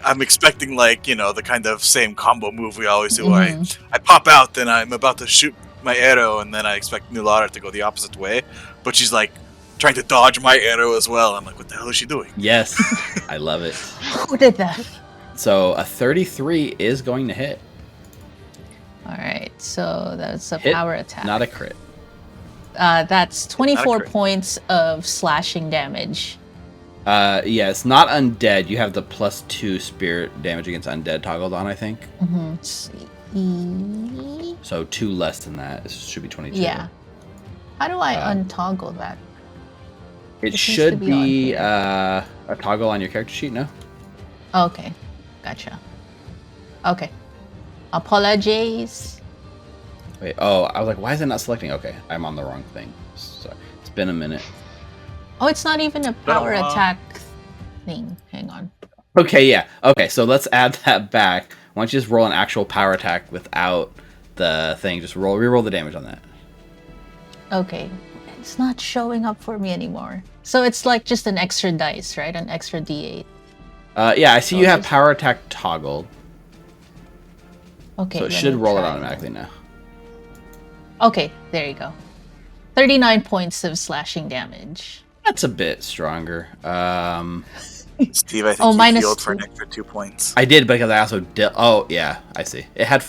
I'm expecting the kind of same combo move we always do. Where I pop out, then I'm about to shoot my arrow, and then I expect Nulara to go the opposite way, but she's like trying to dodge my arrow as well. I'm like, what the hell is she doing? yes, I love it. Who did that? So a 33 is going to hit. All right, so that's a Hit, power attack. Not a crit. That's 24 crit. points of slashing damage. Yeah, it's not undead. You have the +2 spirit damage against undead toggled on, I think. So 2 less than that. It should be 22. Yeah. How do I untoggle that? It It should needs to be on be here. a toggle on your character sheet, no? Oh, okay, gotcha. Okay, apologies. Wait, oh, I was like, why is it not selecting? Okay, I'm on the wrong thing. Sorry. It's been a minute. Oh, it's not even a power attack thing. Hang on. Okay, yeah. Okay, so let's add that back. Why don't you just roll an actual power attack without the thing? Just re-roll the damage on that. Okay, it's not showing up for me anymore. So it's like just an extra dice, right? An extra D8. Yeah, I see you have just- power attack toggled, Okay. so it let should me roll it try. automatically now. Okay, there you go. 39 points of slashing damage. That's a bit stronger. Steve, I think Oh, you minus healed for an 2. extra 2 points. I did because I also dealt. Oh yeah, I see. It had.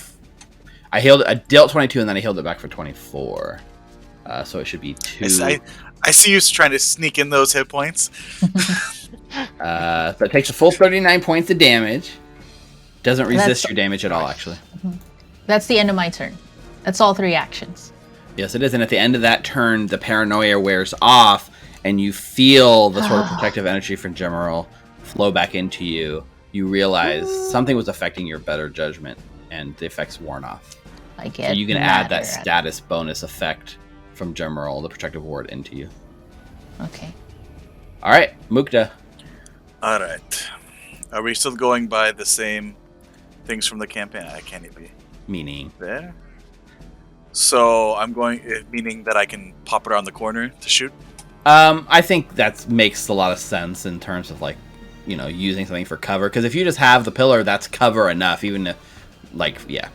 I dealt 22 and then I healed it back for 24. So it should be 2. I see you trying to sneak in those hit points. So it takes a full 39 points of damage. Doesn't resist That's- your damage at all, actually. That's the end of my turn. That's all 3 actions. Yes, it is. And at the end of that turn, the paranoia wears off, and you feel the sort of protective energy from Gemerald flow back into you. You realize something was affecting your better judgment, and the effects worn off. I get. So you can add that madder at- status bonus effect from gem roll, the protective ward, into you. Okay. All right, Mukta. All right. Are we still going by the same things from the campaign? I can't even be Meaning. there. So I'm going, meaning that I can pop around the corner to shoot. I think that makes a lot of sense in terms of like, using something for cover. Because if you just have the pillar, that's cover enough. Even if, yeah.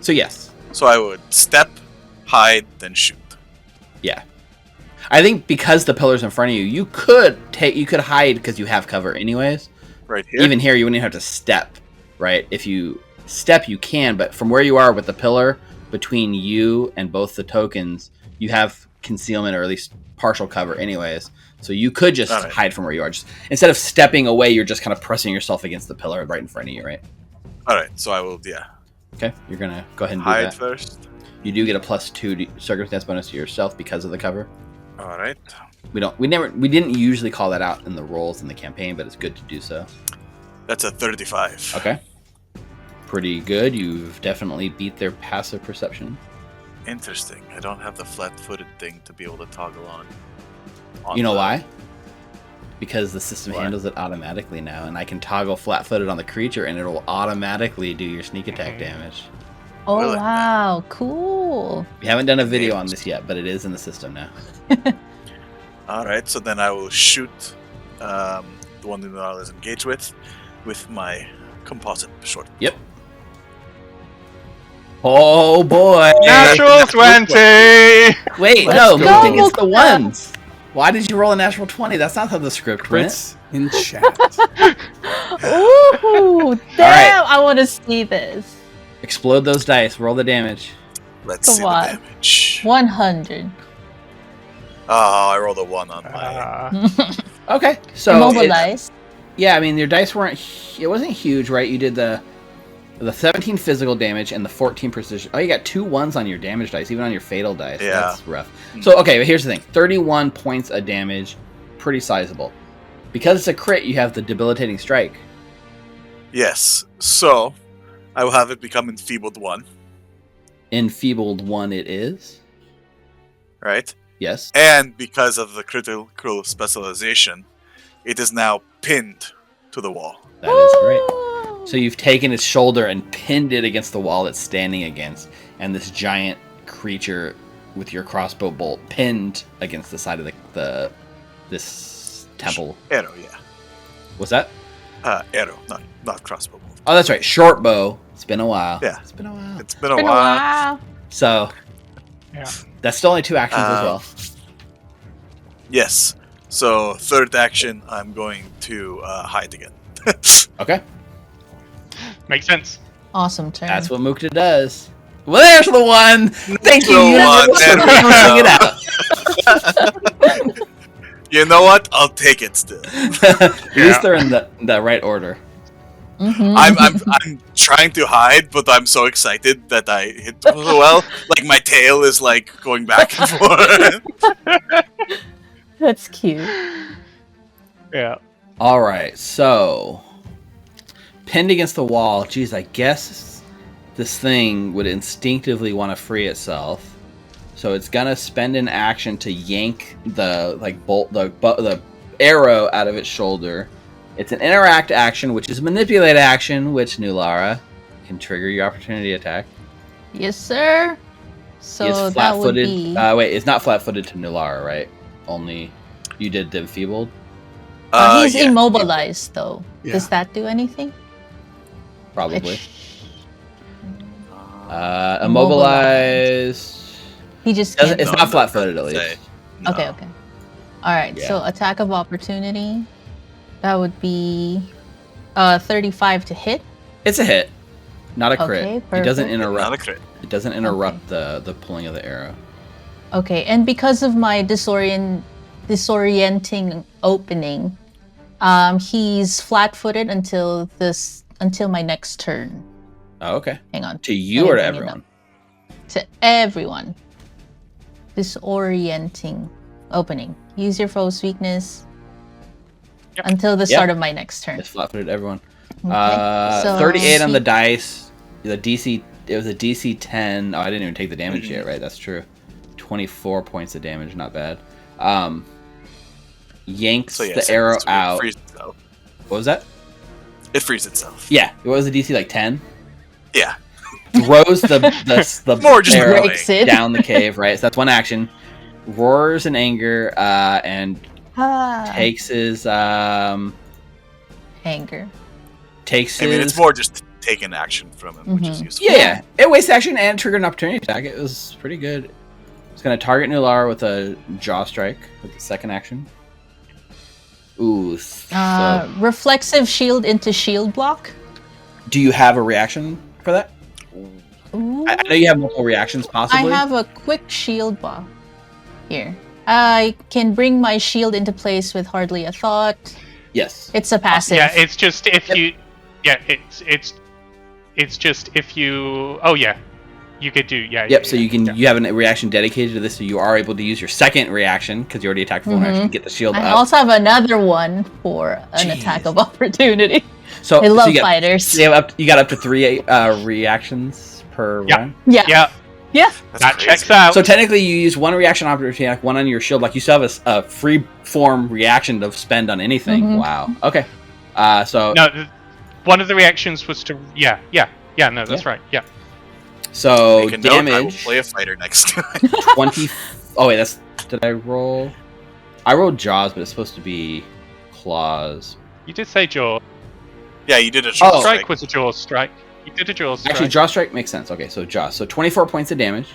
So yes. So I would step, hide, then shoot. Yeah. I think because the pillar's in front of you, you could hide because you have cover anyways. Right here. Even here, you wouldn't even have to step, right? If you step, you can, but from where you are with the pillar, between you and both the tokens, you have concealment or at least partial cover anyways. So you could just hide from where you are. Just instead of stepping away, you're just kind of pressing yourself against the pillar right in front of you, right? All right. So I will, yeah. Okay, you're gonna go ahead and do hide that. first. You do get a +2 circumstance bonus to yourself because of the cover. All right. We didn't usually call that out in the rolls in the campaign, but it's good to do so. That's a 35. Okay. Pretty good. You've definitely beat their passive perception. Interesting. I don't have the flat-footed thing to be able to toggle on. You know why? Because the system What? handles it automatically now, and I can toggle flat-footed on the creature, and it'll automatically do your sneak attack damage. Oh Really? wow, cool. We haven't done a video on this yet, but it is in the system now. All right. So then I will shoot the one that I was engaged with my composite short. Yep. Oh boy! Natural 20! Wait, Let's no, go, Mukta gets the Mukta. ones. Why did you roll a natural 20? That's not how the script went. Crits in chat. Ooh, damn! I want to see this. Explode those dice. Roll the damage. Let's Come see on. the damage. 100. Oh, I rolled a 1 on my... Okay, so Immobilized. yeah, I mean your dice weren't. It wasn't huge, right? You did the 17 physical damage and the 14 precision. Oh, you got 2 1s on your damage dice, even on your fatal dice. Yeah. That's rough. So okay, but here's the thing: 31 points of damage, pretty sizable. Because it's a crit, you have the debilitating strike. Yes. So I will have it become enfeebled 1. Enfeebled 1 it is. Right? Yes. And because of the critical specialization, it is now pinned to the wall. That is great. So you've taken its shoulder and pinned it against the wall it's standing against, and this giant creature with your crossbow bolt pinned against the side of this temple. Arrow, yeah. What's that? Arrow, not crossbow bolt. Oh, that's right. Short bow. It's been a while. Yeah. It's been a while. It's been a Been a while. while. So Yeah. that's still only 2 actions as well. Yes. So third action, I'm going to hide again. Okay. Makes sense. Awesome turn. That's what Mukta does. Well, there's the one. Thank you. The You one. never There we it out. You know what? I'll take it still. At least they're in the right order. Mhm. I'm trying to hide, but I'm so excited that I hit well. Like my tail is like going back and forth. That's cute. Yeah. All right, so pinned against the wall. Geez, I guess this thing would instinctively want to free itself, so it's gonna spend an action to yank the the arrow out of its shoulder. It's an interact action, which is manipulate action, which Nulara can trigger your opportunity attack. Yes, sir. So that would be. Wait, it's not flat-footed to Nulara, right? Only you did the enfeebled. He's Yeah. immobilized, though. Yeah. Does that do anything? Probably. Immobilized. Immobilized. He just Doesn't, can't. it's not flat-footed, at least. No. Okay. All right. Yeah. So attack of opportunity. That would be 35 to hit. It's a hit, not a crit. Okay, It doesn't perfect. Not a interrupt. crit. It doesn't interrupt the pulling of the arrow. Okay, and because of my disorienting opening, he's flat-footed until my next turn. Oh, okay. Hang on. To you or to Let me bring it everyone? up. To everyone. Disorienting opening. Use your foe's weakness Yep. until the Yeah. start of my next turn. It's flat-footed to everyone. Okay, so 38 on the dice. The DC was a DC 10. Oh, I didn't even take the damage yet, right? That's true. 24 points of damage, not bad. Yanks the arrow out. What was that? It frees itself. Yeah. What was the DC, like 10? Yeah. Throws the More just arrow breaks it. down the cave, right? So that's one action. Roars in anger and takes his anger. Takes I mean, his. it's more just taking action from him, which is useful. Yeah. It wastes action and triggered an opportunity attack. It was pretty good. It's going to target Nulara with a jaw strike with the second action. Ooh. So, Reflexive shield into shield block. do you have a reaction for that? Ooh. I know you have multiple reactions, possibly. I have a quick shield block here. I can bring my shield into place with hardly a thought. Yes. It's a passive. Yeah, it's just if you. Yeah, it's just if you. Oh yeah, you could do Yep. So you can you have a reaction dedicated to this, so you are able to use your second reaction because you already attacked for one action. Get the shield I up. also have another one for an attack of opportunity. So I love you fighters. You got up to 3 reactions per round. Yeah. That crazy. checks out. So technically, you use one reaction opportunity attack, one on your shield. Like you still have a free form reaction to spend on anything. Wow. Okay. So No, one of the reactions was to no, that's right. Yeah. So Make a note, I will damage play a fighter next time. 20. Oh wait, did I roll? I rolled jaws, but it's supposed to be claws. You did say jaw. Yeah, you did a Oh. Strike was a jaw strike. You did a jaw strike. Actually, jaw strike makes sense. Okay, so jaws. So 24 points of damage.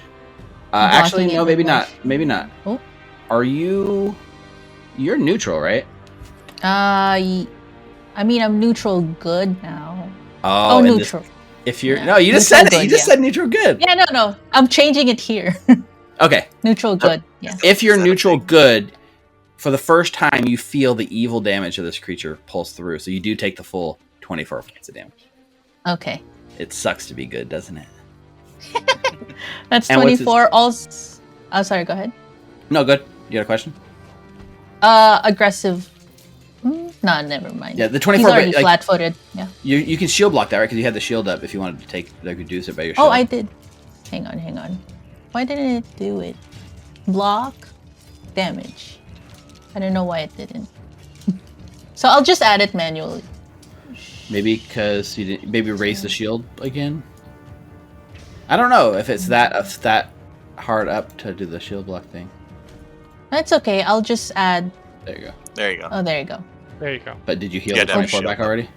Actually, no, maybe not. Maybe not. Oh. Are you? You're neutral, right? I mean, I'm neutral good now. Oh, Oh, and neutral. if you're Yeah. no, you just Neutral said it. good, You just yeah. said neutral good. Yeah, no. I'm changing it here. Okay. Neutral good. Yeah. If you're Is that a neutral thing? good, for the first time, you feel the evil damage of this creature pulse through. So you do take the full 24 points of damage. Okay. It sucks to be good, doesn't it? That's And what's 24. Also, oh, sorry. Go ahead. No, good. You got a question? Aggressive. No, never mind. Yeah, the He's 24. already Like, flat-footed. Yeah. you can shield block that, right? Because you had the shield up. If you wanted to take, like, reduce it by your shield. Oh, I did. Hang on. Why didn't it do it? Block, damage. I don't know why it didn't. So I'll just add it manually. Maybe because you didn't. Maybe raise the shield again. I don't know if it's that hard up to do the shield block thing. That's okay. I'll just add. There you go. There you go. Oh, there you go. There you go. But did you heal Yeah, the damage 24 shield. back already?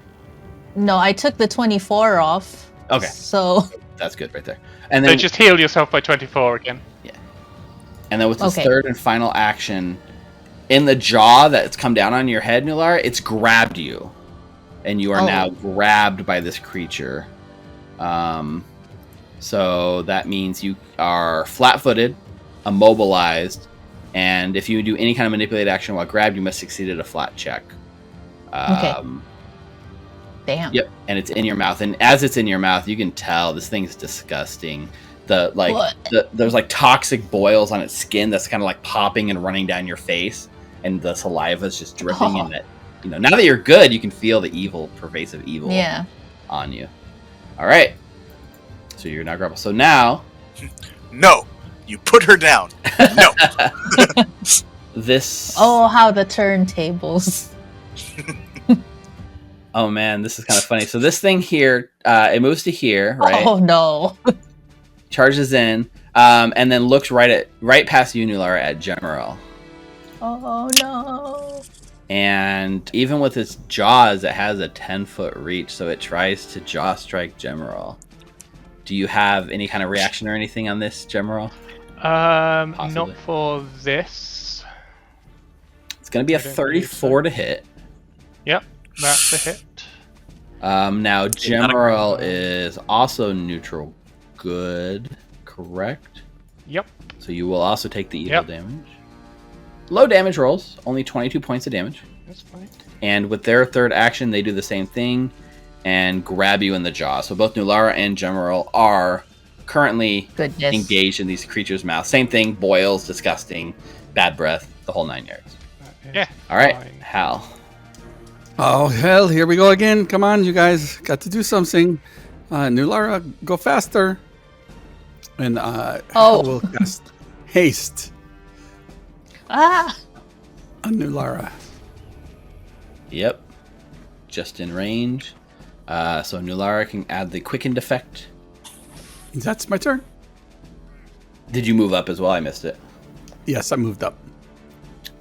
No, I took the 24 off. Okay, So that's good right there. And So then just heal yourself by 24 again. with his Okay. third and final action, in the jaw that's come down on your head, Nular, it's grabbed you, and you are Oh. now grabbed by this creature. So that means you are flat-footed, immobilized, and if you do any kind of manipulate action while grabbed, you must succeed at a flat check. Okay. Damn. Yep, and it's in your mouth, and as it's in your mouth, you can tell this thing's disgusting. There's like toxic boils on its skin that's kind of like popping and running down your face, and the saliva is just dripping. Oh. And it, now that you're good, you can feel the evil, pervasive evil Yeah. on you. All right, so you're now grappled. So now No, you put her down. No. this. Oh, how the turntables. Oh man, this is kind of funny. So this thing here, it moves to here, right? Oh no. Charges in, and then looks right past you, Nular, at General. Oh no. And even with its jaws, it has a 10-foot reach, so it tries to jaw strike General. Do you have any kind of reaction or anything on this, General? Not Possibly. for this. It's going to be a I don't believe 34 to hit. Yep, that's a hit. Now, General is also neutral good, correct? Yep. So you will also take the evil Yep. damage. Low damage rolls, only 22 points of damage. That's fine. And with their third action, they do the same thing and grab you in the jaw. So both Nulara and General are currently Goodness. engaged in these creatures' mouths. Same thing, boils, disgusting, bad breath, the whole 9 yards. That is Yeah. All right, fine. Hal. Oh, hell, here we go again. Come on, you guys. Got to do something. Nulara, go faster. And we'll cast haste Ah! on Nulara. Yep. Just in range. So Nulara can add the quickened effect. That's my turn. Did you move up as well? I missed it. Yes, I moved up.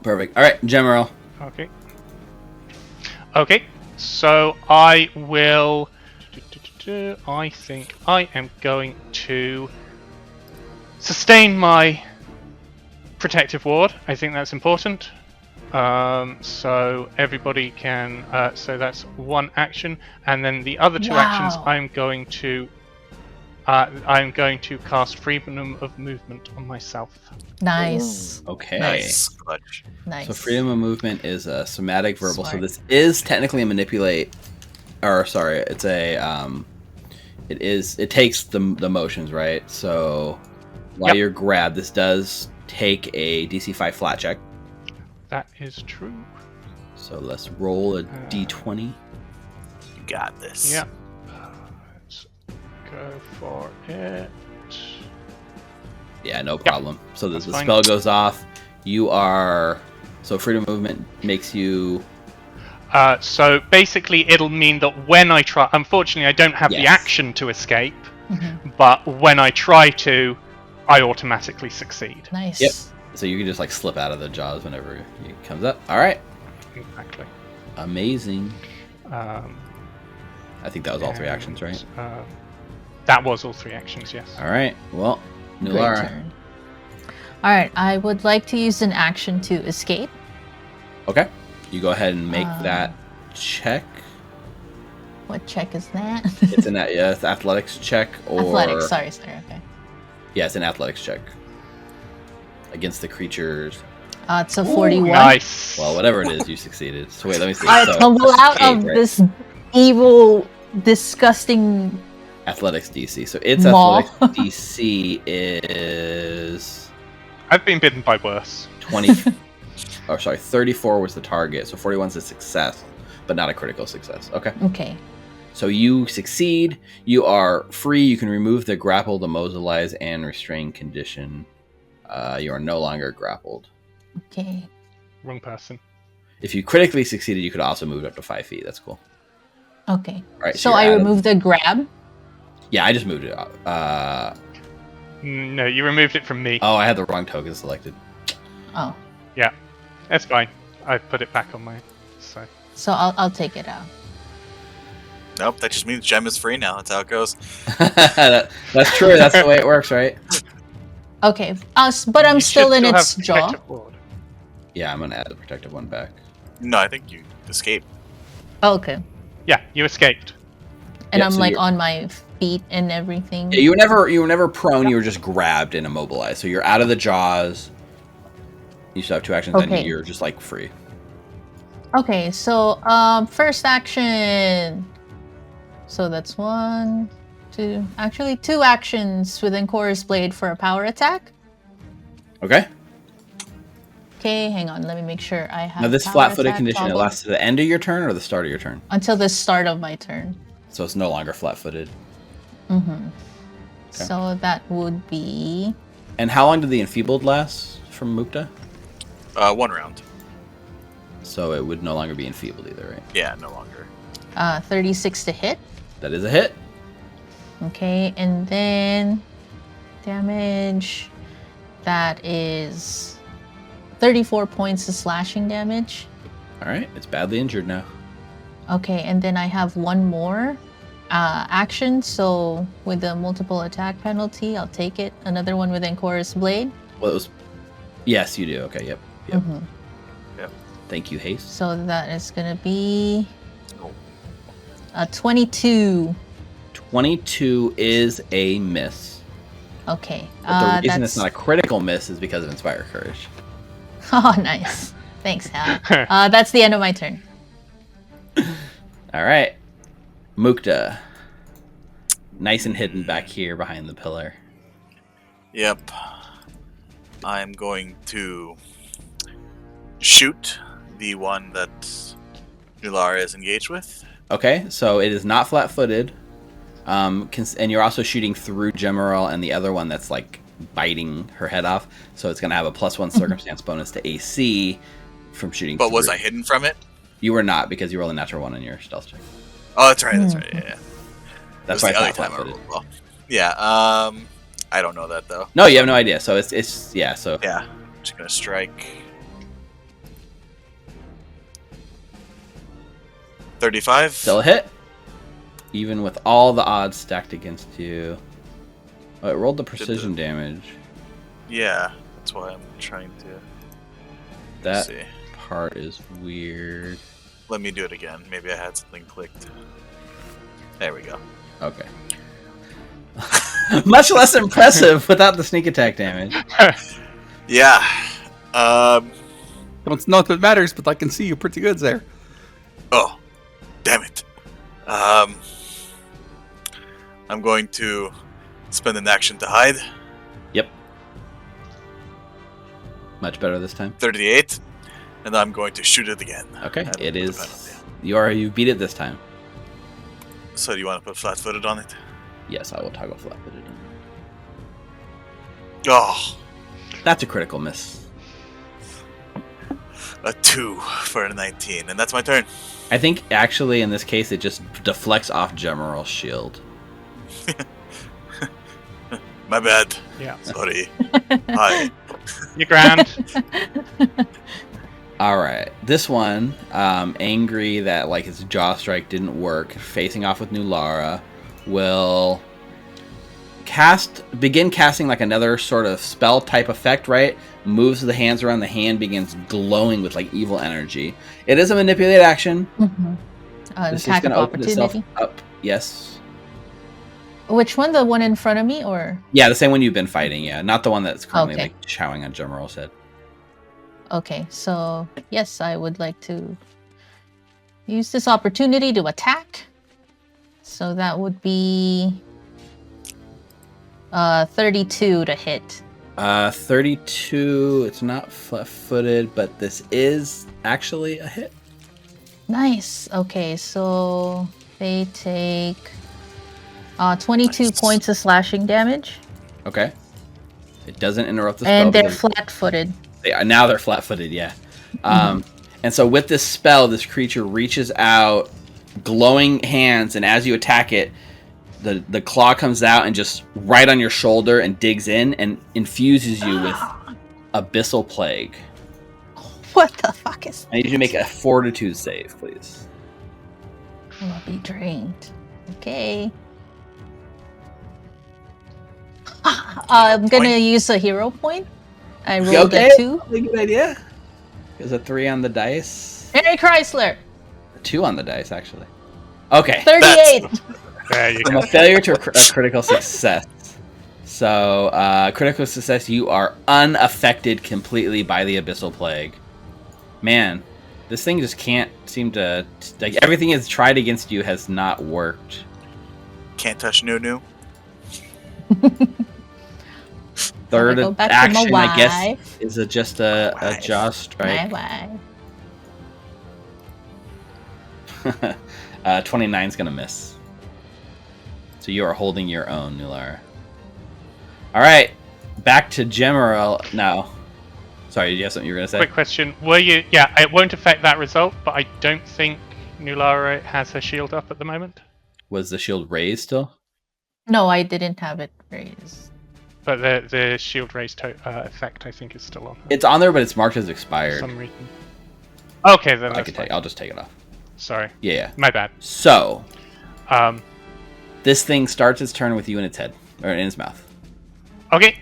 Perfect. All right, Gemeril. Okay. Okay, so I will... I think I am going to sustain my protective ward. I think that's important. So everybody can... so that's one action. And then the other two actions, I'm going to cast Freedom of Movement on myself. Nice. Okay. Nice. Clutch. Nice. So freedom of movement is a somatic verbal. Smart. So this is technically a manipulate, or sorry, it's a it takes the motions, right? So while you're grabbed, this does take a DC 5 flat check. That is true. So let's roll a d20. You got this. Yep. Let's go for it. Yeah, no problem. So the that's fine. spell goes off. You are... So freedom of movement makes you... So basically it'll mean that when I try... Unfortunately, I don't have the Yes. action to escape, but when I try to, I automatically succeed. Nice. Yep. So you can just like slip out of the jaws whenever it comes up. All right. Exactly. Amazing. I I think that was all 3 actions, right? That was all 3 actions, yes. All right. Well, Great Nulara. turn. All right, I would like to use an action to escape. Okay. You go ahead and make that check. What check is that? It's an it's athletics check or Athletics. Sorry. Okay. Yeah, it's an athletics check against the creatures. It's a 41. Nice. Well, whatever it is, you succeeded. So wait, let me see. I So, tumble out escape, of right? this evil, disgusting. Athletics DC. So its Maul. athletics DC is I've been bitten by worse. 20. Oh, sorry, 34 was the target. So 41 is a success, but not a critical success. Okay. Okay. So you succeed. You are free. You can remove the grappled, immobilize, and restrain condition. You are no longer grappled. Okay. Wrong person. If you critically succeeded, you could also move up to 5 feet. That's cool. Okay. All right. So you're I out of- remove the grab. Yeah, I just moved it up. No, you removed it from me. Oh, I had the wrong token selected. Oh. Yeah, that's fine. I put it back on my side. So I'll take it out. Nope, that just means Gem is free now. That's how it goes. That's true. That's the way it works, right? Okay. But I'm You still should in have its jaw. protective ward. Yeah, I'm gonna add the protective one back. No, I think you escaped. Oh, okay. Yeah, you escaped. And Yeah, I'm so like you're- on my feet and everything. Yeah, you were never prone. You were just grabbed and immobilized. So you're out of the jaws. You still have 2 actions, Okay. and you're just like free. Okay, so first action. So that's 1, 2. Actually, 2 actions within Chorus Blade for a power attack. Okay. Okay, hang on. Let me make sure I have. Now this power flat-footed attack condition, it toggled lasts to the end of your turn or the start of your turn. until the start of my turn. So it's no longer flat-footed. Mm-hmm. Okay. So that would be And how long did the enfeebled last from Mukta? 1 round. So it would no longer be enfeebled either, right? Yeah, no longer. 36 to hit. That is a hit. Okay, and then damage. That is 34 points of slashing damage. All right, it's badly injured now. Okay, and then I have one more action. So with the multiple attack penalty, I'll take it. Another one within Chorus Blade. Well, it was. Yes, you do. Okay, yep. Mhm. Thank you, Haste. So that is gonna be Oh. 22. 22 is a miss. Okay. But the reason that's... it's not a critical miss is because of Inspire Courage. Oh, nice. Thanks, Hal. That's the end of my turn. All right. Mukta. Nice and hidden back here behind the pillar. Yep. I'm going to shoot the one that Nulara is engaged with. Okay, so it is not flat-footed. And you're also shooting through Gemeril and the other one that's like biting her head off. So it's going to have a +1 circumstance bonus to AC from shooting. But through. was I hidden from it? You were not, because you rolled a natural 1 on your stealth check. Oh, that's right. Yeah. That's why the other it's not time I flat-footed. rolled well. Yeah. I don't know that though. No, you have no idea. So it's yeah. So Yeah. Just gonna strike. 35. still a hit, even with all the odds stacked against you. Oh, it rolled the precision damage. Yeah, that's why I'm trying to. That see. part is weird. Let me do it again. Maybe I had something clicked. There we go. Okay. Much less impressive without the sneak attack damage. Yeah. Don't know if it matters, but I can see you pretty good there. Oh, damn it. I'm going to spend an action to hide. Yep. Much better this time. 38. And I'm going to shoot it again. Okay, And it put a is. penalty. You beat it this time. So do you want to put flat-footed on it? Yes, I will toggle flat-footed. Oh, That's a critical miss. a 2 for a 19. And that's my turn. I think actually in this case it just deflects off Gemeril's shield. My bad. Yeah. Sorry. Hi. You're grand. All right, this one, angry that like his jaw strike didn't work, facing off with Nulara, will begin casting like another sort of spell type effect. Right, moves the hands around the hand, begins glowing with like evil energy. It is a manipulate action. This is Attack going of to open itself opportunity. up. Yes. Which one? The one in front of me, or? Yeah, the same one you've been fighting. Yeah, not the one that's currently Okay. like chowing on Gemeril's head. Okay, so yes, I would like to use this opportunity to attack. So that would be 32 to hit. 32. It's not flat-footed, but this is actually a hit. Nice. Okay, so they take 22 Nice. points of slashing damage, Okay. It doesn't interrupt the spell. and they're because flat-footed. now they're flat-footed, yeah. And so with this spell, this creature reaches out, glowing hands, and as you attack it, the claw comes out and just right on your shoulder and digs in and infuses you with Abyssal Plague. What the fuck is I need you to make a Fortitude save, please. I'll be drained. Okay. I'm gonna use a hero point. I rolled a 2. Probably a good idea. There's a 3 on the dice. Harry Chrysler, A 2 on the dice, actually. Okay. 38. There you From go. a failure to a critical success. So, critical success, you are unaffected completely by the Abyssal Plague. Man, this thing just can't seem to... Like, everything it's tried against you has not worked. Can't touch Nunu. Third go back to action, my I guess, wife. is just a Wife. jaw strike. My 29's gonna miss. So you are holding your own, Nulara. Alright, back to Gemeril now. Sorry, did you have something you were gonna say? Quick question. Were you... Yeah, it won't affect that result, but I don't think Nulara has her shield up at the moment. Was the shield raised still? No, I didn't have it raised. But the shield raise effect, I think, is still on her It's on there, but it's marked as for expired. some reason. Okay, then I that's can fine. take. I'll just take it off. Sorry. Yeah. My bad. So Um, this thing starts its turn with you in its head or in its mouth. okay.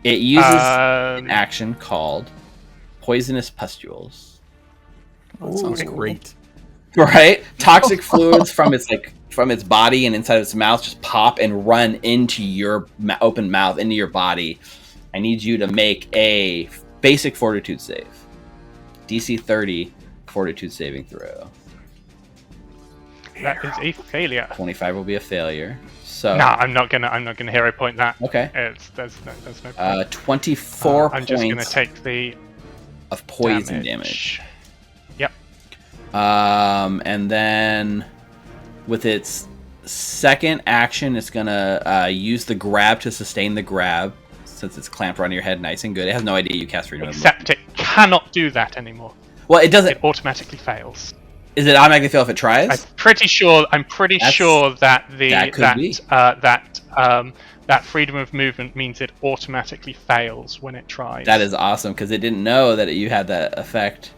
It uses an action called Poisonous Pustules. That sounds great. Right? Toxic fluids from its body and inside of its mouth just pop and run into your open mouth, into your body. I need you to make a basic Fortitude save. DC 30 Fortitude saving throw. That is a failure. 25 will be a failure. So No, I'm not gonna hero point that. okay. There's no point. 24 I'm just gonna points take the of poison damage. Yep. And then with its second action, it's gonna use the grab to sustain the grab, since it's clamped around your head nice and good. It has no idea you cast freedom of movement. Except it cannot do that anymore. Well, it doesn't. It automatically fails. Is it automatically fail if it tries? I'm pretty sure that that freedom of movement means it automatically fails when it tries. That is awesome, because it didn't know that you had that effect.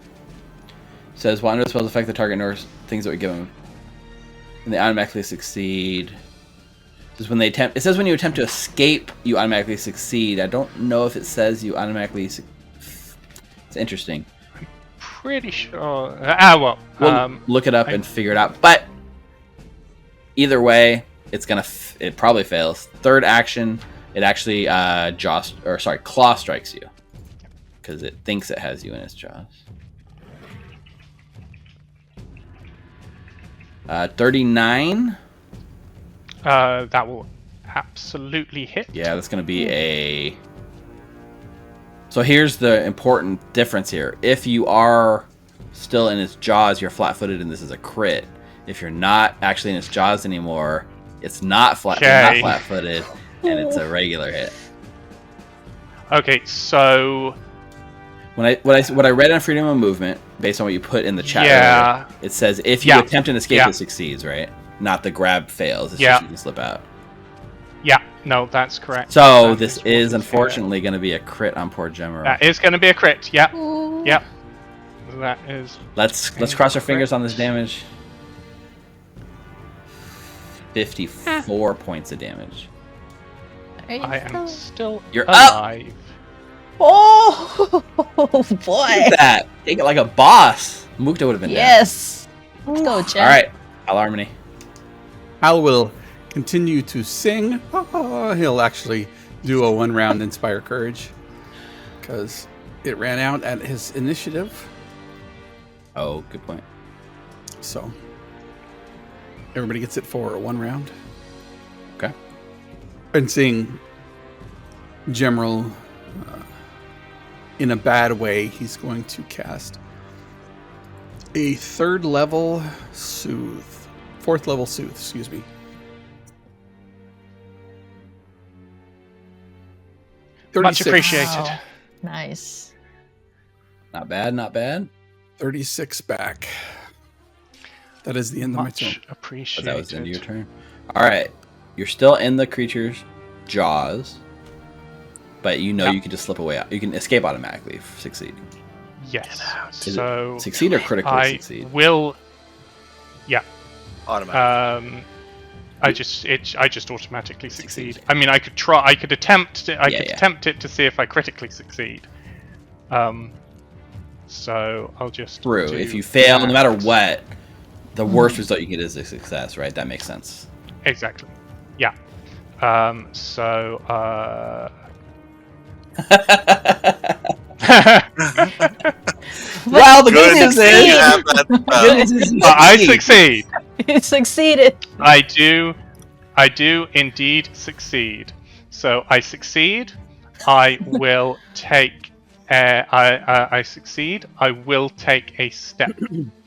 It says, while under the spells affect the target nor things that would give them, and they automatically succeed. It says when you attempt to escape, you automatically succeed. I don't know if it says you automatically. It's interesting. Pretty sure. We'll look it up and figure it out. But either way, it probably fails. Third action, it actually claw strikes you because it thinks it has you in its jaws. 39. That will absolutely hit. Yeah, that's going to be a... So here's the important difference here. If you are still in its jaws, you're flat-footed, and this is a crit. If you're not actually in its jaws anymore, it's not flat-footed, and it's a regular hit. Okay, so... What I read on freedom of movement, based on what you put in the chat earlier, it says if you attempt an escape, it succeeds, right? Not the grab fails. It's just you can slip out. Yeah, no, that's correct. So this is unfortunately going to be a crit on poor Gemma. That is going to be a crit. Yep. Yep. That is. Let's cross our fingers on this damage. 54 points of damage. I am still You're alive. Up. Oh boy! Look at that. Take it like a boss. Mukta would have been Yes. Let's go, Jen. All right, Harmony. Hal will continue to sing. He'll actually do a 1-round Inspire Courage because it ran out at his initiative. Oh, good point. So everybody gets it for 1 round. Okay. And seeing Gemrel in a bad way, he's going to cast a 4th level soothe, excuse me. 36. Much appreciated. Wow. Nice. Not bad. 36 back. That is the end of my turn. Much appreciated. That was the end of your turn. All right, you're still in the creature's jaws, but you know you can just slip away. You can escape automatically if you succeed. Yes. Is So it succeed or critically succeed? I will. Yeah. Automatically. I just automatically succeed. I mean, I could try. I could attempt. Attempt it to see if I critically succeed. So I'll just. True. If you fail, no matter what, the worst result you get is a success, right? That makes sense. Exactly. Yeah. So. Well, the Good good news that you is, have that spell. good news is you I succeed. succeed. You succeeded. I do indeed succeed. So I succeed. I will take. I succeed. I will take a step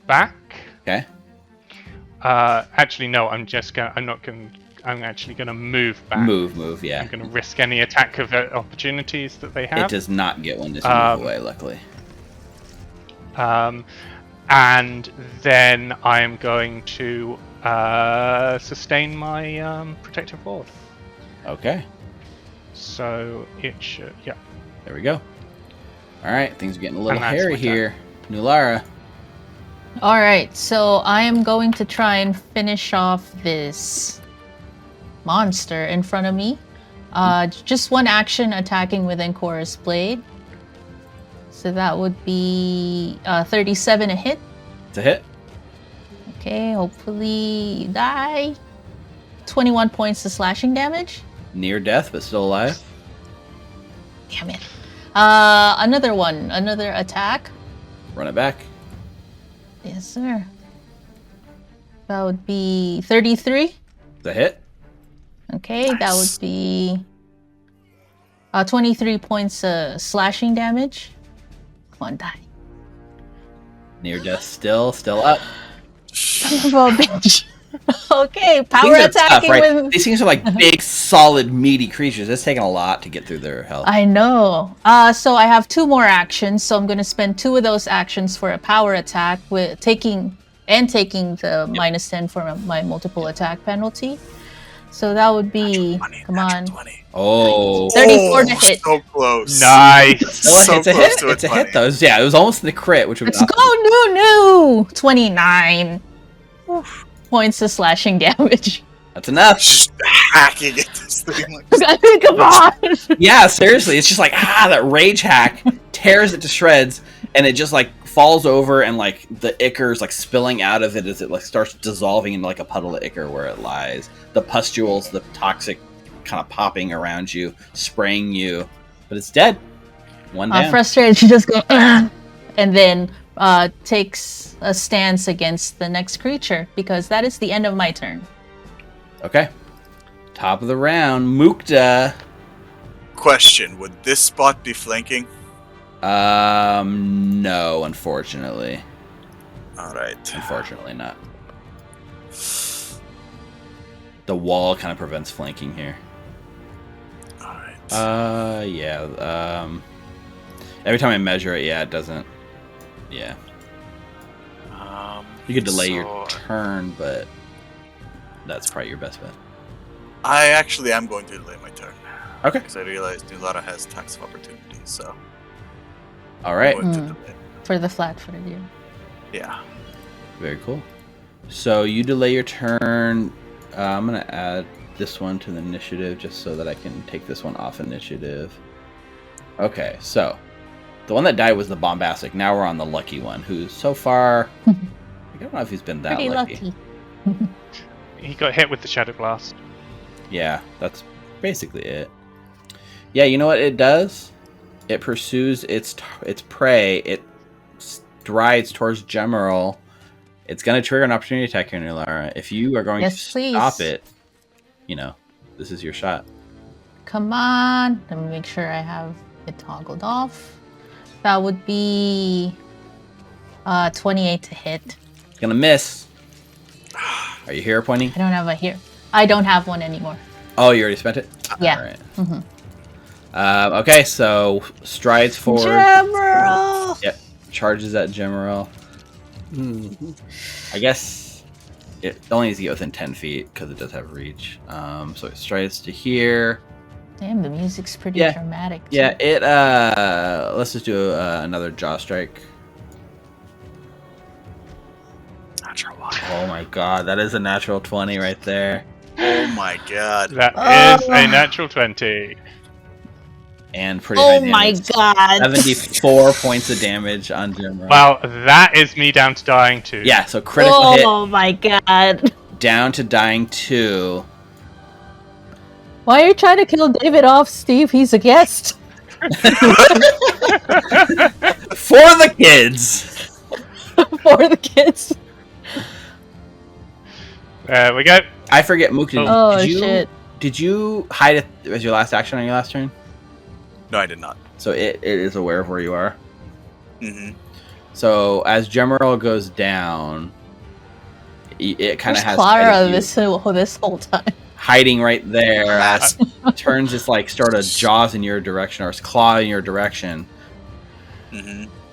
back. Okay. Actually, no. I'm actually gonna move back. Move. Yeah. I'm gonna risk any attack of opportunities that they It have. does not get one to move away, luckily. And then I am going to sustain my protective ward. Okay. So it should, yeah. There we go. All right, things are getting a little And that's hairy my turn. here. Nulara. All right, so I am going to try and finish off this monster in front of me. Just one action attacking with Chorus Blade. So that would be 37 a hit. It's a hit. Okay, hopefully you die. 21 points of slashing damage. Near death, but still alive. Damn it. Another attack. Run it back. Yes, sir. That would be 33. It's a hit. Okay, Nice. that would be 23 points slashing damage. Come on, die. Near death, still up. Son of a bitch. Okay, power These are attacking tough, right? with. These things are like big, solid, meaty creatures. It's taking a lot to get through their health. I know. So I have 2 more actions, so I'm going to spend 2 of those actions for a power attack with taking the -10 for my multiple attack penalty. So that would be 20, come on, 20. Oh, 34 to hit. So close. Nice. well, So it's a close hit. to It's a 20. hit, though. Yeah, it was almost the crit, which would be Let's go, no, 29 points of slashing damage. That's enough. Just hacking at this thing. Like, Come on. Yeah, seriously, it's just like that rage hack tears it to shreds, and it just like falls over, and like the ichor is like spilling out of it as it like starts dissolving into like a puddle of ichor where it lies. The pustules, the toxic, kind of popping around you, spraying you, but it's dead. One down. Frustrated, she just goes, "Ugh," and then takes a stance against the next creature because that is the end of my turn. Okay. Top of the round, Mukta. question: would this spot be flanking? No, unfortunately. All right. Unfortunately not. The wall kind of prevents flanking here. All right. Yeah. Every time I measure it, yeah, it doesn't. Yeah. You could delay your turn, but that's probably your best bet. I actually am going to delay my turn. Okay. Because I realized Nulata has attacks of opportunity, so. All right. I'm going to delay. For the flat-footed, yeah. Yeah. Very cool. So you delay your turn. I'm going to add this one to the initiative just so that I can take this one off initiative. Okay, so the one that died was the bombastic. Now we're on the lucky one, who's so far... I don't know if he's been that Pretty lucky. He got hit with the Shadow Blast. Yeah, that's basically it. Yeah, you know what it does? It pursues its prey. It strides towards Gemerald. It's going to trigger an opportunity attack here, Nulara. If you are going to stop it, this is your shot. Come on. Let me make sure I have it toggled off. That would be 28 to hit. It's going to miss. Are you hero pointing? I don't have a hero. I don't have one anymore. Oh, you already spent it? Yeah. All right. Mm-hmm. Okay, so strides forward. Gemerald! Yep. Charges at Gemerald. I guess it only needs to get within 10 feet because it does have reach. So it strides to here. Damn, the music's pretty dramatic. Too. Yeah, it let's just do another jaw strike. Natural one. Oh my god, that is a natural 20 right there. Oh my god. That is a natural 20. And pretty high Oh my damage. god. 74 points of damage on Gemerald. Well, that is me down to dying too. Yeah, so critical hit. Oh my god. Down to dying 2. Why are you trying to kill David off, Steve? He's a guest. For the kids! For the kids. There we go. I forget, Mook, Oh, did you, shit. Did you hide it as your last action on your last turn? No, I did not. So it is aware of where you are. Mm-hmm. So as Gemerald goes down, it kind of has Clara this whole time. hiding right there. As turns its like sort of jaws in your direction or its claw in your direction,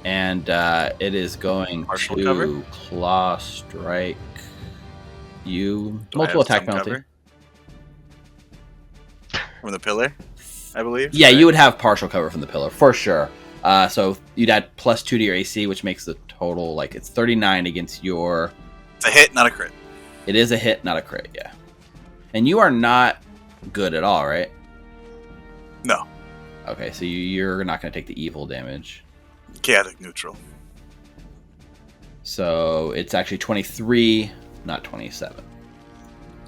and it is going Partial to cover? claw strike you. Do I Multiple have attack some penalty. cover? From the pillar, I believe. Yeah, right? you would have partial cover from the pillar for sure. So you'd add +2 to your AC, which makes the total like it's 39 against your. It's a hit, not a crit. It is a hit, not a crit. Yeah, and you are not good at all, right? No. Okay, so you're not going to take the evil damage. Chaotic neutral. So it's actually 23, not 27.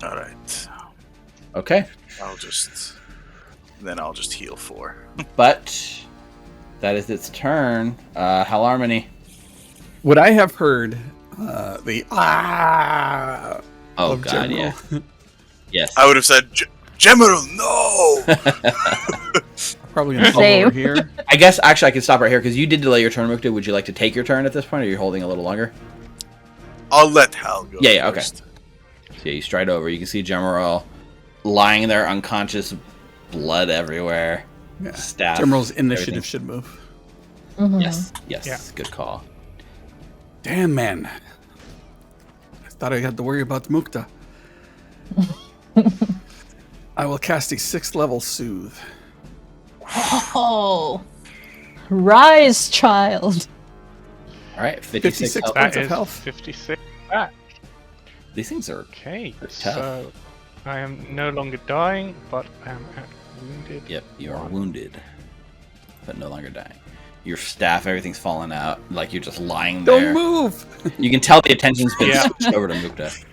All right. Okay, I'll just heal 4. but that is its turn. Halarmony. Would I have heard the ah? Oh of god, yeah. Gemerald? Yes. I would have said, Gemerald, no! Probably gonna fall Same. over here. I guess actually I can stop right here because you did delay your turn, Mukta. Would you like to take your turn at this point, or are you holding a little longer? I'll let Hal go Yeah, okay. first. So yeah, you stride over. You can see General lying there unconscious, blood everywhere. Yeah. Staff. General's initiative everything. should move. Yes. Yeah. Good call. Damn, man. I thought I had to worry about Mukta. I will cast a 6th level Soothe. Oh, rise, child. All right, 56 health. Points That of is health. 56 back. These things are Okay, tough. so I am no longer dying, but I am at wounded. Yep, you are wounded, but no longer dying. Your staff, everything's falling out. Like you're just lying there. Don't move! You can tell the attention's been Yeah. switched over to Mukta.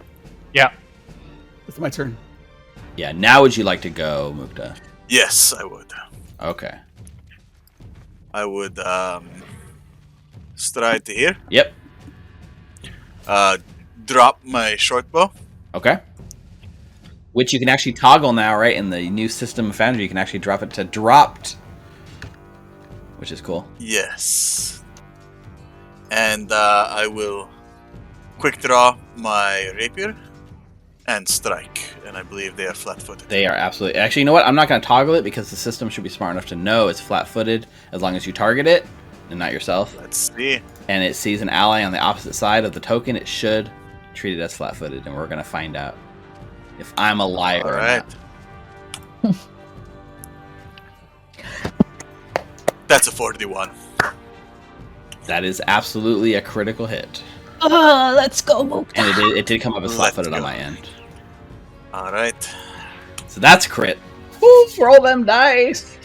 Yeah. It's my turn. Yeah, now would you like to go, Mukta? Yes, I would. Okay. I would stride to here. Yep. Drop my short bow. Okay. Which you can actually toggle now, right? In the new system of Foundry, you can actually drop it to dropped, which is cool. Yes. And I will quick draw my rapier and strike. And I believe they are flat-footed. They are absolutely... Actually, you know what? I'm not going to toggle it because the system should be smart enough to know it's flat-footed as long as you target it and not yourself. Let's see. And it sees an ally on the opposite side of the token, it should treat it as flat-footed, and we're going to find out if I'm a liar All or right. not. That's a 41. That is absolutely a critical hit. Let's go, Mukta. And it did come up as Let's flat-footed on go. my end. All right. So that's crit. Woo, roll them dice!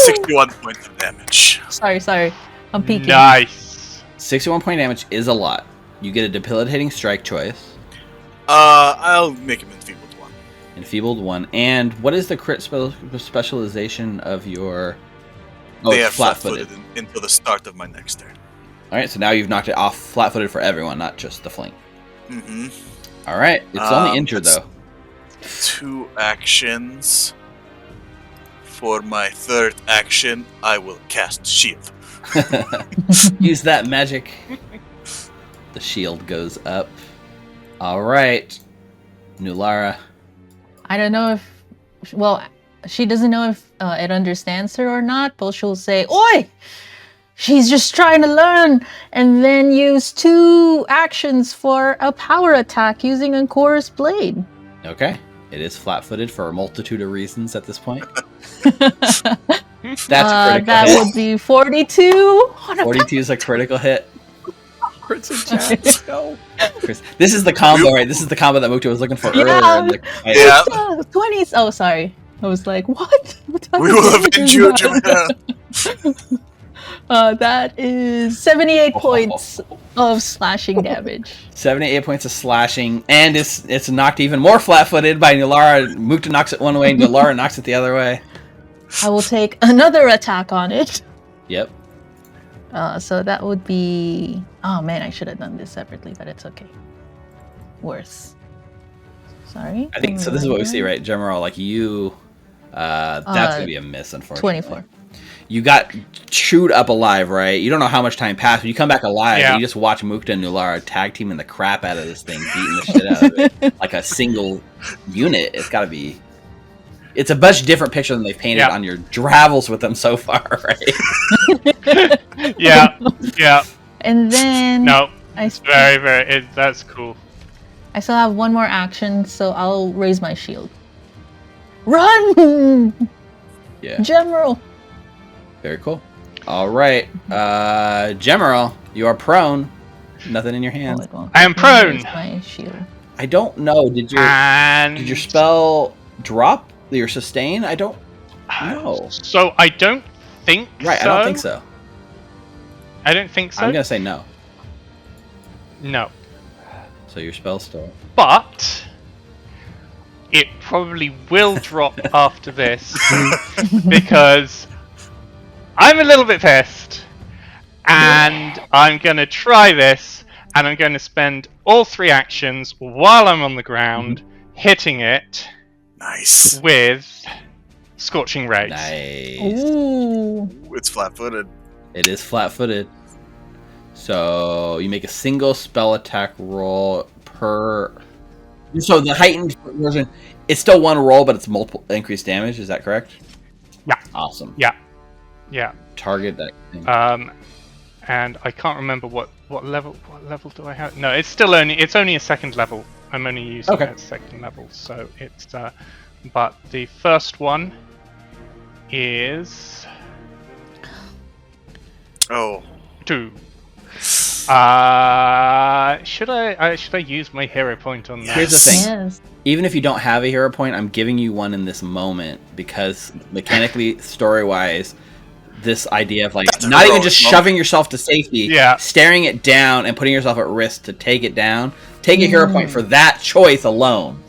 61 points of damage. Sorry. I'm peeking. Nice. 61 point damage is a lot. You get a debilitating strike choice. I'll make him enfeebled one. Enfeebled 1. And what is the crit specialization of your... Oh, They it's are flat-footed. flat-footed until the start of my next turn. Alright, so now you've knocked it off flat-footed for everyone, not just the flank. Mm-hmm. Alright, it's only injured, that's- though. 2 actions. For my third action, I will cast shield. Use that magic. The shield goes up. Alright. Nulara. I don't know if, well, she doesn't know if it understands her or not, but she'll say, "Oi! She's just trying to learn," and then use 2 actions for a power attack using a chorus blade. Okay. It is flat-footed for a multitude of reasons at this point. That's a critical That hit. would be 42. 42 is a critical hit. Crits and chat. Go. Chris, this is the combo, right? This is the combo that Mukta was looking for Yeah. earlier. In the fight. Yeah. 20s. Oh, sorry. I was like, what? What type We of will damage avenge is you, that? Julia. That is 78 points of slashing damage. 78 points of slashing, and it's knocked even more flat-footed by Nulara. Mukta knocks it one way, Nulara knocks it the other way. I will take another attack on it. Yep. So that would be... Oh man, I should have done this separately, but it's okay. Worse. Sorry. I think so. This is what we see, right, General? Like you, that's gonna be a miss, unfortunately. 24. You got chewed up alive, right? You don't know how much time passed, but you come back alive. Yeah. And you just watch Mukta and Nulara tag teaming the crap out of this thing, beating the shit out of it like a single unit. It's got to be. It's a much different picture than they've painted Yeah. on your travels with them so far, right? Yeah. And then No, I, that's cool. I still have one more action, so I'll raise my shield. Run! Yeah. General! Very cool. All right, General, you are prone. Nothing in your Oh, hands. it won't I am let me prone. raise my shield. I don't know. Did And your spell drop your sustain? I don't know. So I don't think Right, so. I don't think so. I don't think so. I'm gonna say no. No. So your spell's still. But it probably will drop after this because I'm a little bit pissed and I'm going to try this and I'm going to spend all 3 actions while I'm on the ground hitting it Nice. with Scorching Rays. Nice. Ooh. It's flat-footed. It is flat-footed. So you make a single spell attack roll per So the heightened version, it's still one roll, but it's multiple increased damage. Is that correct? Yeah. Awesome. Yeah. Target that thing. And I can't remember what level do I have? No, it's only a second level. I'm only using it at second level, so it's but the first one is 2. Should I use my hero point on that? Here's the thing. Yes. Even if you don't have a hero point, I'm giving you one in this moment because mechanically, story-wise, this idea of like not even just shoving yourself to safety, staring it down and putting yourself at risk to take it down. Take a hero point for that choice alone.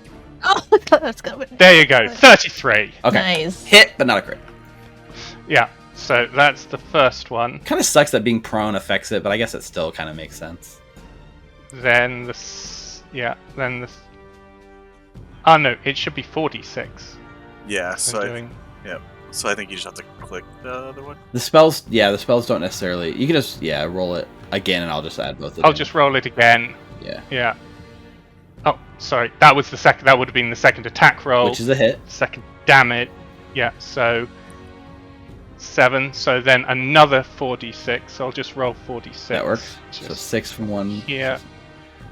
Oh, that's good. There you go, 33. Okay, Nice. hit, but not a crit. Yeah, so that's the first one. Kind of sucks that being prone affects it, but I guess it still kind of makes sense. Then oh no, it should be 46. Yeah, so so I think you just have to click the other one. The spells don't necessarily. You can just roll it again, and I'll just add both of them. I'll just roll it again. Yeah. Oh, sorry. That was the second. That would have been the second attack roll, which is a hit. Second damage. Yeah. So 7. So then another 46. So I'll just roll 46. That works. So 6 from one. Yeah.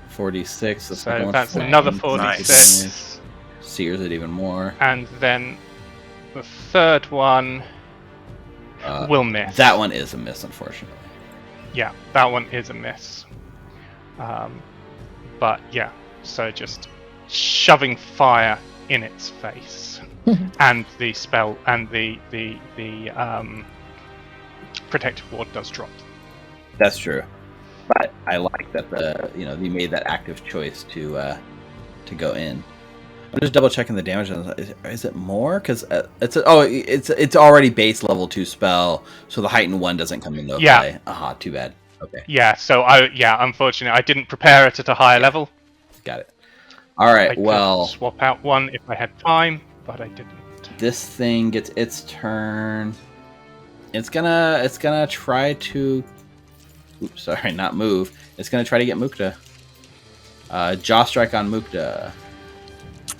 46. So that's another 46. Nice. Sears it even more. And then the third one will miss. That one is a miss, unfortunately. Yeah, that one is a miss. But yeah, so just shoving fire in its face, and the spell and the protective ward does drop. That's true, but I like that you made that active choice to go in. I'm just double checking the damage. Is it more? Because it's already base level 2 spell, so the heightened one doesn't come into play. Aha, too bad. Okay. Yeah. So unfortunately, I didn't prepare it at a higher level. Got it. All right. I well, could swap out one if I had time, but I didn't. This thing gets its turn. It's gonna try to. Oops, sorry, not move. It's gonna try to get Mukta. Jaw strike on Mukta.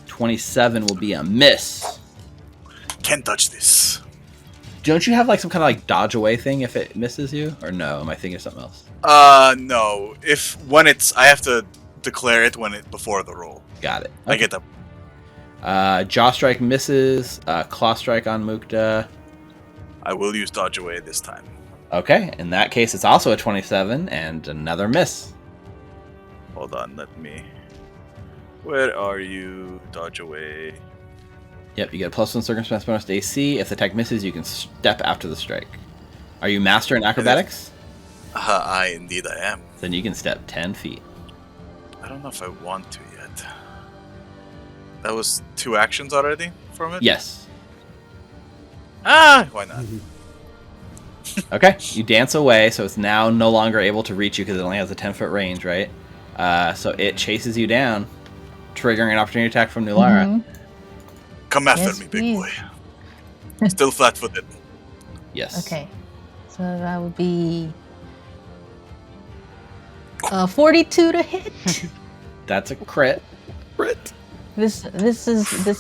27 will be a miss. Can't touch this. Don't you have like some kind of like dodge away thing if it misses you, or no? Am I thinking of something else? No. I have to declare it before the roll. Got it. Okay. I get that. Jaw strike misses. Claw strike on Mukta. I will use dodge away this time. Okay. In that case, it's also a 27 and another miss. Hold on. Where are you? Dodge away. Yep, you get a +1 circumstance bonus to AC. If the attack misses, you can step after the strike. Are you master in acrobatics? Indeed I am. Then you can step 10 feet. I don't know if I want to yet. That was 2 actions already from it? Yes. Why not? Okay, you dance away, so it's now no longer able to reach you because it only has a 10-foot range, right? So it chases you down, triggering an opportunity attack from Nulara. Mm-hmm. Come after me, big boy. Still flat-footed. Yes. Okay, so that would be 42 to hit. That's a crit. This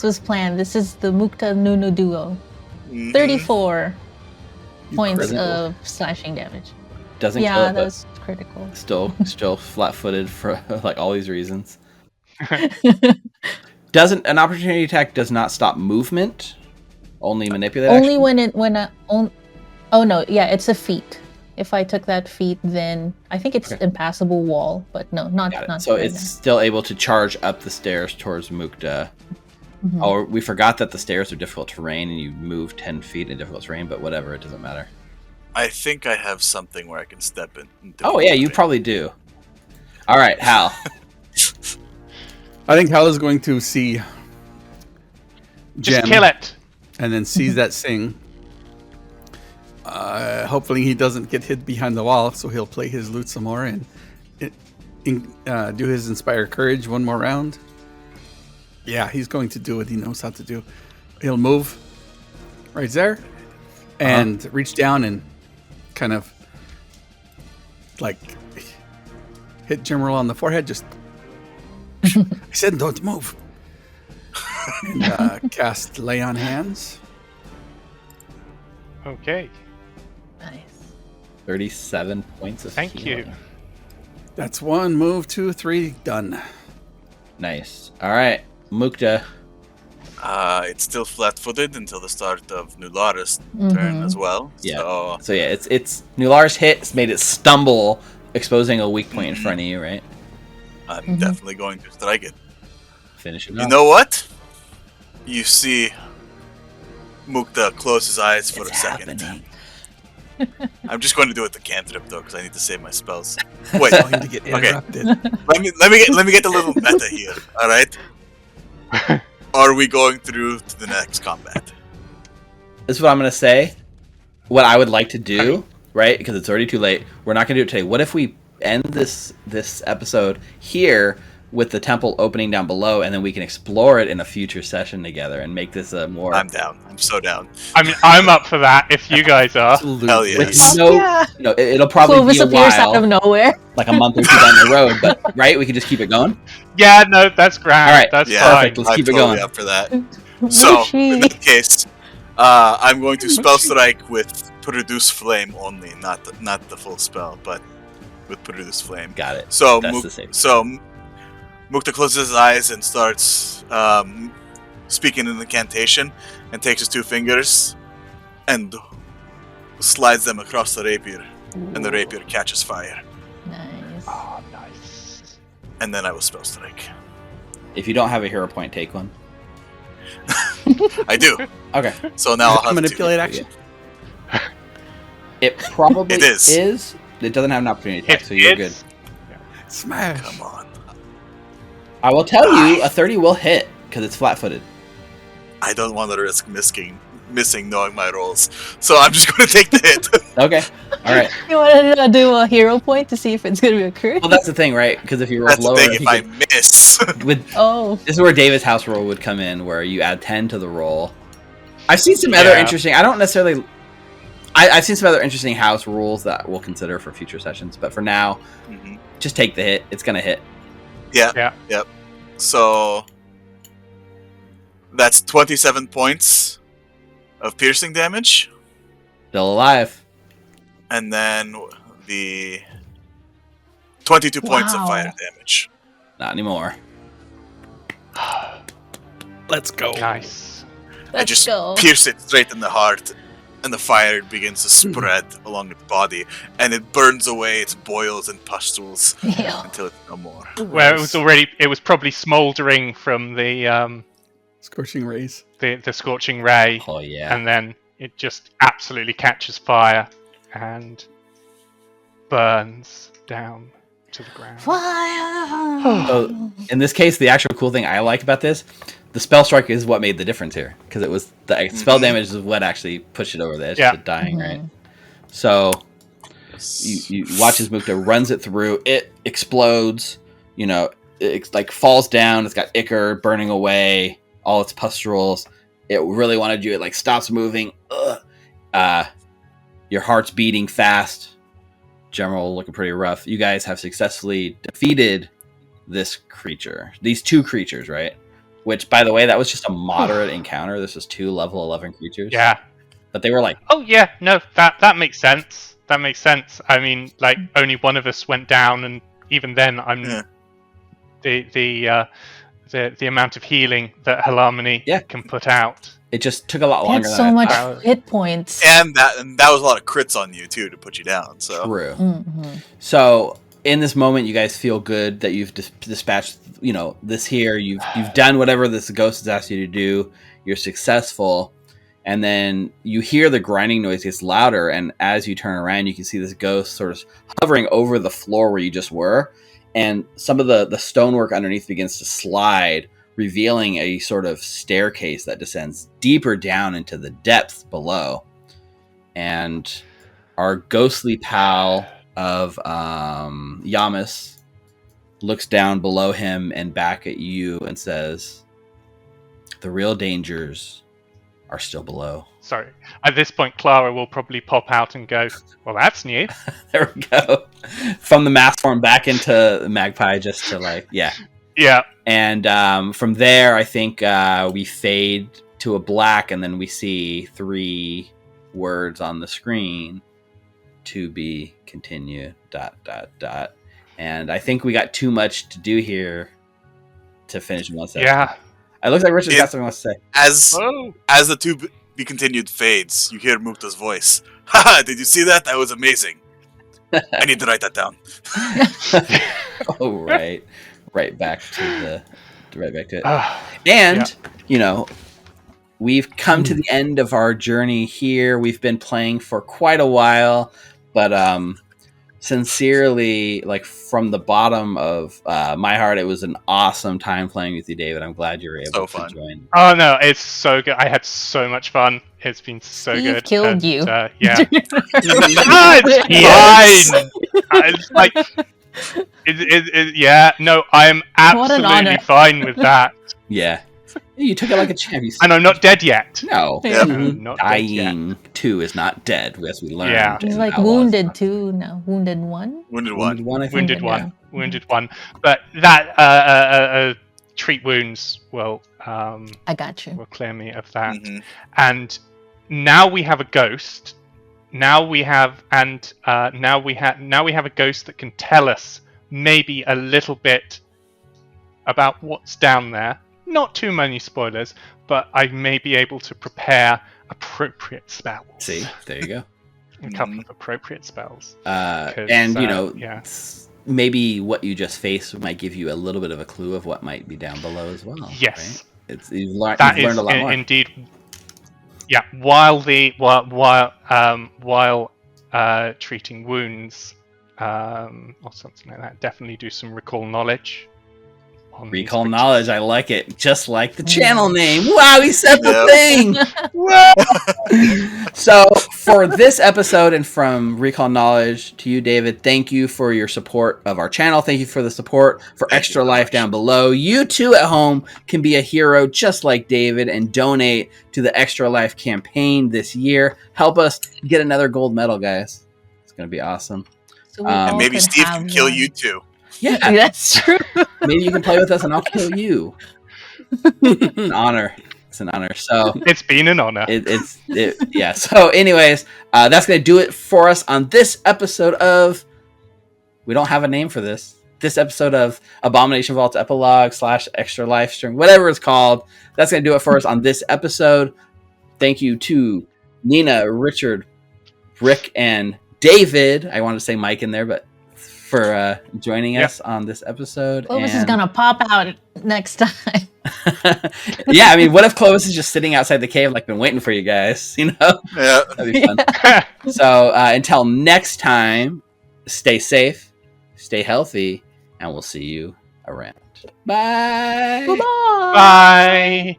was planned. This is the Mukta Nunu duo. 34 points critical. of slashing damage. Doesn't kill Yeah, it, that was critical. still flat-footed for like all these reasons. An opportunity attack does not stop movement, only manipulate Only action? It's a feat. If I took that feat, then I think it's impassable wall, but no, not. So right it's now. still able to charge up the stairs towards Mukta. Mm-hmm. Oh, we forgot that the stairs are difficult terrain, and you move 10 feet in difficult terrain, but whatever, it doesn't matter. I think I have something where I can step in. Oh yeah, you probably do. All right, Hal. I think Hal is going to see Just Gem kill it. and then sees that Sing. Hopefully he doesn't get hit behind the wall, so he'll play his lute some more and do his Inspire Courage one more round. Yeah, he's going to do what he knows how to do. He'll move right there and reach down and kind of like hit General on the forehead, just I said don't move. And cast Lay on Hands. Okay. Nice. 37 points of Thank healing. you. That's 1 move, 2, 3, done. Nice. All right, Mukta. It's still flat-footed until the start of Nulara's Mm-hmm. turn as well. Yeah. So So yeah, it's Nular's hit made it stumble, exposing a weak point in front of you, right? I'm definitely going to strike it. Finish it You off. know what? You see Mukta close his eyes for It's a second. happening. I'm just going to do it the cantrip though, because I need to save my spells. Wait, Going to get Okay. interrupted. let me get a little meta here. All right. Are we going through to the next combat? This is what I'm gonna say. What I would like to do, right? Because it's already too late. We're not gonna do it today. What if we end this episode here with the temple opening down below, and then we can explore it in a future session together and make this a more I'm down. I'm so down. I mean, I'm up for that if you guys are. Absolutely. Hell yeah. with Fuck no, yeah. it'll probably Clovis be a appears out of while, nowhere. like a month or two down the road. But right, we can just keep it going. Yeah, no, that's grand. All right. That's Yeah, Perfect. fine. Let's I'm keep it totally going. up for that. So Mushy. in that case, I'm going to spell strike with produce flame only, not the full spell, but with produce flame. Got it. So That's the same. Mukta closes his eyes and starts speaking an incantation, and takes his 2 fingers and slides them across the rapier, and the rapier catches fire. Nice. Oh, nice. And then I will spell strike. If you don't have a hero point, take one. I do. Okay. So now I'll have manipulate 2. action. It probably It is. It doesn't have an opportunity attack, It so you're good. is- Smash. Come on. I will tell you, a 30 will hit because it's flat-footed. I don't want to risk missing knowing my rolls, so I'm just going to take the hit. Okay. All right. You want to do a hero point to see if it's going to be a crit? Well, that's the thing, right? Because if you roll That's the lower, thing. you If I could- miss, with Oh. this is where David's house roll would come in, where you add 10 to the roll. I've seen some other Yeah. interesting. I don't necessarily. I've seen some other interesting house rules that we'll consider for future sessions, but for now, Mhm. just take the hit. It's gonna hit. So that's 27 points of piercing damage, Still alive. and then the 22 points of Wow. fire damage. Not anymore. Let's go. Nice. I Let's just go. pierce it straight in the heart, and the fire begins to spread along its body, and it burns away its boils and pustules Ew. until it's no more. Where it was probably smouldering from the Scorching rays. the scorching ray, Oh yeah. and then it just absolutely catches fire and burns down to the ground. Fire. So in this case, the actual cool thing I like about this, the spell strike is what made the difference here, because it was the spell damage is what actually pushed it over the edge Yeah. to dying, right? Mhm. So you watch as Mukta runs it through. It explodes. You know, it like falls down. It's got ichor burning away all its pustules. It really wanted you. It like stops moving. Ugh. Your heart's beating fast. General looking pretty rough. You guys have successfully defeated this creature. These 2 creatures, right? Which, by the way, that was just a moderate encounter. This was 2 level 11 creatures. Yeah. But they were like, Oh yeah. No, that makes sense. That makes sense. I mean, like only one of us went down, and even then, I'm Yeah. the amount of healing that Halamini Yeah. can put out. it just took a lot They longer had than so I much thought. hit points. And that was a lot of crits on you too to put you down. So True. Mm-hmm. So in this moment, you guys feel good that you've dispatched, you know, this here. You've done whatever this ghost has asked you to do. You're successful, and then you hear the grinding noise gets louder. And as you turn around, you can see this ghost sort of hovering over the floor where you just were, and some of the stonework underneath begins to slide, revealing a sort of staircase that descends deeper down into the depths below. And our ghostly pal of Yamas looks down below him and back at you and says, "The real dangers are still below." Sorry. At this point, Clara will probably pop out and go, "Well, that's new." There we go. From the mask form back into the magpie, just to like, yeah. Yeah. And from there, I think we fade to a black, and then we see 3 words on the screen: to be continued. ... And I think we got too much to do here to finish one session. Yeah. It looks like Richard's got something else to say. As the to be continued fades, you hear Mukta's voice. Haha! Did you see that? That was amazing. I need to write that down. Oh, right. Right back to it. Ah, And, we've come to the end of our journey here. We've been playing for quite a while, but sincerely, like from the bottom of my heart, it was an awesome time playing with you, David. I'm glad you were able to join. Oh no, it's so good. I had so much fun. It's been so Steve good. killed you. Yeah. It's fine. It's like, yeah. No, I'm absolutely fine with that. Yeah. You took it like a champ. And I'm not dead yet. No. Yep. I'm not Dying 2 is not dead, as we learned. Yeah. He's like wounded 2 now. Wounded 1? Wounded 1. I think. Wounded 1. Wounded 1. But that treat wounds will I got you. will clear me of that. Mm-hmm. And now we have a ghost. Now we have a ghost that can tell us maybe a little bit about what's down there. Not too many spoilers, but I may be able to prepare appropriate spells. See, there you go. A couple of appropriate spells. And maybe what you just faced might give you a little bit of a clue of what might be down below as well. Yes, right? You've learned a lot more. Indeed. Yeah, while treating wounds or something like that, definitely do some recall knowledge. Recall knowledge, I like it. Just like the channel name. Wow, he said the thing. So for this episode and from Recall Knowledge to you, David, thank you for your support of our channel. Thank you for the support for Extra Life down below. You too at home can be a hero just like David and donate to the Extra Life campaign this year. Help us get another gold medal, guys. It's going to be awesome. So and maybe Steve can kill you too. Yeah, that's true. Maybe you can play with us and I'll kill you. An honor. It's an honor. So it's been an honor. Yeah. So anyways, that's going to do it for us on this episode of, we don't have a name for this episode of Abomination Vaults Epilogue / Extra Life Stream, whatever it's called. That's going to do it for us on this episode. Thank you to Ninna, Richard, Rick, and David. I wanted to say Mike in there, but for joining us on this episode. Clovis is gonna pop out next time. Yeah, I mean, what if Clovis is just sitting outside the cave, like, been waiting for you guys? Yeah, that'd be fun. So until next time, stay safe, stay healthy, and we'll see you around. Bye. Bye. Bye.